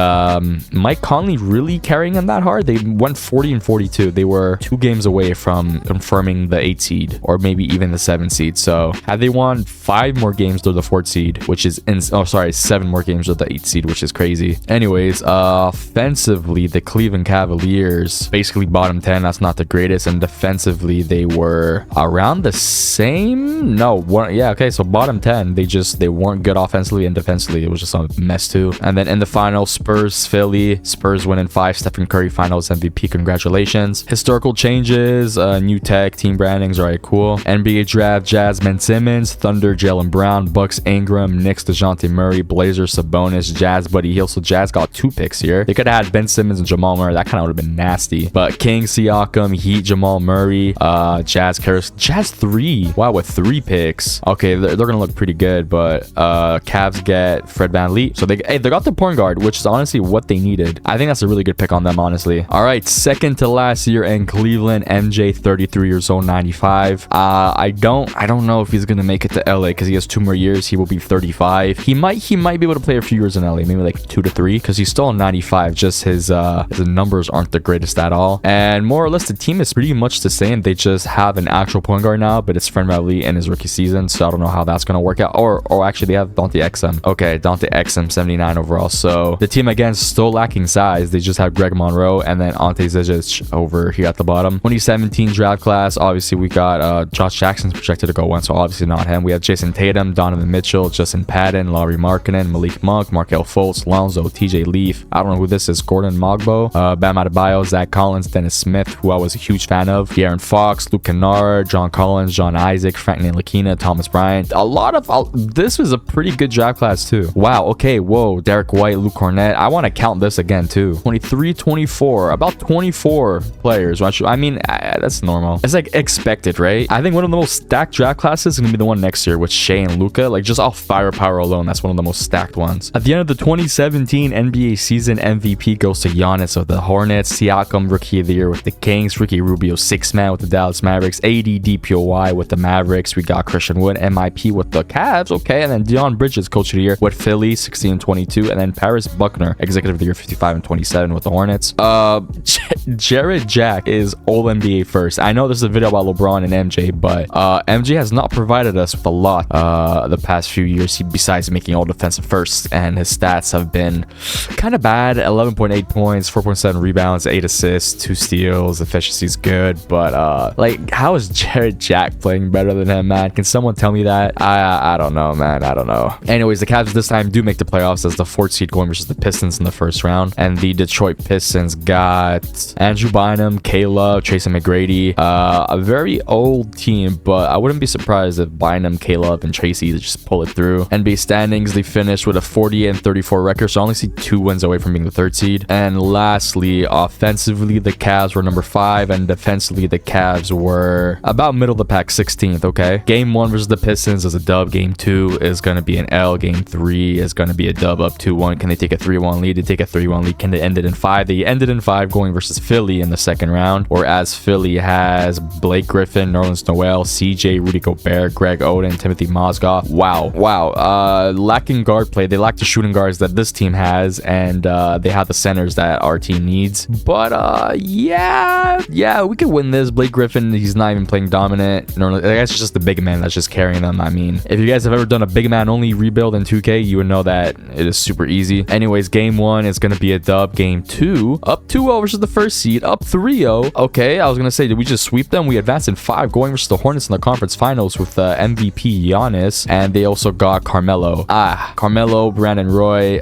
Mike Conley really carrying him that hard? They went 40 and 42. They were 2 games away from confirming the 8 seed, or maybe even the 7 seed. So had they won 5 more games, they're the 4th seed, which is 7 more games with the 8 seed, which is crazy. Anyways, offensively, the Cleveland Cavaliers basically bottom 10. That's not the greatest. And defensively, they were around the same. So bottom 10. They weren't good offensively, and defensively it was just a mess too. And then in the final, Spurs Philly. Spurs win in 5. Stephen Curry finals MVP. Congratulations. Historical changes, new tech, team brandings. All right, cool. NBA draft: Jazz Ben Simmons, Thunder Jaylen Brown, Bucks Ingram, Knicks DeJounte Murray, Blazers Sabonis, Jazz Buddy Hield. So Jazz got 2 picks here. They could have had Ben Simmons and Jamal Murray. That kind of would have been nasty. But King, Siakam, Heat, Jamal Murray, Jazz 3. Wow, with 3 picks. Okay, they're gonna look pretty good. But Cavs get Fred VanVleet. So they got the point guard, which is honestly what they needed. I think that's a really good pick on them, honestly. All right, second to last year in Cleveland, MJ 33 years old, 95. I don't know if he's gonna make it to LA, because he has 2 more years. He will be 35. He might be able to play a few years in LA, maybe like 2 to 3, because he's still 95. Just his numbers aren't the greatest at all. And more or less the team is pretty much the same. They just have an actual point guard now, but it's Fred VanVleet in his rookie season, so I don't know how that's gonna work out. Or actually they have Dante Exum. Okay, Dante Exum 79 overall. So the team again still lacking size. They just have Greg Monroe and then Ante Zizic over here at the bottom. 2017 draft class, obviously we got Josh Jackson's projected to go 1, so obviously not him. We have Jason Tatum, Donovan Mitchell, Justin Patton, Lauri Markkanen, Malik Monk, Markelle Fultz, Lonzo, TJ Leaf. I don't know who this is. Gordon Mogbo, Bam Adebayo, Zach Collins, Dennis Smith, who I was a huge fan of, De'Aaron Fox, Luke Kennard, John Collins, John Isaac, Frank Ntilikina, Thomas Bryant. This was a pretty good draft class too. Wow, okay, whoa, Derek White, Luke Cornett. I want to count this again too. 23, 24, about 24 players. I mean, that's normal. It's like expected, right? I think one of the most stacked draft classes is going to be the one next year with Shea and Luka. Like, just off firepower alone, that's one of the most stacked ones. At the end of the 2017 NBA season, MVP goes to Giannis of the Hornets, Siakam rookie of the year with the Kings, Ricky Rubio 6th man with the Dallas Mavericks, AD DPOY with the Mavericks. We got Christian Wood MIP with the Cavs, okay, and then Dion Bridges coach of the year with Philly 16 and 22, and then Paris Buckner executive of the year 55 and 27 with the Hornets. Jared Jack is all NBA first. I know this is a video about LeBron and MJ, but MJ has not provided us with a lot the past few years, besides making all defensive first, and his stats have been kind of bad. 11.8 points, 4.7 rebounds, 8 assists, 2 steals. Efficiency is good, but like, how is Jared Jack playing better than him, man? Can someone tell me that? I don't know, man. I don't know. Anyways, the Cavs this time do make the playoffs as the 4th seed, going versus the Pistons in the first round, and the Detroit Pistons got Andrew Bynum, K-Love, Tracy McGrady, a very old team, but I wouldn't be surprised if Bynum, Caleb, and Tracy to just pull it through. NBA standings, they finished with a 48-34 record, so I only see 2 wins away from being the 3rd seed. And lastly, offensively, the Cavs were number 5, and defensively, the Cavs were about middle of the pack, 16th, okay? Game 1 versus the Pistons is a dub. Game 2 is going to be an L. Game 3 is going to be a dub up 2-1. Can they take a 3-1 lead? They take a 3-1 lead. Can they end it in 5? They ended in 5 going versus Philly in the 2nd round, whereas Philly has Blake Griffin, Nerlens Noel, CJ, Rudy Gobert, Greg Oden, Timothy Mozgov. Wow. Lacking guard play. They lack the shooting guards that this team has, and they have the centers that our team needs. But yeah, we could win this. Blake Griffin, he's not even playing dominant. I guess it's just the big man that's just carrying them. I mean, if you guys have ever done a big man only rebuild in 2K, you would know that it is super easy. Anyways, game 1 is going to be a dub. Game 2, up 2-0 versus the 1st seed, up 3-0. Okay, I was going to say, did we just sweep them? We advanced in 5, going versus the Hornets in the conference finals with MVP Giannis, and they also got Carmelo, Brandon Roy,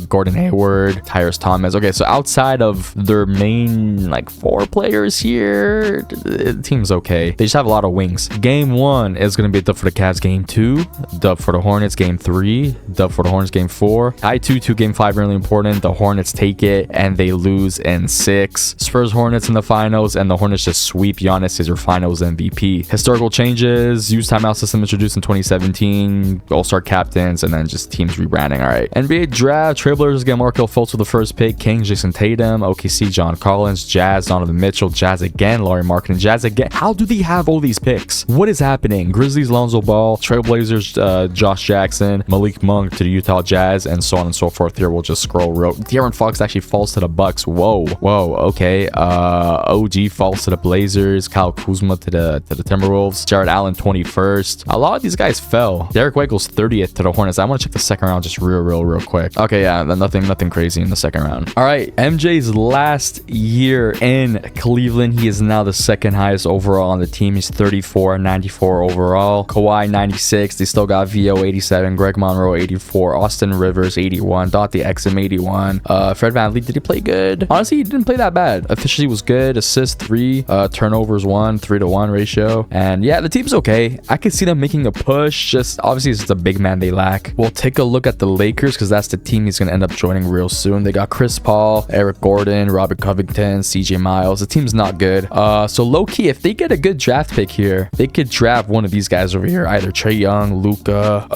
Gordon Hayward, Tyrese Thomas. Okay, so outside of their main like 4 players here, the team's okay. They just have a lot of wings. Game 1 is going to be a dub for the Cavs. Game 2, dub for the Hornets. Game 3, dub for the Hornets. Game 4, tie 2-2. Game 5 really important. The Hornets take it and they lose in 6. Spurs Hornets in the finals, and the Hornets just sweep. Giannis is your finals MVP. Historical changes: use timeout system introduced in 2017, all-star captains, and then just teams rebranding. All right, NBA draft: Trailblazers get Markelle Fultz with the 1st pick, Kings Jason Tatum, OKC John Collins, Jazz Donovan Mitchell, Jazz again Laurie Marketing, Jazz again. How do they have all these picks? What is happening? Grizzlies Lonzo Ball, Trailblazers Josh Jackson, Malik Monk to the Utah Jazz, and so on and so forth. Here we'll just scroll real. De'Aaron Fox actually falls to the Bucks. Whoa, okay. OG falls to the Blazers, Kyle Kuzma to the Timberwolves, Jared Allen 21st. A lot of these guys fell. Derek White goes 30th to the Hornets. I want to check the 2nd round just real quick. Okay, yeah, nothing crazy in the 2nd round. All right, MJ's last year in Cleveland. He is now the 2nd highest overall on the team. He's 34, 94 overall. Kawhi 96. They still got VO 87, Greg Monroe 84, Austin Rivers 81, Dante Exum 81. Fred VanVleet, did he play good? Honestly, he didn't play that bad. Efficiency was good. Assist 3, turnovers 1, 3-to-1 ratio. And yeah, the team's okay. I could see them making a push. Just obviously it's the big man they lack. We'll take a look at the Lakers because that's the team he's gonna end up joining real soon. They got Chris Paul, Eric Gordon, Robert Covington, CJ Miles. The team's not good. So low-key, if they get a good draft pick here, they could draft one of these guys over here, either Trae Young, Luka,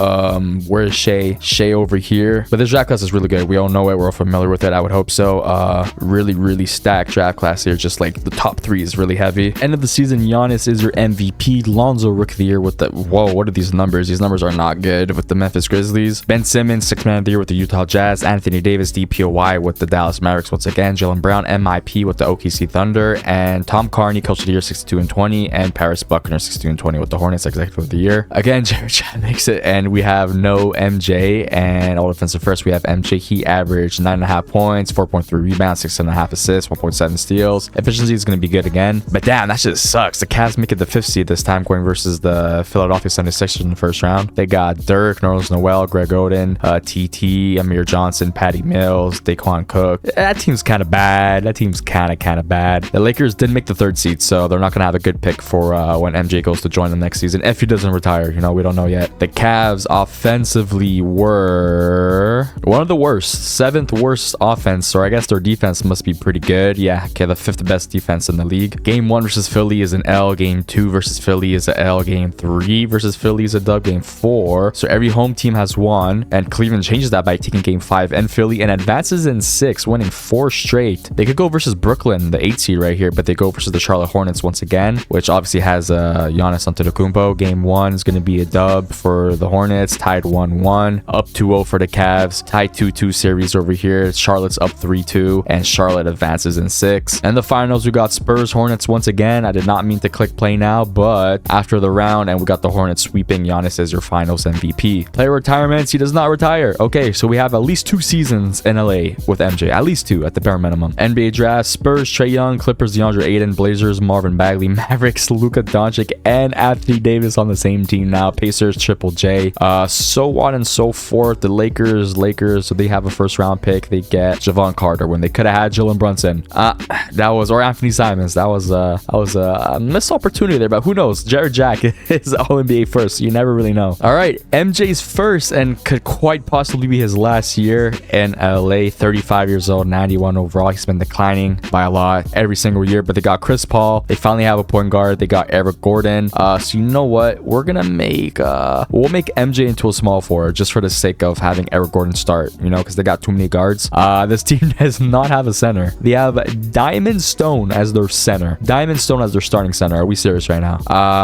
where's Shea over here. But this draft class is really good. We all know it. We're all familiar with it. I would hope so. Really stacked draft class here. Just like the top 3 is really heavy. End of the season, Giannis is your MVP. Lonzo Rookie of the Year with the what are these numbers? These numbers are not good with the Memphis Grizzlies. Ben Simmons 6th Man of the Year with the Utah Jazz. Anthony Davis DPOY with the Dallas Mavericks once again. Jaylen Brown MIP with the OKC Thunder, and Tom Carney Coach of the Year 62-20, and Paris Buckner 62-20 with the Hornets Executive of the Year. Again, Jared Chat makes it, and we have no MJ. And all defensive first, we have MJ. He averaged 9.5 points, 4.3 rebounds, 6.5 assists, 1.7 steals. Efficiency is going to be good again, but damn, that just sucks. The Cavs make it the 5th seed this time, going versus the Philadelphia 76ers in the 1st round. They got Dirk, Nerlens Noel, Greg Oden, TT, Amir Johnson, Patty Mills, Daquan Cook. That team's kind of bad. The Lakers did make the 3rd seed, so they're not going to have a good pick for when MJ goes to join them next season, if he doesn't retire. We don't know yet. The Cavs offensively were one of the worst, 7th worst offense, so I guess their defense must be pretty good. Yeah, okay, the 5th best defense in the league. Game 1 versus Philly is an L. Game 2 versus Philly is an L. Game 3 versus Philly is a dub. Game 4, so every home team has won, and Cleveland changes that by taking Game 5 and Philly, and advances in 6, winning 4 straight. They could go versus Brooklyn, the 8th seed right here, but they go versus the Charlotte Hornets once again, which obviously has Giannis Antetokounmpo. Game 1 is going to be a dub for the Hornets, tied 1-1, up 2-0 for the Cavs, tied 2-2 series over here. Charlotte's up 3-2, and Charlotte advances in 6. And the finals, we got Spurs Hornets once again. I did not mean to click play now, but after the round, and we got the Hornets sweeping Giannis as your finals MVP. Player retirements, he does not retire. Okay, so we have at least 2 seasons in LA with MJ, at least 2 at the bare minimum. NBA draft: Spurs Trae Young, Clippers DeAndre Ayton, Blazers Marvin Bagley, Mavericks Luka Doncic, and Anthony Davis on the same team now. Pacers Triple J, so on and so forth. The Lakers, so they have a 1st round pick. They get Javon Carter when they could have had Jalen Brunson. Or Anthony Simons. That was a missed opportunity there, but who knows? Jared Jack is All-NBA first. You never really know. All right, MJ's first and could quite possibly be his last year in LA. 35 years old, 91 overall. He's been declining by a lot every single year, but they got Chris Paul. They finally have a point guard. They got Eric Gordon. So you know what? We're gonna make we'll make MJ into a small forward just for the sake of having Eric Gordon start, you know, because they got too many guards. This team does not have a center. They have Diamond Stone as their center. Diamond Stone as their starting center. Are we serious right now?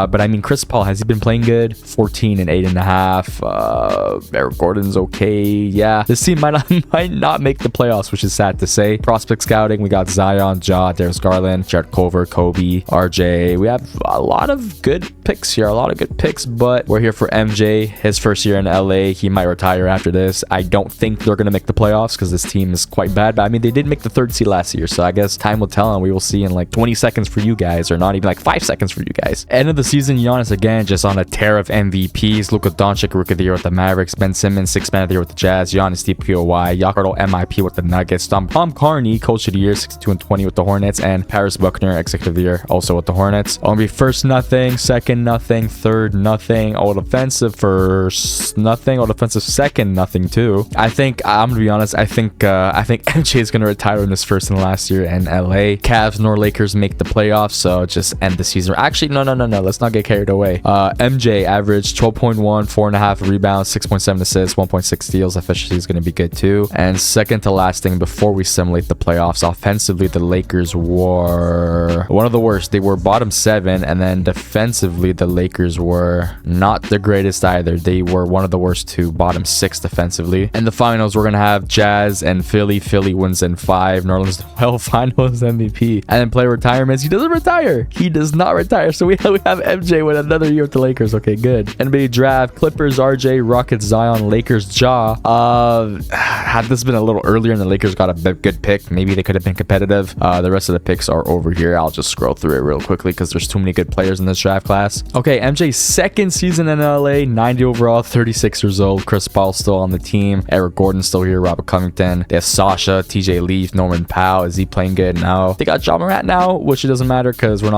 But I mean, Chris Paul, has he been playing good? 14 and 8.5. Eric Gordon's okay. Yeah, this team might not make the playoffs, which is sad to say. Prospect scouting, we got Zion, Ja, Darius Garland, Jared Culver, Kobe, RJ. We have a lot of good picks here, but we're here for MJ. His first year in LA. He might retire after this. I don't think they're gonna make the playoffs because this team is quite bad, but I mean, they did make the 3rd seed last year, so I guess time will tell, and we will see in like 20 seconds for you guys, or not even like 5 seconds for you guys. End of the season, Giannis again just on a tear of MVPs. Luka Doncic, Rookie of the Year with the Mavericks. Ben Simmons, 6th Man of the Year with the Jazz. Giannis, DPOY. Yakardo, MIP with the Nuggets. Tom Carney, Coach of the Year, 62 and 20 with the Hornets, and Paris Buckner, Executive of the Year, also with the Hornets. Only first nothing, second nothing, third nothing, all defensive first nothing, all defensive second nothing too. I think I'm gonna be honest. I think MJ is gonna retire in his first and last year in LA. Cavs nor Lakers make the playoffs, so just end the season. Actually, no. Let's not get carried away. MJ averaged 12.1, 4.5 rebounds, 6.7 assists, 1.6 steals. Efficiency is gonna be good too. And second to last thing before we simulate the playoffs, offensively the Lakers were one of the worst. They were bottom 7, and then defensively the Lakers were not the greatest either. They were one of the worst too, bottom 6 defensively. In the finals, we're gonna have Jazz and Philly. Philly wins in 5. New Orleans finals MVP. And then player retirements. He doesn't retire. He does not retire. So we have MJ with another year with the Lakers. Okay, good. NBA draft: Clippers, RJ, Rockets, Zion, Lakers, Ja. Had this been a little earlier and the Lakers got a good pick, maybe they could have been competitive. The rest of the picks are over here. I'll just scroll through it real quickly because there's too many good players in this draft class. Okay, MJ's second season in LA, 90 overall, 36 years old. Chris Paul still on the team. Eric Gordon still here. Robert Covington. They have Sasha, TJ Leaf, Norman Powell. Is he playing good now? They got Ja Morant now, which it doesn't matter because we're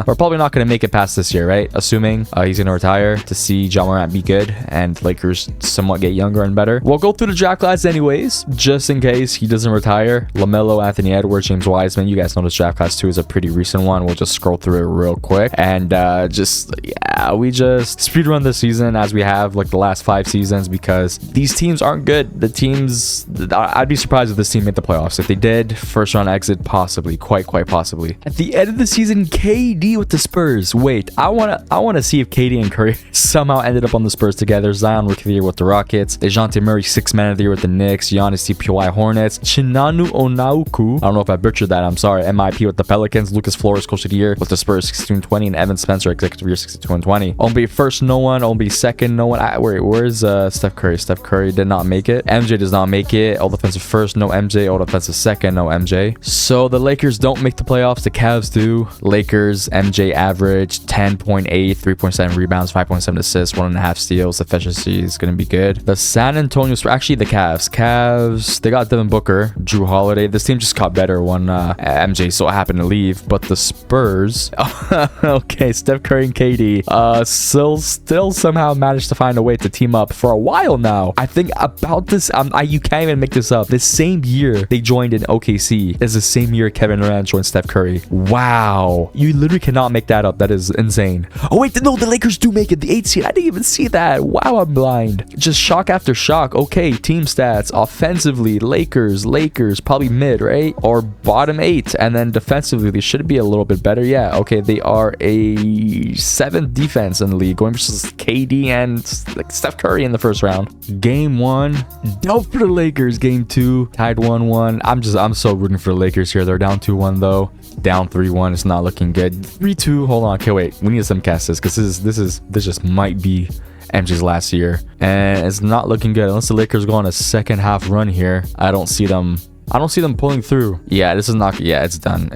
probably not gonna make it past this year, right? Assuming he's gonna retire, to see Ja Morant be good and Lakers somewhat get younger and better. We'll go through the draft class anyways, just in case he doesn't retire. LaMelo, Anthony Edwards, James Wiseman. You guys know this draft class too is a pretty recent one. We'll just scroll through it real quick and we just speedrun the season as we have like the last 5 seasons because these teams aren't good. The teams, I'd be surprised if this team made the playoffs. If they did, first round exit, possibly, quite possibly. At the end of the season, KD with the Spurs. Wait, I wanna see if KD and Curry somehow ended up on the Spurs together. Zion, Rookie of the Year with the Rockets. DeJounte Murray, 6th Man of the Year with the Knicks. Giannis, DPOY, Hornets. Chinanu Onauku, I don't know if I butchered that, I'm sorry. MIP with the Pelicans. Lucas Flores, Coach of the Year with the Spurs, 62 and 20, and Evan Spencer, Executive of the Year, 62 and 20. Only first, no one. Only second, no one. Where's Steph Curry? Steph Curry did not make it. MJ does not make it. All defensive first, no MJ. All defensive second, no MJ. So the Lakers don't make the playoffs. The Cavs do. Lakers, MJ average 10.8, 3.7 rebounds, 5.7 assists, 1.5 steals. Efficiency is going to be good. The San Antonio Spurs, actually the Cavs, they got Devin Booker, Drew Holiday. This team just got better when MJ so happened to leave. But the Spurs, okay, Steph Curry and KD still somehow managed to find a way to team up for a while now. I think about this, you can't even make this up. The same year they joined in OKC is the same year Kevin Durant joined Steph Curry. Wow, you literally cannot make that up. That is insane. Oh wait, no, the Lakers do make it, the 8th seed. I didn't even see that. Wow, I'm blind. Just shock after shock. Okay, team stats: offensively, Lakers probably mid, right, or bottom 8, and then defensively they should be a little bit better. Yeah, okay, they are a 7th defense in the league, going versus KD and like Steph Curry in the first round. Game 1 dealt for the Lakers. Game 2 tied 1-1. I'm so rooting for the Lakers here. They're down 2-1 though. Down 3-1. It's not looking good. 3-2. Hold on. Okay, wait. We need to simcast this because this just might be MJ's last year, and it's not looking good unless the Lakers go on a second half run here. I don't see them pulling through. Yeah, this is not. Yeah, it's done.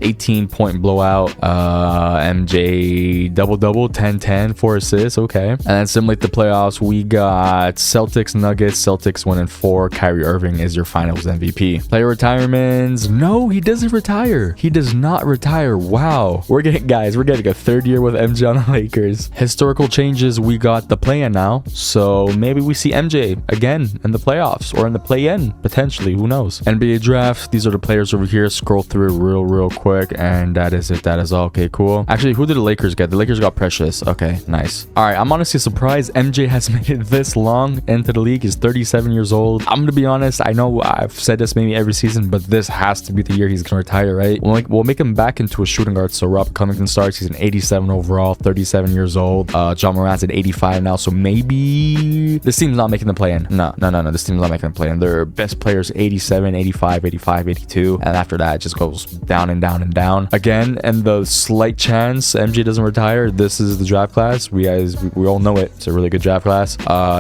18-point blowout. MJ double-double, 10-10, 4 assists. Okay. And then simulate the playoffs. We got Celtics, Nuggets. Celtics winning 4. Kyrie Irving is your finals MVP. Player retirements. No, he doesn't retire. He does not retire. Wow. We're getting a third year with MJ on the Lakers. Historical changes. We got the play-in now. So maybe we see MJ again in the playoffs or in the play-in potentially. Who knows? NBA draft. These are the players over here. Scroll through it real quick, and that is it. That is all. Okay, cool. Actually, who did the Lakers get? The Lakers got Precious. Okay, nice. All right, I'm honestly surprised MJ has made it this long into the league. He's 37 years old. I'm gonna be honest. I know I've said this maybe every season, but this has to be the year he's gonna retire, right? We'll make him back into a shooting guard. So Rob Covington starts. He's an 87 overall, 37 years old. John Morant's at 85 now. So maybe this team's not making the play-in. No. This team's not making the play-in. Their best players 87, 85, 85, 82, and after that it just goes down and down and down again. And the slight chance MJ doesn't retire, this is the draft class. We all know it. It's a really good draft class.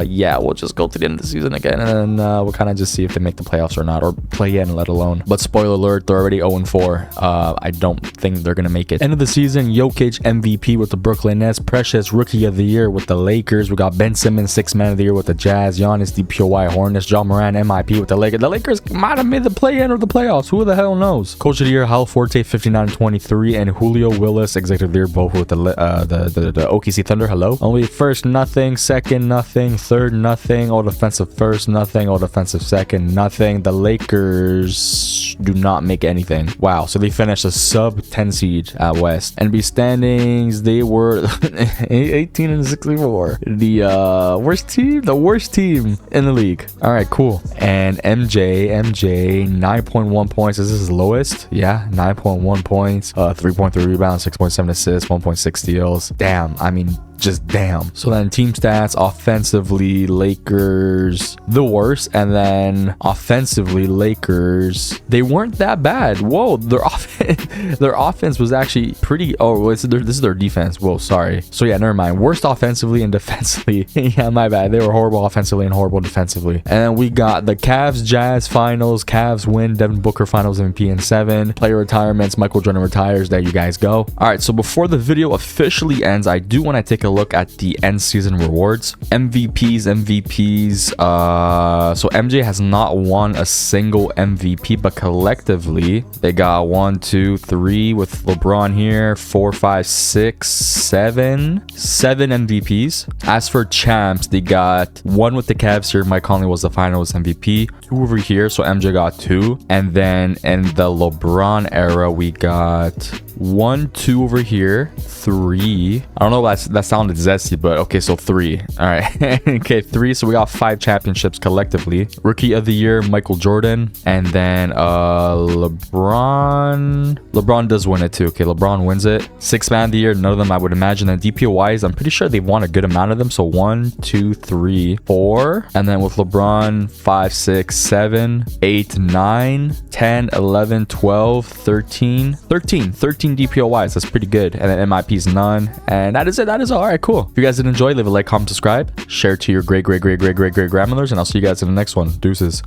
Yeah, we'll just go to the end of the season again, and then we'll kind of just see if they make the playoffs or not, or play in, let alone. But spoiler alert, they're already 0-4. I don't think they're gonna make it. End of the season, Jokic MVP with the Brooklyn Nets. Precious Rookie of the Year with the Lakers. We got Ben Simmons 6th Man of the Year with the Jazz. Giannis DPOY Hornets. John Morant MIP with the Lakers. The Lakers might have made the play-in or the playoffs. Who the hell knows? Coach of the Year Hal Forte 59-23, and Julio Willis Executive of the Year both with the OKC Thunder. Hello. Only first nothing, second nothing, third nothing, all defensive first nothing, all defensive second nothing. The Lakers do not make anything. Wow. So they finished a sub 10 seed at West. NBA standings, they were 18-64. The worst team in the league. All right, cool. And MJ 9.1 points. Is this his lowest? Yeah, 9.1 points, 3.3 rebounds, 6.7 assists, 1.6 steals. Damn. I mean, just damn. So then team stats, offensively Lakers the worst, and then offensively Lakers, they weren't that bad. Whoa, their offense was actually pretty. Oh, this is their defense. Whoa, sorry. So yeah, never mind. Worst offensively and defensively. Yeah, my bad. They were horrible offensively and horrible defensively. And then we got the Cavs Jazz finals. Cavs win. Devin Booker finals MVP in 7. Player retirements. Michael Jordan retires. There you guys go. All right, so before the video officially ends, I do want to take a look at the end season rewards. MVPs. So MJ has not won a single MVP, but collectively they got 1, 2, 3 with LeBron here, 4, 5, 6, 7 MVPs. As for champs, they got 1 with the Cavs here. Mike Conley was the finals MVP. 2 over here, so MJ got 2. And then in the LeBron era, we got 1, 2 over here, 3. I don't know if that sounded zesty, but okay, so 3. All right. Okay, 3. So we got 5 championships collectively. Rookie of the Year, Michael Jordan. And then LeBron does win it too. Okay, LeBron wins it. 6th Man of the Year, none of them I would imagine. And DPOYs, I'm pretty sure they've won a good amount of them. So 1, 2, 3, 4. And then with LeBron, 5, 6, 7, 8, 9, 10, 11, 12, 13 DPOYs. That's pretty good. And then MIP's none. And that is it. That is all. All right, cool. If you guys did enjoy, leave a like, comment, subscribe, share to your great grandmothers, and I'll see you guys in the next one. Deuces.